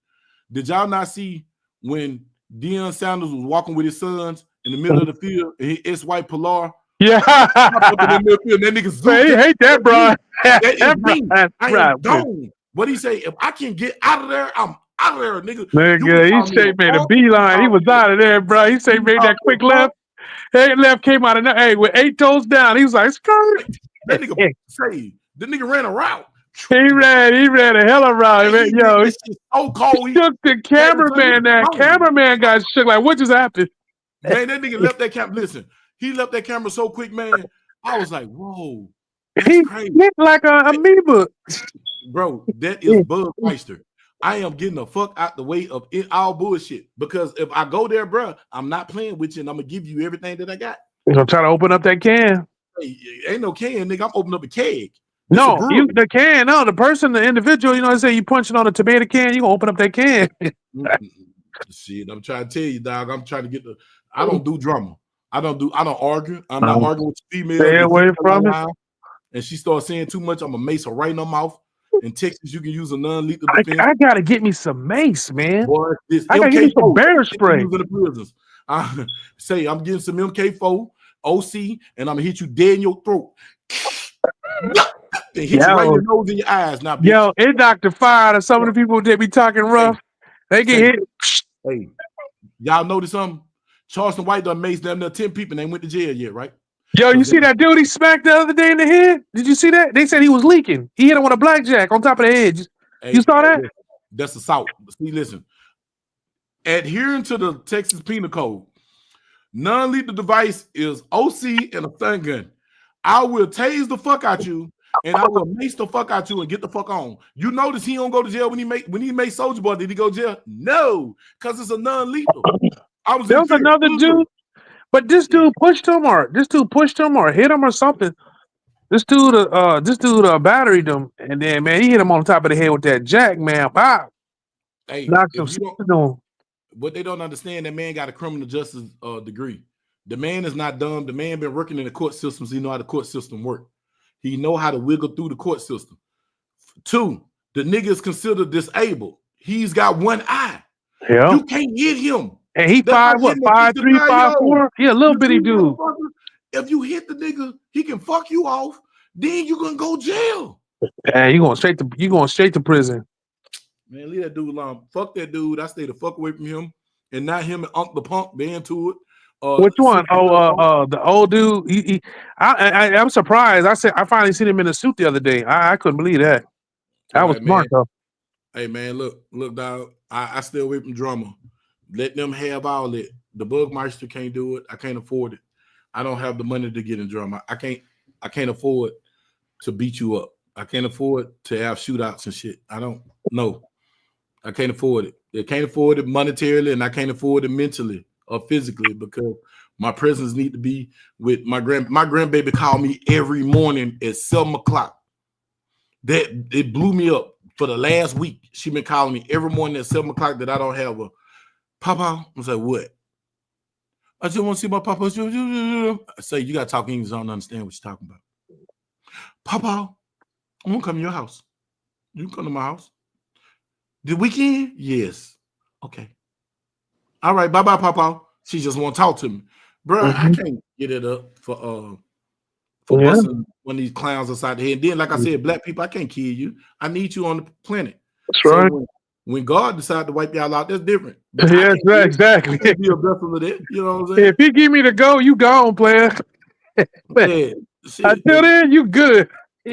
Did y'all not see when Deion Sanders was walking with his sons in the middle of the field and his ex-wife Pilar? Yeah. That nigga Man, he hate that, bro. That is me. I am gone. What he say? If I can get out of there, I'm out of there, nigga. Nigga, he say made a beeline. He was out of there, bro. He say made that quick left. Hey, left came out of there. Hey, with 8 toes down, he was like, skirt. That nigga say the nigga ran a route. He ran a hell of a route, man. Yo, he so cold. Shook the cameraman. That cameraman got shook. Like, what just happened? Man, that nigga left that camera. Listen, he left that camera so quick, man. I was like, whoa, that's crazy. Looked like an amoeba. Bro, that is Bug Meister. I am getting the fuck out the way of it, all bullshit. Because if I go there, bro, I'm not playing with you, and I'm gonna give you everything that I got. You gonna try to open up that can? Hey, ain't no can, nigga. I'm opening up a keg. No, the can. No, the person, the individual. You know, I say you punching on a tomato can. You gonna open up that can? Shit, I'm trying to tell you, dog. I'm trying to get the. I don't do drama. I don't argue. I'm not arguing with females. Stay away from it. And she starts saying too much, I'm gonna mace her right in her mouth. In Texas, you can use a non-lethal defense. I gotta get me some mace, man. Boy, I gotta get me some bear spray. In the prisons. Say I'm getting some MK4, OC, and I'm gonna hit you dead in your throat. Hit you right in your nose and your eyes. Now, bitch. Yo, it knocked the fire to some of the people that be talking rough. They get hit. Hey, y'all notice something? Charleston White done maced them 10 people and they went to jail yet, right? Yo, you see that dude he smacked the other day in the head? Did you see that? They said he was leaking. He hit him with a blackjack on top of the head. You saw that? That's assault. See, listen. Adhering to the Texas Penal Code, non-lethal device is OC and a stun gun. I will tase the fuck out you, and I will mace the fuck out you and get the fuck on. You notice he don't go to jail when he made Soulja Boy. Did he go to jail? No, because it's a non-lethal. There was another dude, but this dude pushed him or hit him or something. This dude batteried him, and then man, he hit him on top of the head with that jack, man. Pop. Hey, what they don't understand, that man got a criminal justice degree. The man is not dumb. The man been working in the court systems. He know how the court system work. He know how to wiggle through the court system. 2, the nigga is considered disabled. He's got one eye. Yeah. You can't hit him. And he 5'3", 5'4"? Yeah, little bitty dude. If you hit the nigga, he can fuck you off. Then you gonna go jail. Hey, you going straight to prison. Man, leave that dude alone. Fuck that dude. I stay the fuck away from him, and not him and Unc the Punk. They into it. Which one? The old dude. I'm surprised. I finally seen him in a suit the other day. I couldn't believe that. That was smart though. Hey man, look, dog. I stay away from drama. Let them have all it. The Bugmeister can't do it. I can't afford it. I don't have the money to get in drama. I can't afford to beat you up. I can't afford to have shootouts and shit. I don't know. I can't afford it. I can't afford it monetarily, and I can't afford it mentally or physically because my presence need to be with my grandbaby called me every morning at 7:00. That it blew me up for the last week. She been calling me every morning at 7:00 that I don't have a Papa. I was like, what? I just want to see my Papa. I say, you got to talk English. I don't understand what you're talking about. Papa, I'm going to come to your house. You can come to my house. The weekend? Yes. Okay. All right. Bye-bye, Papa. She just want to talk to me. Bro, I can't get it up for busting one of these clowns upside the head. And then, like I said, black people, I can't kill you. I need you on the planet. That's right. When God decided to wipe y'all out, that's different. But yeah, exactly. I can't be a vessel of that. You know what I'm saying? If he give me the go, you gone, player. Yeah, until then, you good.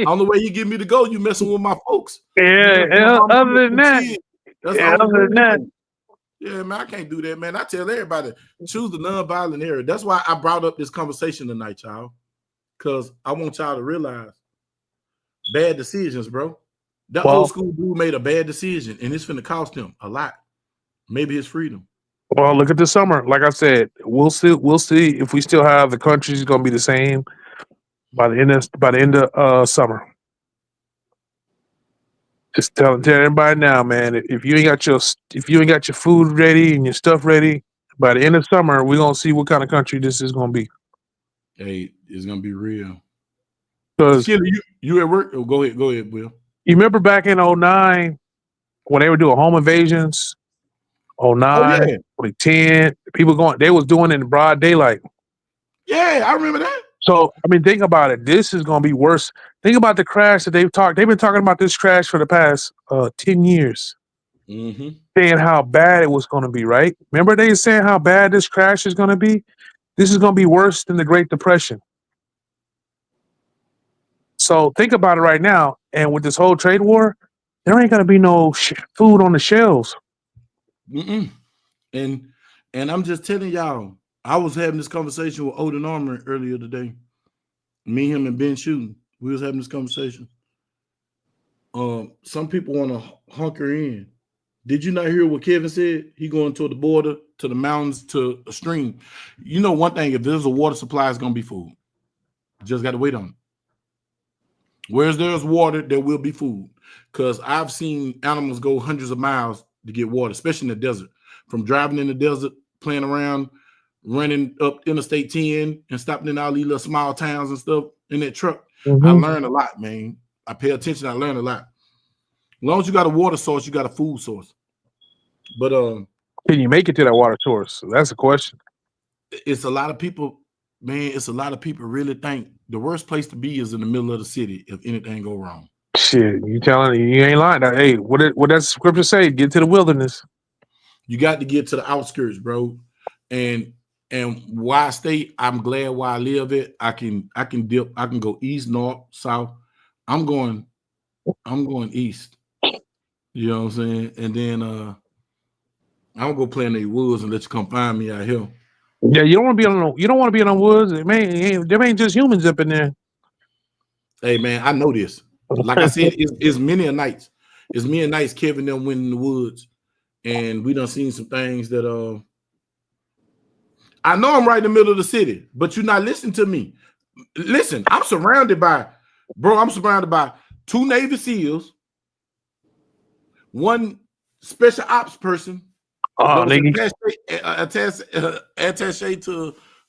Only way you get me to go, you messing with my folks. Yeah, other than that. That's the only thing. Yeah, man, I can't do that, man. I tell everybody, choose the non-violent area. That's why I brought up this conversation tonight, y'all. Because I want y'all to realize bad decisions, bro. That old school dude made a bad decision, and it's finna cost him a lot. Maybe his freedom. Well, look at the summer. Like I said, we'll see. We'll see if we still have the country's going to be the same by the end of summer. Just tell everybody now, man. If you ain't got your food ready and your stuff ready by the end of summer, we're gonna see what kind of country this is gonna be. Hey, it's gonna be real. Because you at work? Oh, go ahead, Will. You remember back in 2009 when they were doing home invasions? 2009, 2010, people they was doing it in broad daylight. Yeah, I remember that. So I mean, think about it. This is gonna be worse. Think about the crash that they've been talking about this crash for the past 10 years. Mm-hmm. Saying how bad it was gonna be, right? Remember they saying how bad this crash is gonna be? This is gonna be worse than the Great Depression. So think about it right now. And with this whole trade war, there ain't gonna be no food on the shelves. Mm-mm. And I'm just telling y'all, I was having this conversation with Odin Armour earlier today. Me, him, and Ben shooting. We was having this conversation. Some people want to hunker in. Did you not hear what Kevin said? He going to the border, to the mountains, to a stream. You know one thing, if there's a water supply, it's going to be food. Just got to wait on it. Whereas there's water, there will be food. Because I've seen animals go hundreds of miles to get water, especially in the desert. From driving in the desert, playing around, running up Interstate 10 and stopping in all these little small towns and stuff in that truck. Mm-hmm. I learned a lot, man. I pay attention. I learn a lot. As long as you got a water source, you got a food source. But can you make it to that water source? That's the question. It's a lot of people, man. It's a lot of people really think the worst place to be is in the middle of the city if anything go wrong. Shit, you ain't lying. Hey, what does scripture say? Get to the wilderness. You got to get to the outskirts, bro. And where I stay, I'm glad where I live at. I can dip. I can go east, north, south. I'm going east. You know what I'm saying? And then I'm gonna go play in the woods and let you come find me out here. Yeah, you don't want to be in the woods. Man, there ain't just humans up in there. Hey man, I know this. Like I said, it's many a nights. It's me and nights Kevin them went in the woods, and we done seen some things that I know I'm right in the middle of the city, but you're not listening to me. Listen, I'm surrounded by 2 Navy SEALs, 1 special ops person, attaché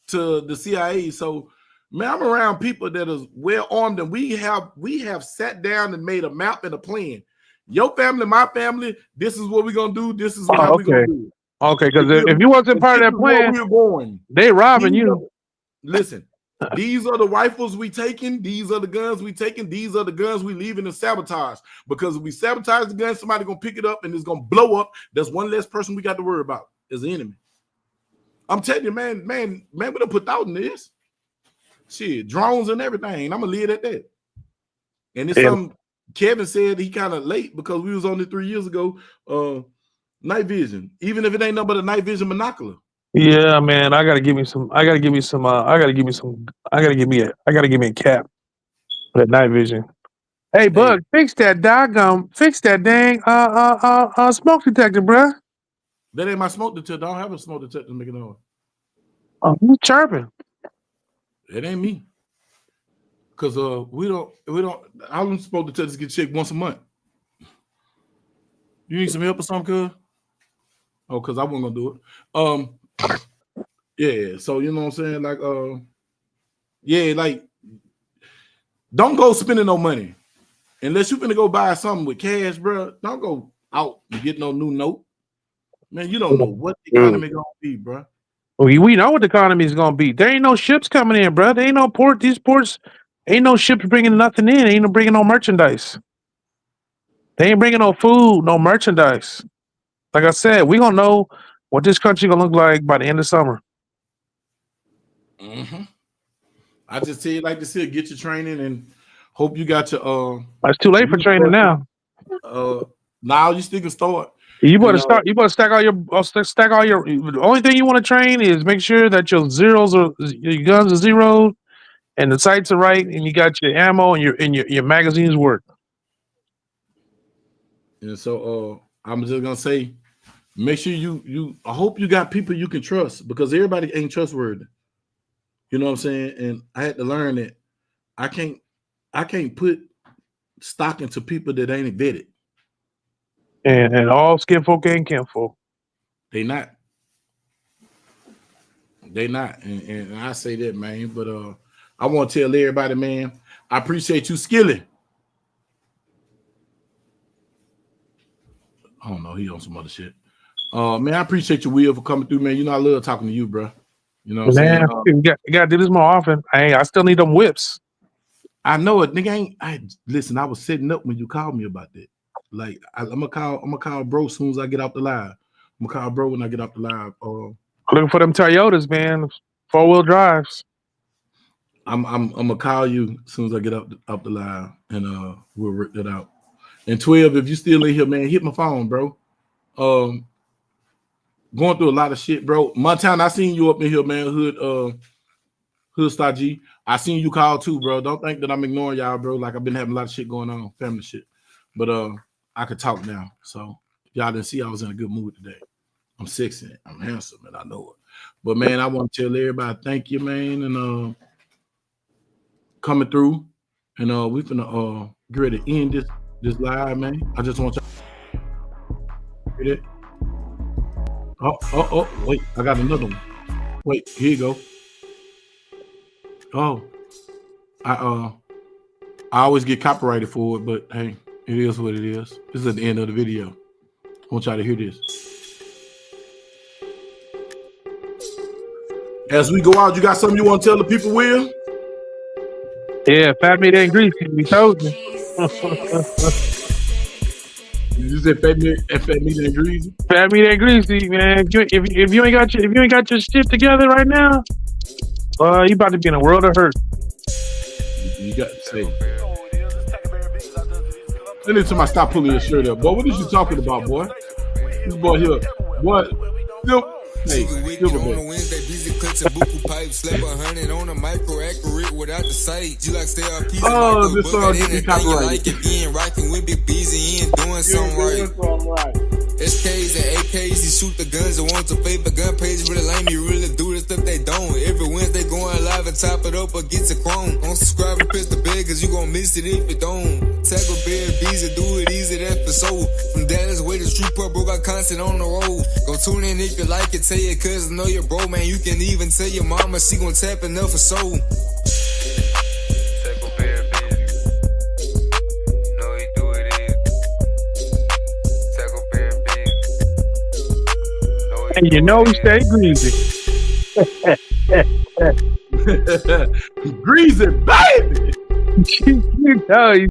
to the CIA. So, man, I'm around people that is well armed, and we have sat down and made a map and a plan. Your family, my family, this is what we're gonna do. This is how we're gonna do it. Okay, because if you wasn't part of that plan, we're going. They robbing you. Listen, these are the rifles we taking. These are the guns we taking. These are the guns we leaving in sabotage. Because if we sabotage the gun, somebody gonna pick it up and it's gonna blow up. That's one less person we got to worry about as the enemy. I'm telling you, man, we done put thought in this. Shit, drones and everything. I'm gonna leave it at that. And it's something Kevin said he kind of late because we was on it 3 years ago. Night vision, even if it ain't nothing but a night vision monocular. Yeah, man, I gotta give me a cap for that night vision. Hey, Bug, fix that dang smoke detector, bro. That ain't my smoke detector. I don't have a smoke detector making noise. Oh, you chirping? It ain't me. Cause we don't. Our smoke detectors get checked once a month. You need some help or something, cuz? Oh, because I wasn't gonna do it. Yeah, so you know what I'm saying? Like, don't go spending no money. Unless you're gonna go buy something with cash, bro. Don't go out and get no new note. Man, you don't know what the economy gonna be, bro. We know what the economy is gonna be. There ain't no ships coming in, bro. There ain't no port. These ports ain't no ships bringing nothing in. Ain't no bringing no merchandise. They ain't bringing no food, no merchandise. Like I said, we gonna know what this country gonna look like by the end of summer. Mm-hmm. I just tell you like this here, get your training, and Hope you got your It's too late for training now. Now you still can start. You better start. You better stack all your. The only thing you want to train is make sure that your guns are zeros, and the sights are right, and you got your ammo and your magazines work. And so I'm just gonna say, make sure you. I hope you got people you can trust because everybody ain't trustworthy. You know what I'm saying? And I had to learn that I can't put stock into people that ain't vetted. And all skinfolk ain't kinfolk. They not. And I say that, man. But I want to tell everybody, man, I appreciate you skilling. I don't know, he on some other shit. Man, I appreciate you, Will, for coming through, man. You know I love talking to you, bro. You know what I'm saying? You gotta do this more often. I still need them whips. I know it, nigga. Listen, I was setting up when you called me about that. Like I'm gonna call bro as soon as I get off the live. I'm gonna call bro when I get off the live. Looking for them Toyotas, man. 4-wheel drives. I'm gonna call you as soon as I get up the live, and we'll work that out. And 12, if you still in here, man, hit my phone, bro. Going through a lot of shit, bro. Montana, I seen you up in here, man. Hood Star G. I seen you call too, bro. Don't think that I'm ignoring y'all, bro. Like I've been having a lot of shit going on, family shit. But I could talk now. So if y'all didn't see, I was in a good mood today. I'm sexy, I'm handsome, and I know it. But man, I want to tell everybody thank you, man, and coming through. And we finna get ready to end this live, man. I just want y'all to hear that. Oh, wait, I got another one. Wait, here you go. Oh, I always get copyrighted for it, but hey, it is what it is. This is at the end of the video. I want y'all to hear this. As we go out, you got something you want to tell the people, Will? Yeah, fat meat ain't greasy. We told you. You said fat meat ain't greasy. Fat meat ain't greasy, man. If you ain't got your shit together right now, you about to be in a world of hurt. You got to say. Anytime I stop pulling your shirt up, boy, what is you talking about, boy? This boy here, what? Hey, Wicked on a Wednesday, busy clutching buku pipe, slap 100 on a micro accurate without the sight. You like stay up piece of this song get me copyrighted. Like if you ain't rocking with Big Busy, he ain't doing something right. SKs and AKs, he shoot the guns and want to favor gun page really lame. You really do the stuff they don't. Every Wednesday going live and top it up against the chrome. Don't subscribe and press the bell cause you gon' miss it if you don't. Tackle Bear Beezy, do it easy, that's for soul. From Dallas way to street pub, bro, got content on the road. Go tune in if you like it, tell your cousin, know your bro, man. You can even tell your mama, she gon' tap enough for soul. And you know he stay greasy. Greasy, baby. You know